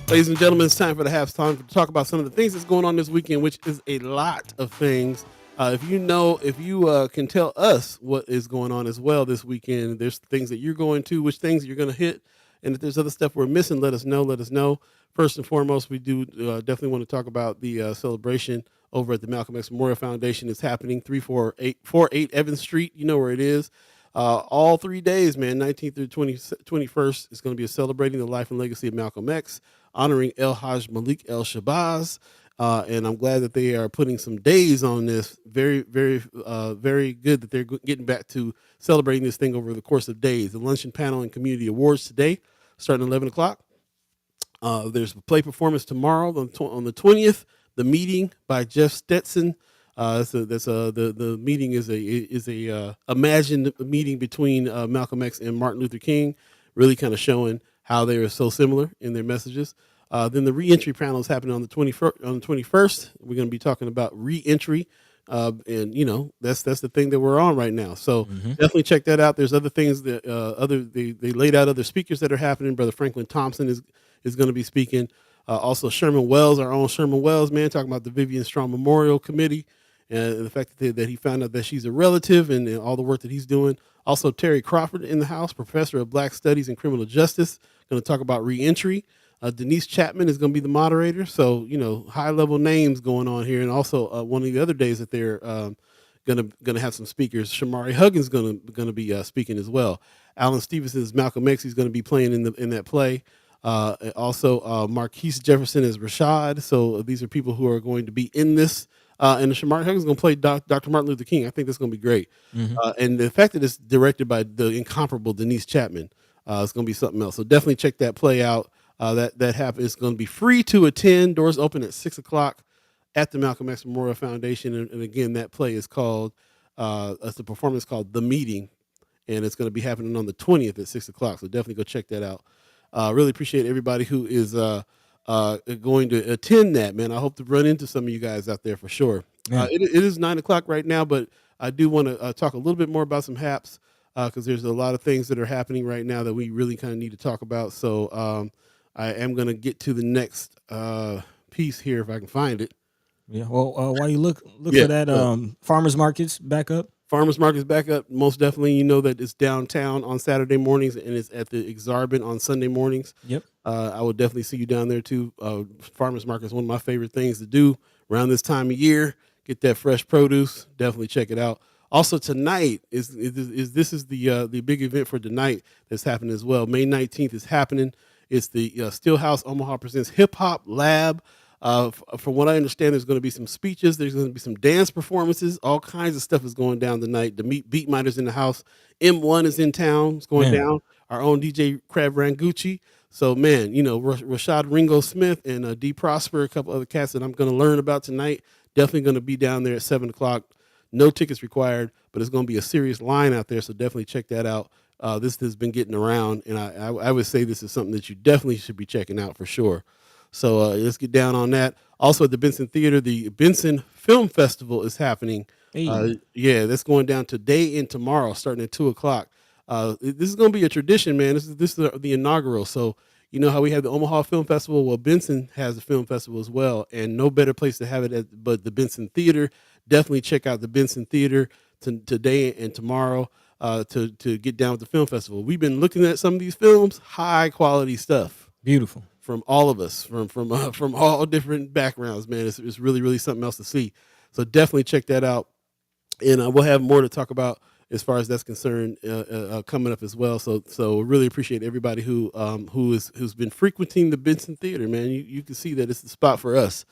Ladies and gentlemen, it's time for the haps. Time to talk about some of the things that's going on this weekend, which is a lot of things. If you can tell us what is going on as well this weekend, there's things that you're going to, which things you're going to hit, and if there's other stuff we're missing, let us know. First and foremost, we do definitely want to talk about the celebration over at the Malcolm X Memorial Foundation. It's happening 348 Evans Street. You know where it is. All 3 days, man, 19th through 21st, is going to be celebrating the life and legacy of Malcolm X, honoring El Haj Malik El Shabazz. And I'm glad that they are putting some days on this. Very, very, very good that they're getting back to celebrating this thing over the course of days. The luncheon panel and community awards today, starting at 11 o'clock. There's a play performance tomorrow on the 20th. The meeting by Jeff Stetson. The meeting is a imagined meeting between Malcolm X and Martin Luther King, really kind of showing how they are so similar in their messages. Then the reentry panel is happening on the 21st. We're going to be talking about reentry, and that's the thing that we're on right now. So definitely check that out. There's other things that they laid out other speakers that are happening. Brother Franklin Thompson is going to be speaking. Also Sherman Wells, our own Sherman Wells, man, talking about the Vivian Strong Memorial Committee and the fact that he found out that she's a relative and all the work that he's doing. Also Terry Crawford in the house, professor of Black Studies and Criminal Justice, going to talk about reentry. Denise Chapman is going to be the moderator. So, high level names going on here. And also one of the other days that they're gonna have some speakers. Shamari Huggins gonna be speaking as well. Alan Stevenson's Malcolm X, he's going to be playing in that play. Also, Marquise Jefferson is Rashad. So these are people who are going to be in this. And Shamari Huggins is going to play Dr. Martin Luther King. I think that's going to be great. Mhm. And the fact that it's directed by the incomparable Denise Chapman, it's going to be something else. So definitely check that play out. That happens. It's going to be free to attend. Doors open at 6:00 at the Malcolm X Memorial Foundation. And again, that play is called, it's a performance called The Meeting. And it's going to be happening on the 20th at 6:00. So definitely go check that out. Really appreciate everybody who is going to attend that, man. I hope to run into some of you guys out there for sure. Yeah. It is 9:00 right now, but I do want to talk a little bit more about some haps because there's a lot of things that are happening right now that we really kind of need to talk about. So I am going to get to the next piece here if I can find it. Yeah. Well, while you look Yeah, for that, farmers markets back up. Farmers market's back up. Most definitely, you know that it's downtown on Saturday mornings and it's at the Exarban on Sunday mornings. Yep. I will definitely see you down there too. Farmers market is one of my favorite things to do around this time of year. Get that fresh produce. Definitely check it out. Also tonight is the big event for tonight that's happening as well. May 19th is happening. It's the Steelhouse Omaha presents Hip Hop Lab. From what I understand, there's going to be some speeches. There's going to be some dance performances. All kinds of stuff is going down tonight. The Beat Miters in the house. M1 is in town. It's going down. Our own DJ Crab Rangucci. So, man, Rashad Ringo Smith and D Prosper, a couple other cats that I'm going to learn about tonight. Definitely going to be down there at 7:00. No tickets required, but it's going to be a serious line out there. So definitely check that out. This has been getting around, and I would say this is something that you definitely should be checking out for sure. So let's get down on that. Also at the Benson Theater, the Benson Film Festival is happening. Hey. That's going down today and tomorrow, starting at 2:00. This is going to be a tradition, man. This is the inaugural. So you know how we have the Omaha Film Festival? Well, Benson has a film festival as well, and no better place to have it but the Benson Theater. Definitely check out the Benson Theater today and tomorrow to get down with the film festival. We've been looking at some of these films, high quality stuff. Beautiful. From all of us, from all different backgrounds, man. It's really, really something else to see. So definitely check that out. And we'll have more to talk about as far as that's concerned coming up as well. So really appreciate everybody who's been frequenting the Benson Theater, man. You can see that it's the spot for us.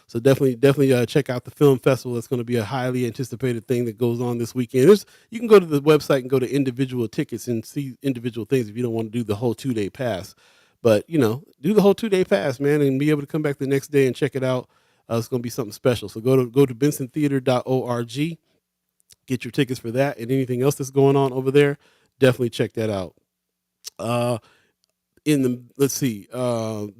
So definitely check out the film festival. It's going to be a highly anticipated thing that goes on this weekend. You can go to the website and go to individual tickets and see individual things if you don't want to do the whole 2-day pass. But, do the whole 2-day pass, man, and be able to come back the next day and check it out. It's going to be something special. So go to bensontheater.org, get your tickets for that and anything else that's going on over there. Definitely check that out.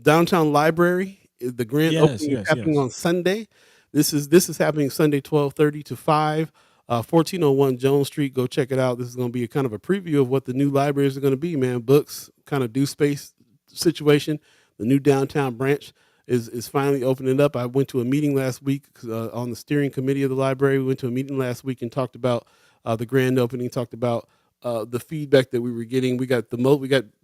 Downtown Library, the grand opening is happening on Sunday. This is happening Sunday, 12:30 to 5. 1401 Jones Street. Go check it out. This is going to be a kind of a preview of what the new libraries are going to be, man. Books, kind of do space situation. The new downtown branch is finally opening up. I went to a meeting last week on the steering committee of the library. We went to a meeting last week and talked about the grand opening, talked about the feedback that we were getting. We got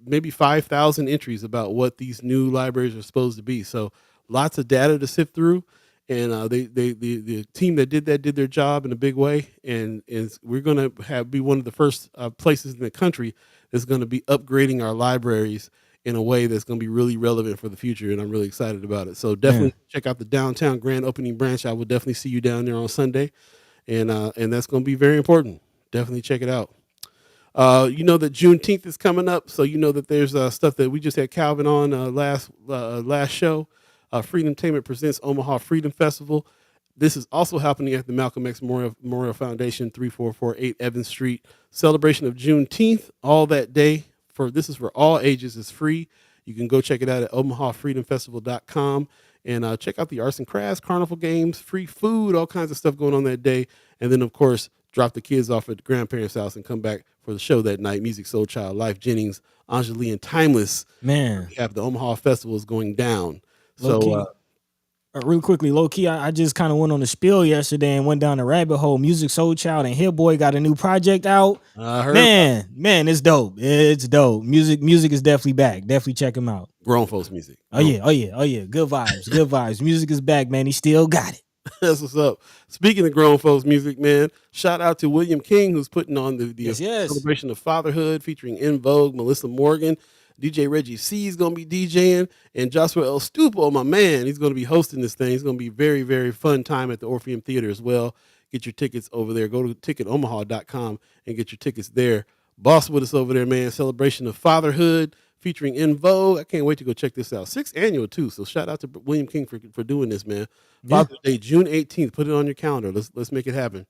maybe 5,000 entries about what these new libraries are supposed to be. So lots of data to sift through. And the team that did their job in a big way, and we're going to be one of the first places in the country that's going to be upgrading our libraries in a way that's going to be really relevant for the future, and I'm really excited about it. So definitely check out the downtown grand opening branch. I will definitely see you down there on Sunday, and that's going to be very important. Definitely check it out. You know that Juneteenth is coming up, so you know that there's stuff that we just had Calvin on last show. Freedom Tainment presents Omaha Freedom Festival. This is also happening at the Malcolm X Memorial Foundation, 3448 Evans Street. Celebration of Juneteenth all that day. This is for all ages. It's free. You can go check it out at omahafreedomfestival.com and check out the arts and crafts, carnival games, free food, all kinds of stuff going on that day. And then, of course, drop the kids off at the grandparents' house and come back for the show that night. Music Soul Child, Life Jennings, Angelie, and Timeless. Man, we have the Omaha Festival is going down. Real quickly, low key, I just kind of went on the spiel yesterday and went down the rabbit hole. Music Soul Child and Hit Boy got a new project out. I heard man, it's dope. It's dope. Music is definitely back. Definitely check him out. Grown folks music. Oh yeah. Good vibes. Music is back, man. He still got it. That's what's up. Speaking of grown folks music, man, shout out to William King, who's putting on the Yes. celebration of fatherhood featuring In Vogue, Melissa Morgan. DJ Reggie C is going to be DJing, and Joshua El Stupo, my man, he's going to be hosting this thing. It's going to be very, very fun time at the Orpheum Theater as well. Get your tickets over there. Go to ticketomaha.com and get your tickets there. Boss with us over there, man. Celebration of fatherhood featuring In Vogue. I can't wait to go check this out. 6th annual too. So shout out to William King for doing this, man. Father's Day, June 18th. Put it on your calendar. Let's make it happen.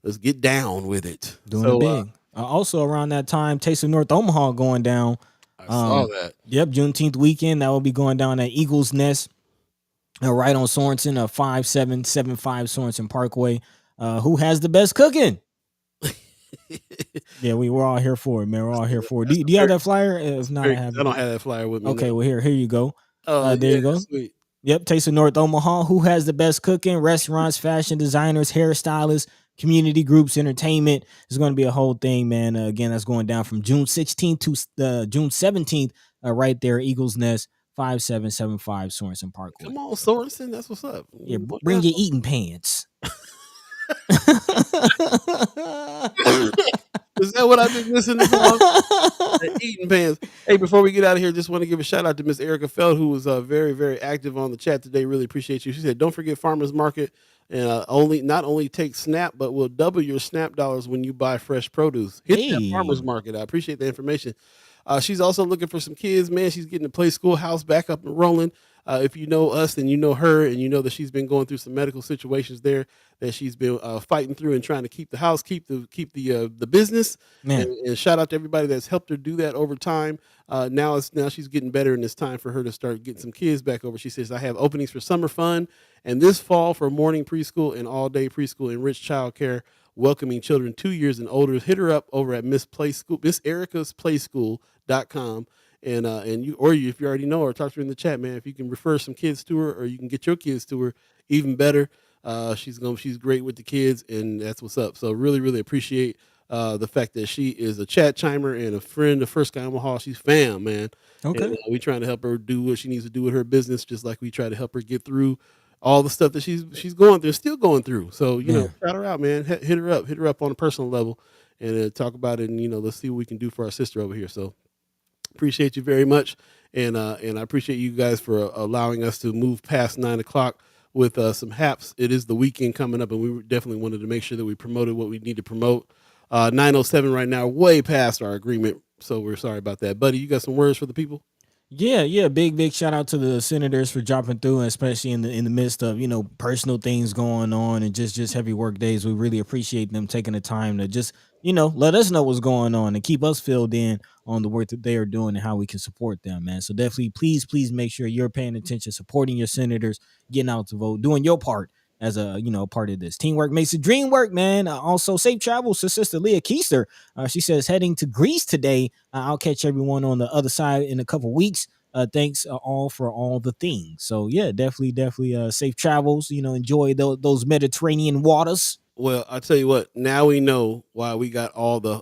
Let's get down with it. Doing it big. Also around that time, Taste of North Omaha going down. I saw that. Yep, Juneteenth weekend. That will be going down at Eagles Nest, right on Sorensen, 5775 Sorensen Parkway. Who has the best cooking? Yeah, we're all here for it, man. We're all here for it. Do you have that flyer? If not, I don't have that flyer with me. Okay, well here you go. Oh, there you go. Sweet. Yep, Taste of North Omaha. Who has the best cooking? Restaurants, fashion designers, hairstylists, community groups, entertainment. It's going to be a whole thing, man. Again, that's going down from June 16th to June 17th, right there, Eagles Nest, 5775 Sorensen Parkway. Come on, Sorensen. That's what's up. Yeah, bring your eating pants. Is that what I've been listening to? Eating pants. Hey, before we get out of here, just want to give a shout out to Miss Erica Feld, who was very, very active on the chat today. Really appreciate you. She said, don't forget Farmers Market, and not only take SNAP, but will double your SNAP dollars when you buy fresh produce. Hit that Farmers Market. I appreciate the information. She's also looking for some kids, man. She's getting the Play Schoolhouse back up and rolling. If you know us, then you know her, and you know that she's been going through some medical situations there that she's been fighting through and trying to keep the house, keep the business. And shout out to everybody that's helped her do that over time. Now she's getting better, and it's time for her to start getting some kids back over. She says, I have openings for summer fun and this fall for morning preschool and all day preschool enriched childcare, welcoming children 2 years and older. Hit her up over at Miss Erica's Playschool.com. And you if you already know her, talk to her in the chat, man. If you can refer some kids to her, or you can get your kids to her, even better. She's great with the kids, and that's what's up. So really, really appreciate the fact that she is a chat chimer and a friend of First Sky Omaha. She's fam, man. Okay, and, we trying to help her do what she needs to do with her business, just like we try to help her get through all the stuff that she's going through, still going through. So know, shout her out, man. Hit her up on a personal level, and talk about it. And let's see what we can do for our sister over here. So. Appreciate you very much, and I appreciate you guys for allowing us to move past 9 o'clock with some haps. It is the weekend coming up, and we definitely wanted to make sure that we promoted what we need to promote. 9:07 right now, way past our agreement, so we're sorry about that. Buddy, you got some words for the people? Yeah. Big shout out to the senators for dropping through, especially in the midst of personal things going on and just heavy work days. We really appreciate them taking the time to just let us know what's going on and keep us filled in on the work that they are doing and how we can support them, man. So definitely, please make sure you're paying attention, supporting your senators, getting out to vote, doing your part as a part of this. Teamwork makes the dream work, man. Also, safe travels to Sister Leah Keister. She says heading to Greece today. I'll catch everyone on the other side in a couple weeks. Thanks all for all the things. So yeah, definitely safe travels. Enjoy those Mediterranean waters. Well, I'll tell you what. Now we know why we got all the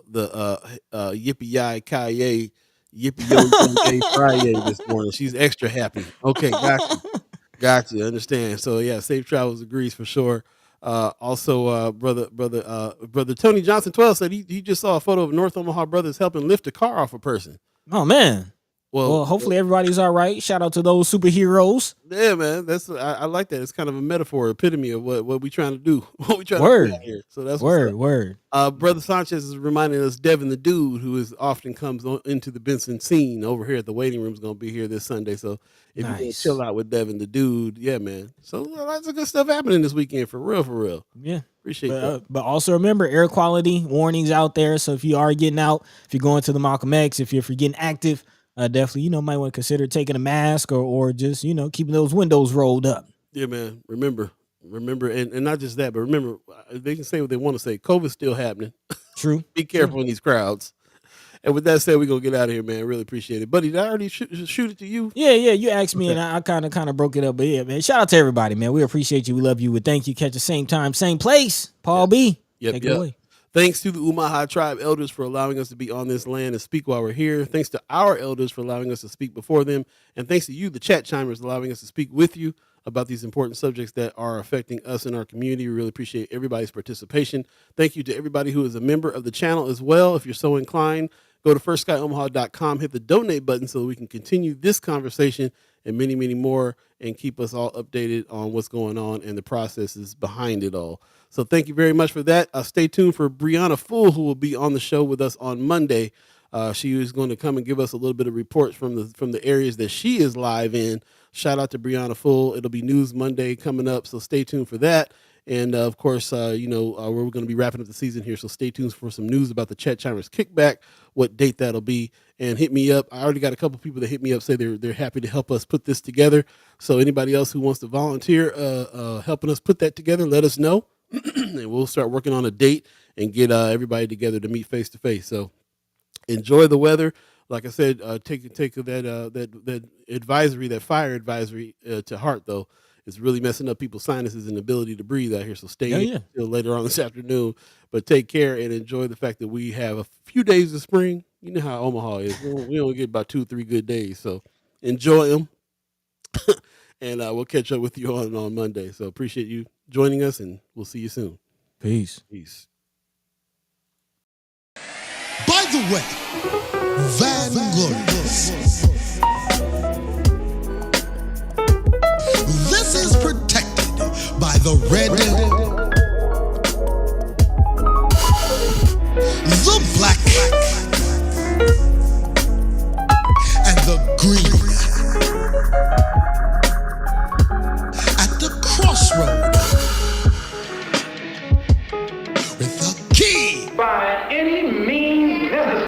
yippee yi kaye yippee yo Friday this morning. She's extra happy. Okay, got you. Understand. So yeah, safe travels to Greece for sure. Also, brother Tony Johnson 12 said he just saw a photo of North Omaha brothers helping lift a car off a person. Oh man. Well, hopefully everybody's all right. Shout out to those superheroes. Yeah, man. I like that. It's kind of a metaphor, epitome of what we trying to do. What we trying to do out here. So that's word. Brother Sanchez is reminding us Devin the Dude, who often comes into the Benson scene over here at the waiting room, is going to be here this Sunday. So if you can chill out with Devin the Dude, yeah, man. So lots of good stuff happening this weekend for real. Yeah. Appreciate that. But also remember, air quality warnings out there. So if you are getting out, if you're going to the Malcolm X, if you're getting active, definitely, might want to consider taking a mask or just, keeping those windows rolled up. Yeah, man. Remember, and not just that, but remember, they can say what they want to say. COVID's still happening. True. Be careful in these crowds. And with that said, we're going to get out of here, man. Really appreciate it. Buddy, did I already shoot it to you? Yeah. You asked me, and I kind of broke it up. But yeah, man, shout out to everybody, man. We appreciate you. We love you. We thank you. Catch the same time, same place. Paul B. Take it away. Thanks to the Omaha tribe elders for allowing us to be on this land and speak while we're here. Thanks to our elders for allowing us to speak before them. And thanks to you, the chat chimers, allowing us to speak with you about these important subjects that are affecting us in our community. We really appreciate everybody's participation. Thank you to everybody who is a member of the channel as well. If you're so inclined, go to firstskyOmaha.com, hit the donate button so that we can continue this conversation and many, many more and keep us all updated on what's going on and the processes behind it all. So thank you very much for that. Stay tuned for Brianna Full, who will be on the show with us on Monday. She is going to come and give us a little bit of reports from the areas that she is live in. Shout out to Brianna Full. It'll be News Monday coming up, so stay tuned for that. And of course, we're going to be wrapping up the season here, so stay tuned for some news about the Chet Chimers Kickback, what date that'll be, and hit me up. I already got a couple people that hit me up, say they're happy to help us put this together. So anybody else who wants to volunteer helping us put that together, let us know, and we'll start working on a date and get everybody together to meet face to face. So enjoy the weather. Like I said, take that advisory, that fire advisory to heart, though. It's really messing up people's sinuses and ability to breathe out here. So stay in till later on this afternoon. But take care and enjoy the fact that we have a few days of spring. You know how Omaha is. We only get about 2-3 good days. So enjoy them. And we'll catch up with you on Monday. So appreciate you joining us, and we'll see you soon. Peace. Peace. By the way, Vanglorious. This is protected by the red